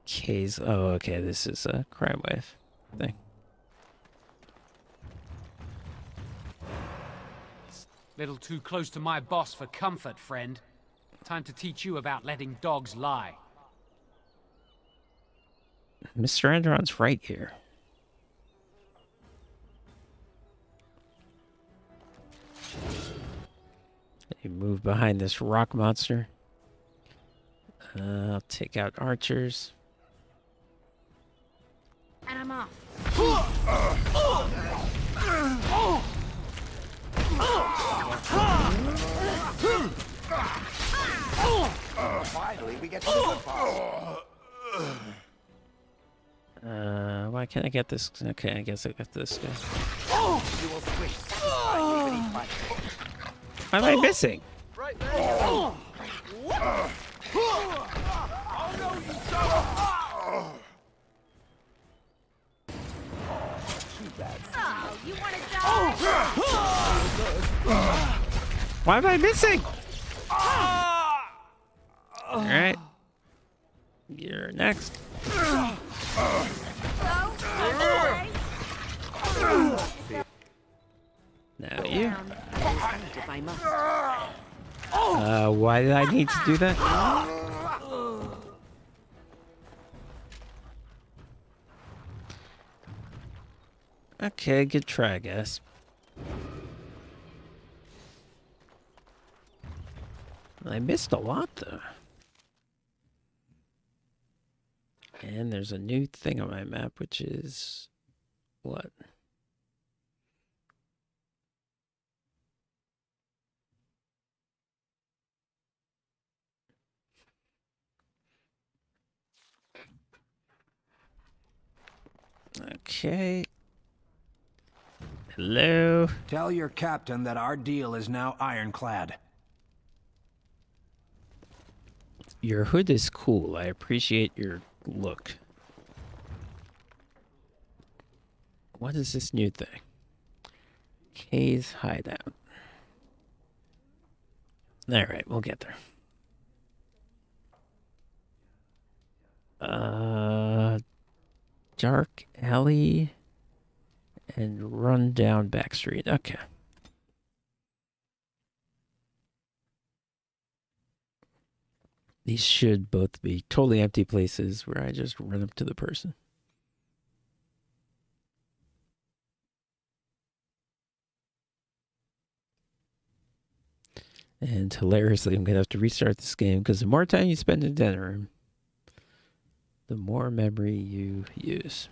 K's. Oh, okay. This is a crime wave thing. Little too close to my boss for comfort, friend. Time to teach you about letting dogs lie. Mr. Andron's right here. You move behind this rock monster. I'll take out archers. And I'm off. Finally, we get to the good part. Why can't I get this? Okay, I guess I got this guy. You will squish satisfying even each bite. Why am I missing? Right there. Oh no, you son of... Too bad. Oh, you want to die? Why am I missing? Alright. You're next. Now you. If I must. Why did I need to do that? Okay, good try, I guess. I missed a lot, though. And there's a new thing on my map, which is... what? Okay. Hello? Tell your captain that our deal is now ironclad. Your hood is cool. I appreciate your look. What is this new thing? Kay's hideout. All right, we'll get there. Dark alley and run down back street. Okay. These should both be totally empty places where I just run up to the person. And hilariously, I'm going to have to restart this game because the more time you spend in Denerim, the more memory you use.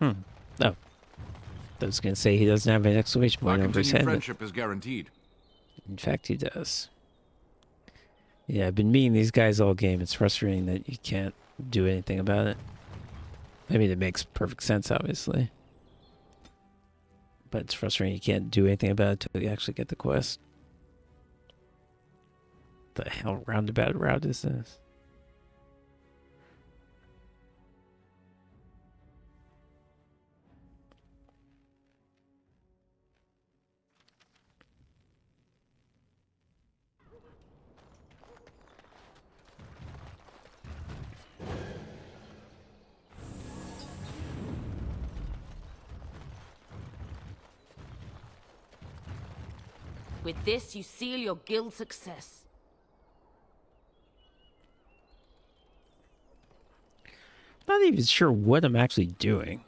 Oh. I was going to say he doesn't have an exclamation point over his head. Friendship is guaranteed. In fact, he does. Yeah, I've been meeting these guys all game. It's frustrating that you can't do anything about it. I mean, it makes perfect sense, obviously. But it's frustrating you can't do anything about it until you actually get the quest. The hell roundabout route is this? With this, you seal your guild's success. Not even sure what I'm actually doing.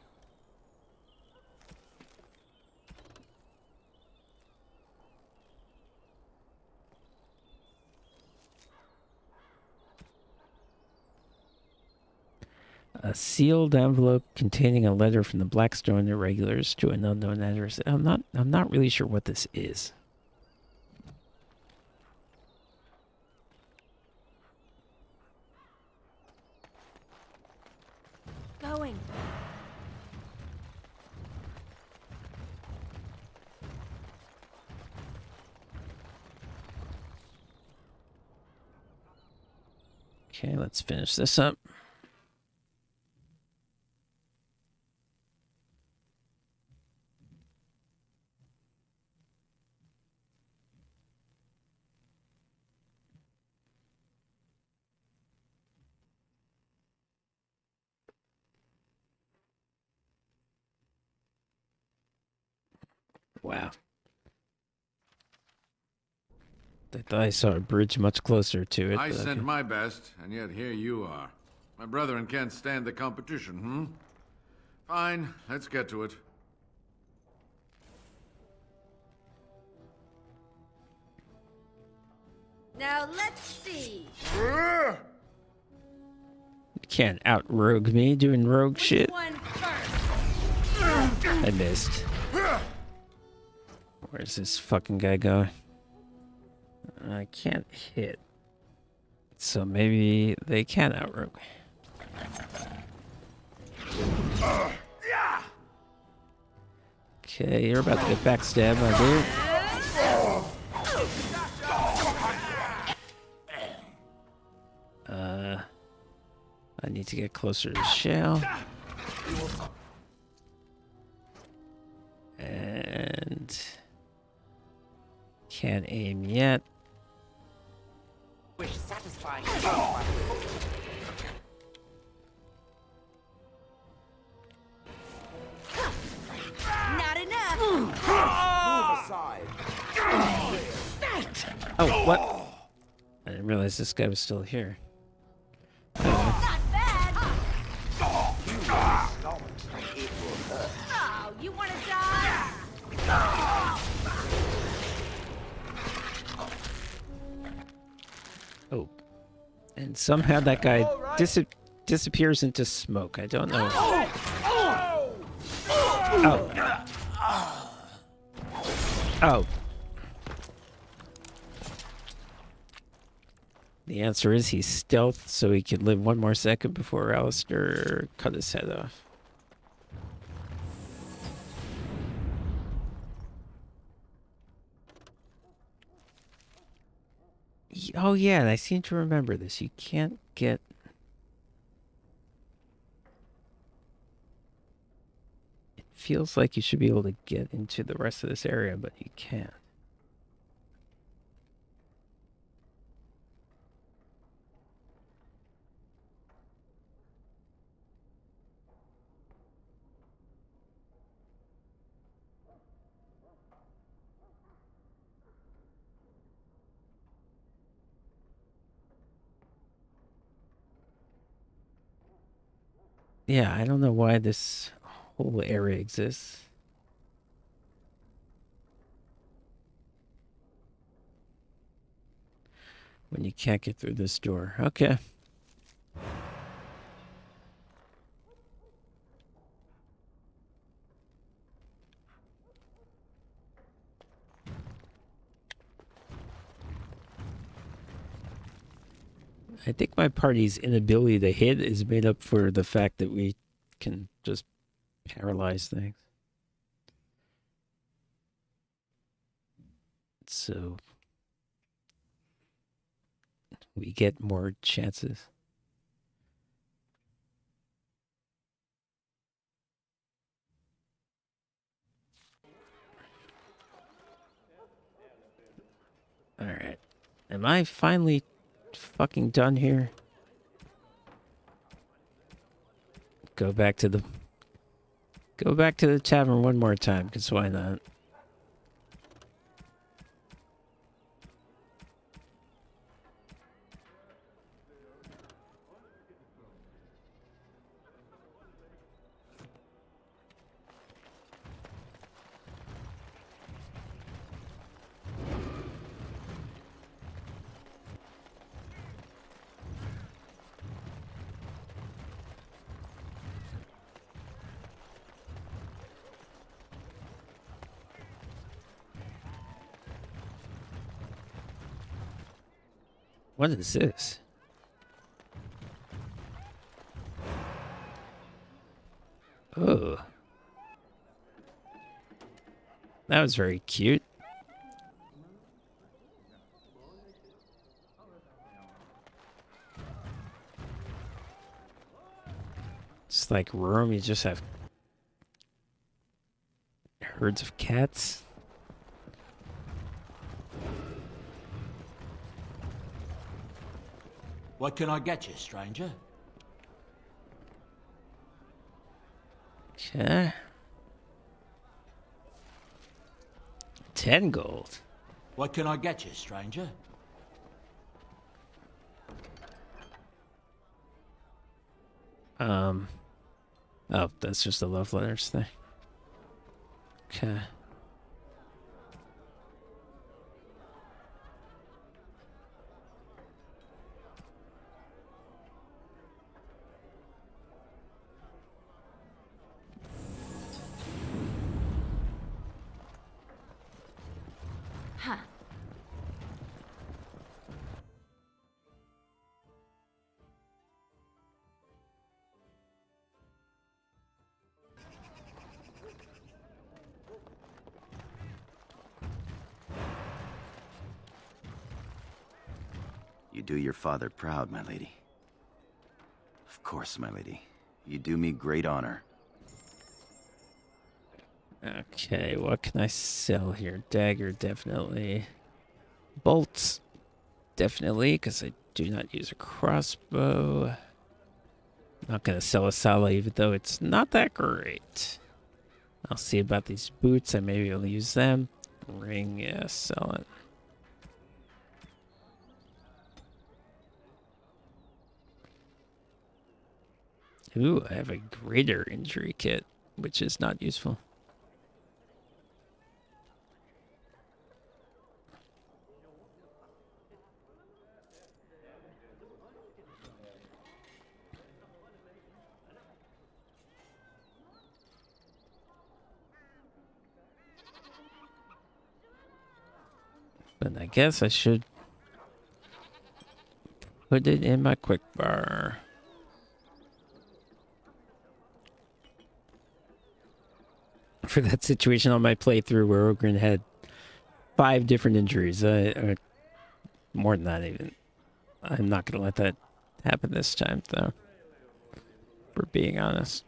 A sealed envelope containing a letter from the Blackstone Irregulars to an unknown address. I'm not really sure what this is. Going. Okay, let's finish this up. Wow. I thought I saw a bridge much closer to it. I sent my best, and yet here you are. My brethren can't stand the competition, Fine, let's get to it. Now let's see. You can't out-rogue me doing rogue shit. One first. I missed. Where's this fucking guy going? I can't hit. So maybe they can outrogue me. Okay, you're about to get backstabbed, my dude. I need to get closer to the shell. And can't aim yet. Wish satisfying. Not enough. Move aside. Oh, what? I didn't realize this guy was still here. Not bad. It will hurt. Oh, you want to die? Oh. And somehow that guy disappears into smoke. I don't know. Oh. Oh. The answer is he's stealth, so he could live one more second before Alistair cut his head off. Oh yeah, and I seem to remember this. You can't get... feels like you should be able to get into the rest of this area, but you can't. Yeah, I don't know why this whole area exists. When you can't get through this door. Okay. I think my party's inability to hit is made up for the fact that we can just paralyze things. So we get more chances. Alright. Am I finally fucking done here? Go back to the tavern one more time, because why not? What is this? Oh. That was very cute. It's like Rome, you just have herds of cats. What can I get you, stranger? Okay. 10 gold. What can I get you, stranger? Oh, that's just the love letters thing. Okay. Huh. You do your father proud, my lady. Of course, my lady. You do me great honor. Okay, what can I sell here? Dagger, definitely. Bolts, definitely, because I do not use a crossbow. Not going to sell a Sala, even though it's not that great. I'll see about these boots. I may be able to use them. Ring, yeah, sell it. Ooh, I have a greater injury kit, which is not useful. But I guess I should put it in my quick bar. For that situation on my playthrough where Ogren had 5 different injuries. Or more than that even. I'm not going to let that happen this time, though. For being honest.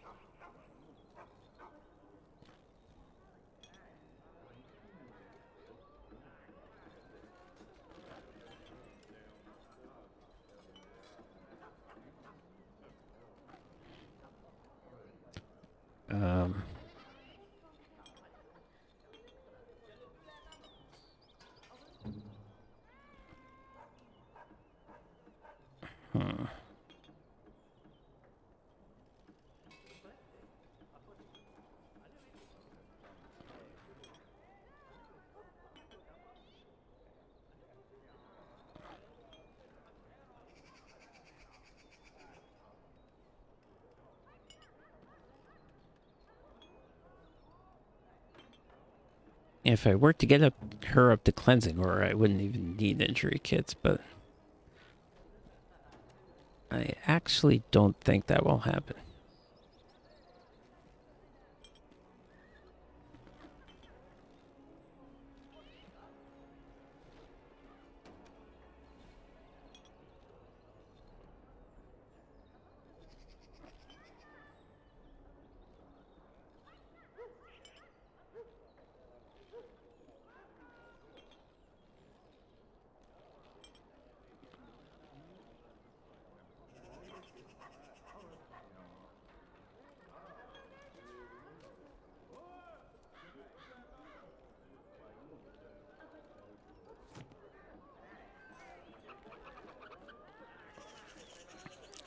If I were to get her up to cleansing aura, I wouldn't even need injury kits, but I actually don't think that will happen.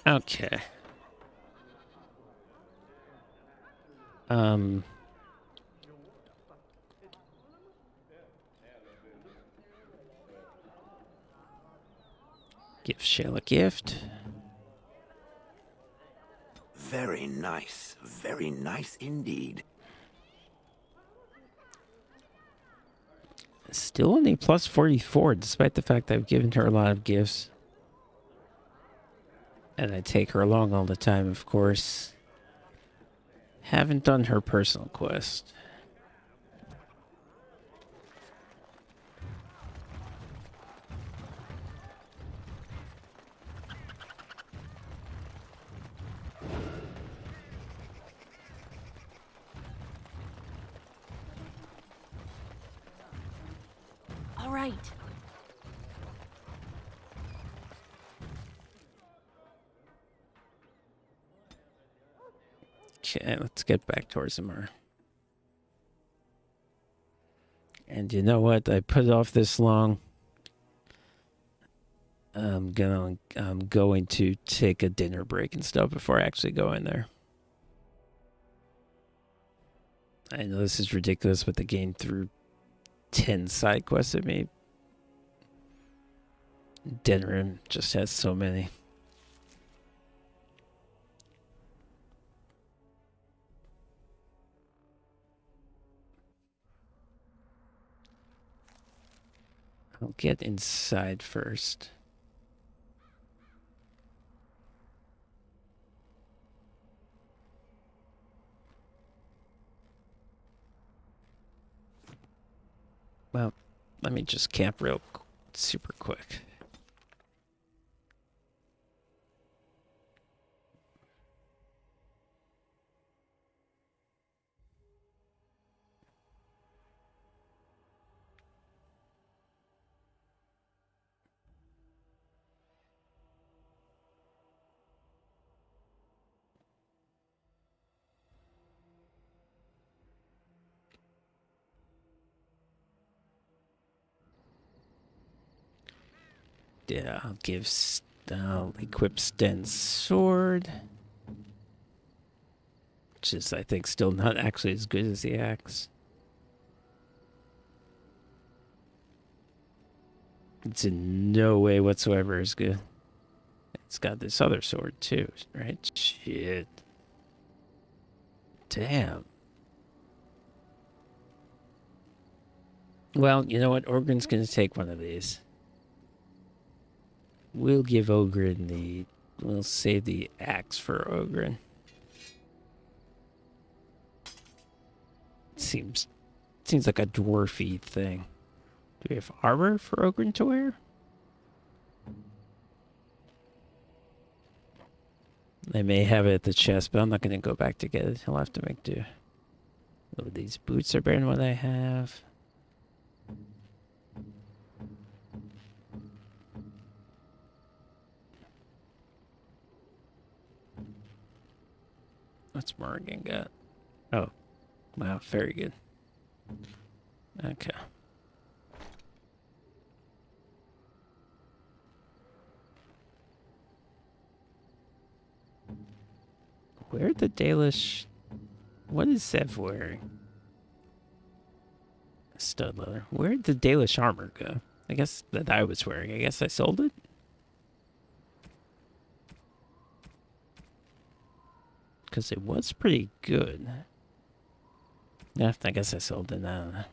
Okay. Give Shale a gift. Very nice. Very nice indeed. Still only plus 44, despite the fact that I've given her a lot of gifts. And I take her along all the time, of course. Haven't done her personal quest. All right. Okay, let's get back towards Zamar. And you know what? I put it off this long. I'm going to take a dinner break and stuff before I actually go in there. I know this is ridiculous, but the game threw 10 side quests at me. Denerim just has so many. I'll get inside first. Well, let me just camp super quick. Yeah, I'll equip Sten's sword. Which is, I think, still not actually as good as the axe. It's in no way whatsoever as good. It's got this other sword, too, right? Shit. Damn. Well, you know what? Ogren's going to take one of these. We'll give Ogren we'll save the axe for Ogren. Seems like a dwarfy thing. Do we have armor for Ogren to wear? I may have it at the chest, but I'm not going to go back to get it. He'll have to make do. Oh, these boots are better than what I have. What's Morgan got? Oh, wow, very good. Okay. Where'd the Dalish... What is Sev wearing? Stud leather. Where'd the Dalish armor go? I guess that I was wearing. I guess I sold it? Because it was pretty good. Yeah, I guess I sold it. I don't know.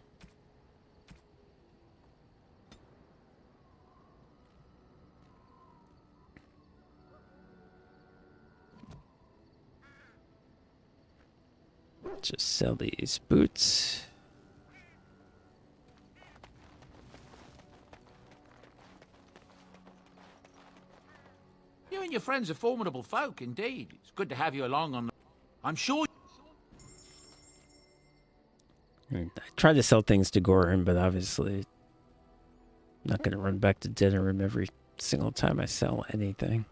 Just sell these boots. You and your friends are formidable folk, indeed. It's good to have you along on... I'm sure... I tried to sell things to Goran, but obviously I'm not going to run back to Denerim every single time I sell anything.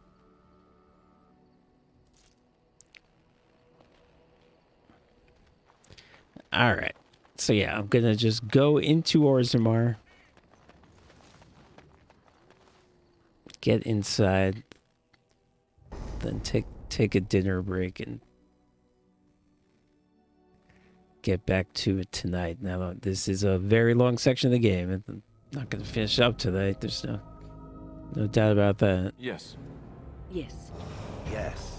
Alright. So yeah, I'm going to just go into Orzammar. Get inside. Then take a dinner break and get back to it tonight. Now, this is a very long section of the game. I'm not going to finish up tonight. There's no doubt about that. Yes. Yes. Yes.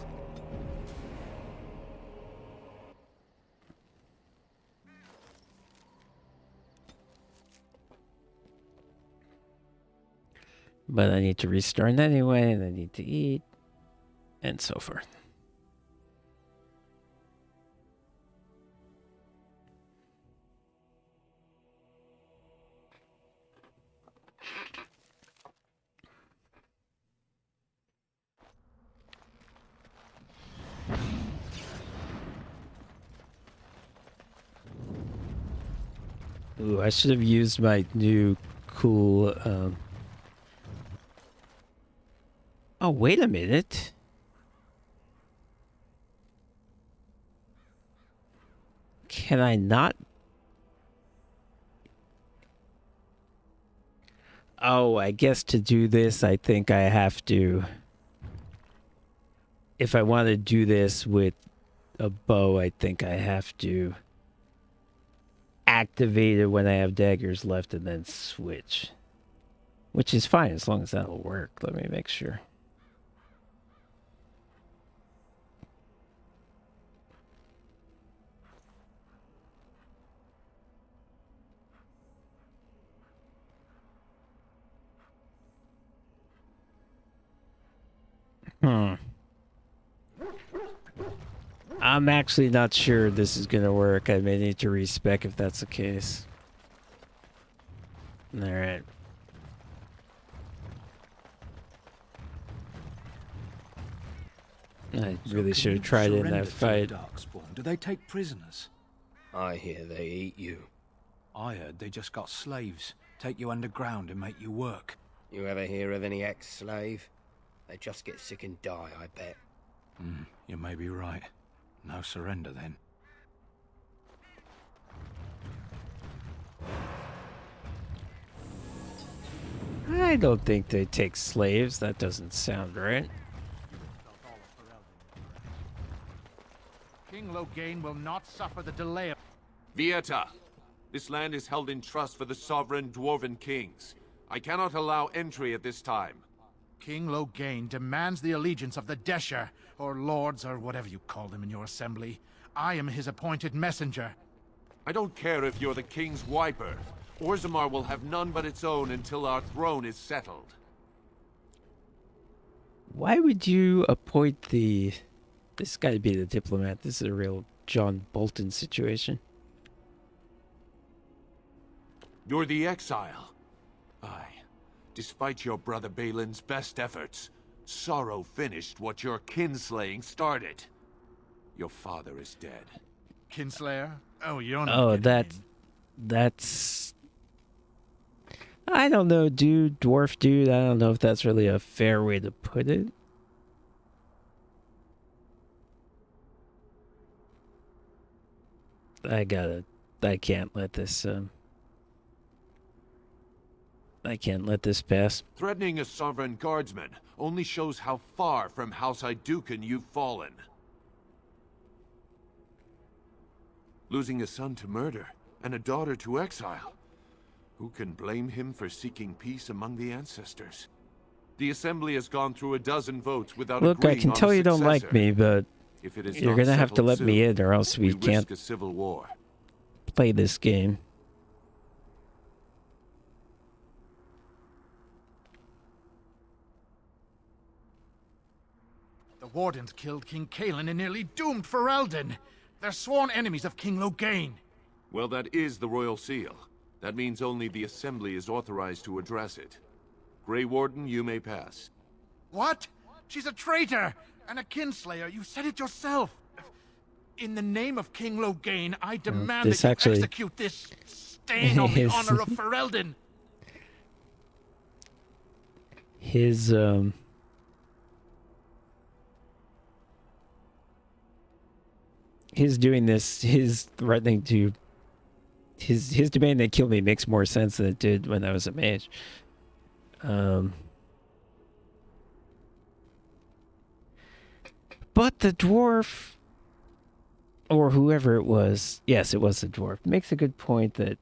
But I need to restart anyway, and I need to eat, and so forth. Ooh, I should have used my new cool, Oh, wait a minute. Can I not? Oh, I guess to do this, I think I have to... If I want to do this with a bow, I think I have to activate it when I have daggers left and then switch. Which is fine, as long as that'll work. Let me make sure. I'm actually not sure this is going to work. I may need to respec if that's the case. Alright. I really should have tried it in that fight. Do they take prisoners? I hear they eat you. I heard they just got slaves. Take you underground and make you work. You ever hear of any ex-slave? They just get sick and die, I bet. You may be right. No surrender, then. I don't think they take slaves. That doesn't sound right. King Loghain will not suffer the delay of... Vieta, this land is held in trust for the sovereign dwarven kings. I cannot allow entry at this time. King Loghain demands the allegiance of the Desher, or lords, or whatever you call them in your assembly. I am his appointed messenger. I don't care if you're the king's wiper. Orzammar will have none but its own until our throne is settled. Why would you appoint the... This guy to be the diplomat? This is a real John Bolton situation. You're the exile. Aye. Despite your brother Balin's best efforts, sorrow finished what your kinslaying started. Your father is dead. Kinslayer? Oh, you're not... Oh, that's... I don't know, dude. Dwarf dude. I don't know if that's really a fair way to put it. I can't let this, I can't let this pass. Threatening a sovereign guardsman only shows how far from House Iduken you've fallen. Losing a son to murder and a daughter to exile. Who can blame him for seeking peace among the ancestors? The Assembly has gone through a dozen votes without agreeing on a successor. Look, I can tell you don't like me, but If it is you're not gonna have to settled let me soon, in, or else we can't risk a civil war. play this game. The Wardens killed King Cailan and nearly doomed Ferelden. They're sworn enemies of King Loghain. Well, that is the royal seal. That means only the Assembly is authorized to address it. Grey Warden, you may pass. What? She's a traitor and a kinslayer. You said it yourself. In the name of King Loghain, I demand this that you actually- execute this stain on the honor of Ferelden. His doing this, his threatening to, his demand to kill me makes more sense than it did when I was a mage. But the dwarf, or whoever it was, yes, it was the dwarf, makes a good point that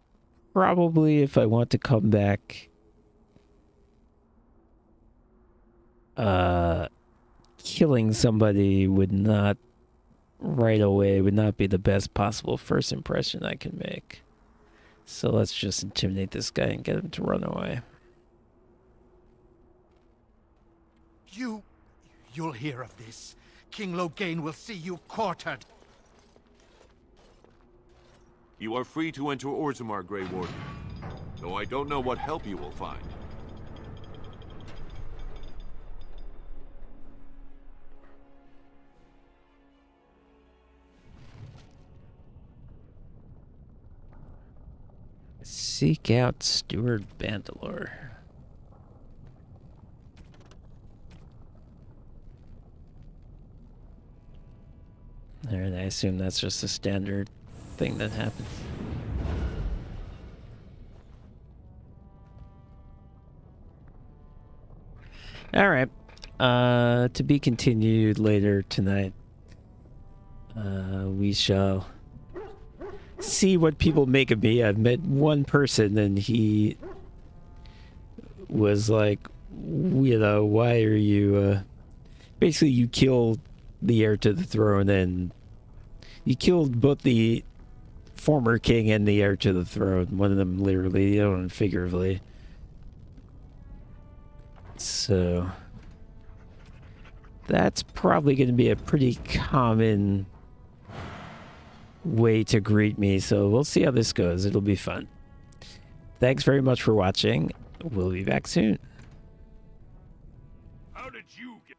probably if I want to come back, killing somebody would not right away would not be the best possible first impression I can make. So let's just intimidate this guy and get him to run away. You'll hear of this. King Loghain will see you quartered. You are free to enter Orzammar, Grey Warden, though I don't know what help you will find. Seek out Steward Bandalore. Alright, I assume that's just a standard thing that happens. Alright. To be continued later tonight. We shall see what people make of me. I've met one person and he was like, you know, why are you, basically you killed the heir to the throne and you killed both the former king and the heir to the throne. One of them literally, the other one figuratively. So that's probably going to be a pretty common way to greet me, so we'll see how this goes. It'll be fun. Thanks very much for watching. We'll be back soon. How did you get...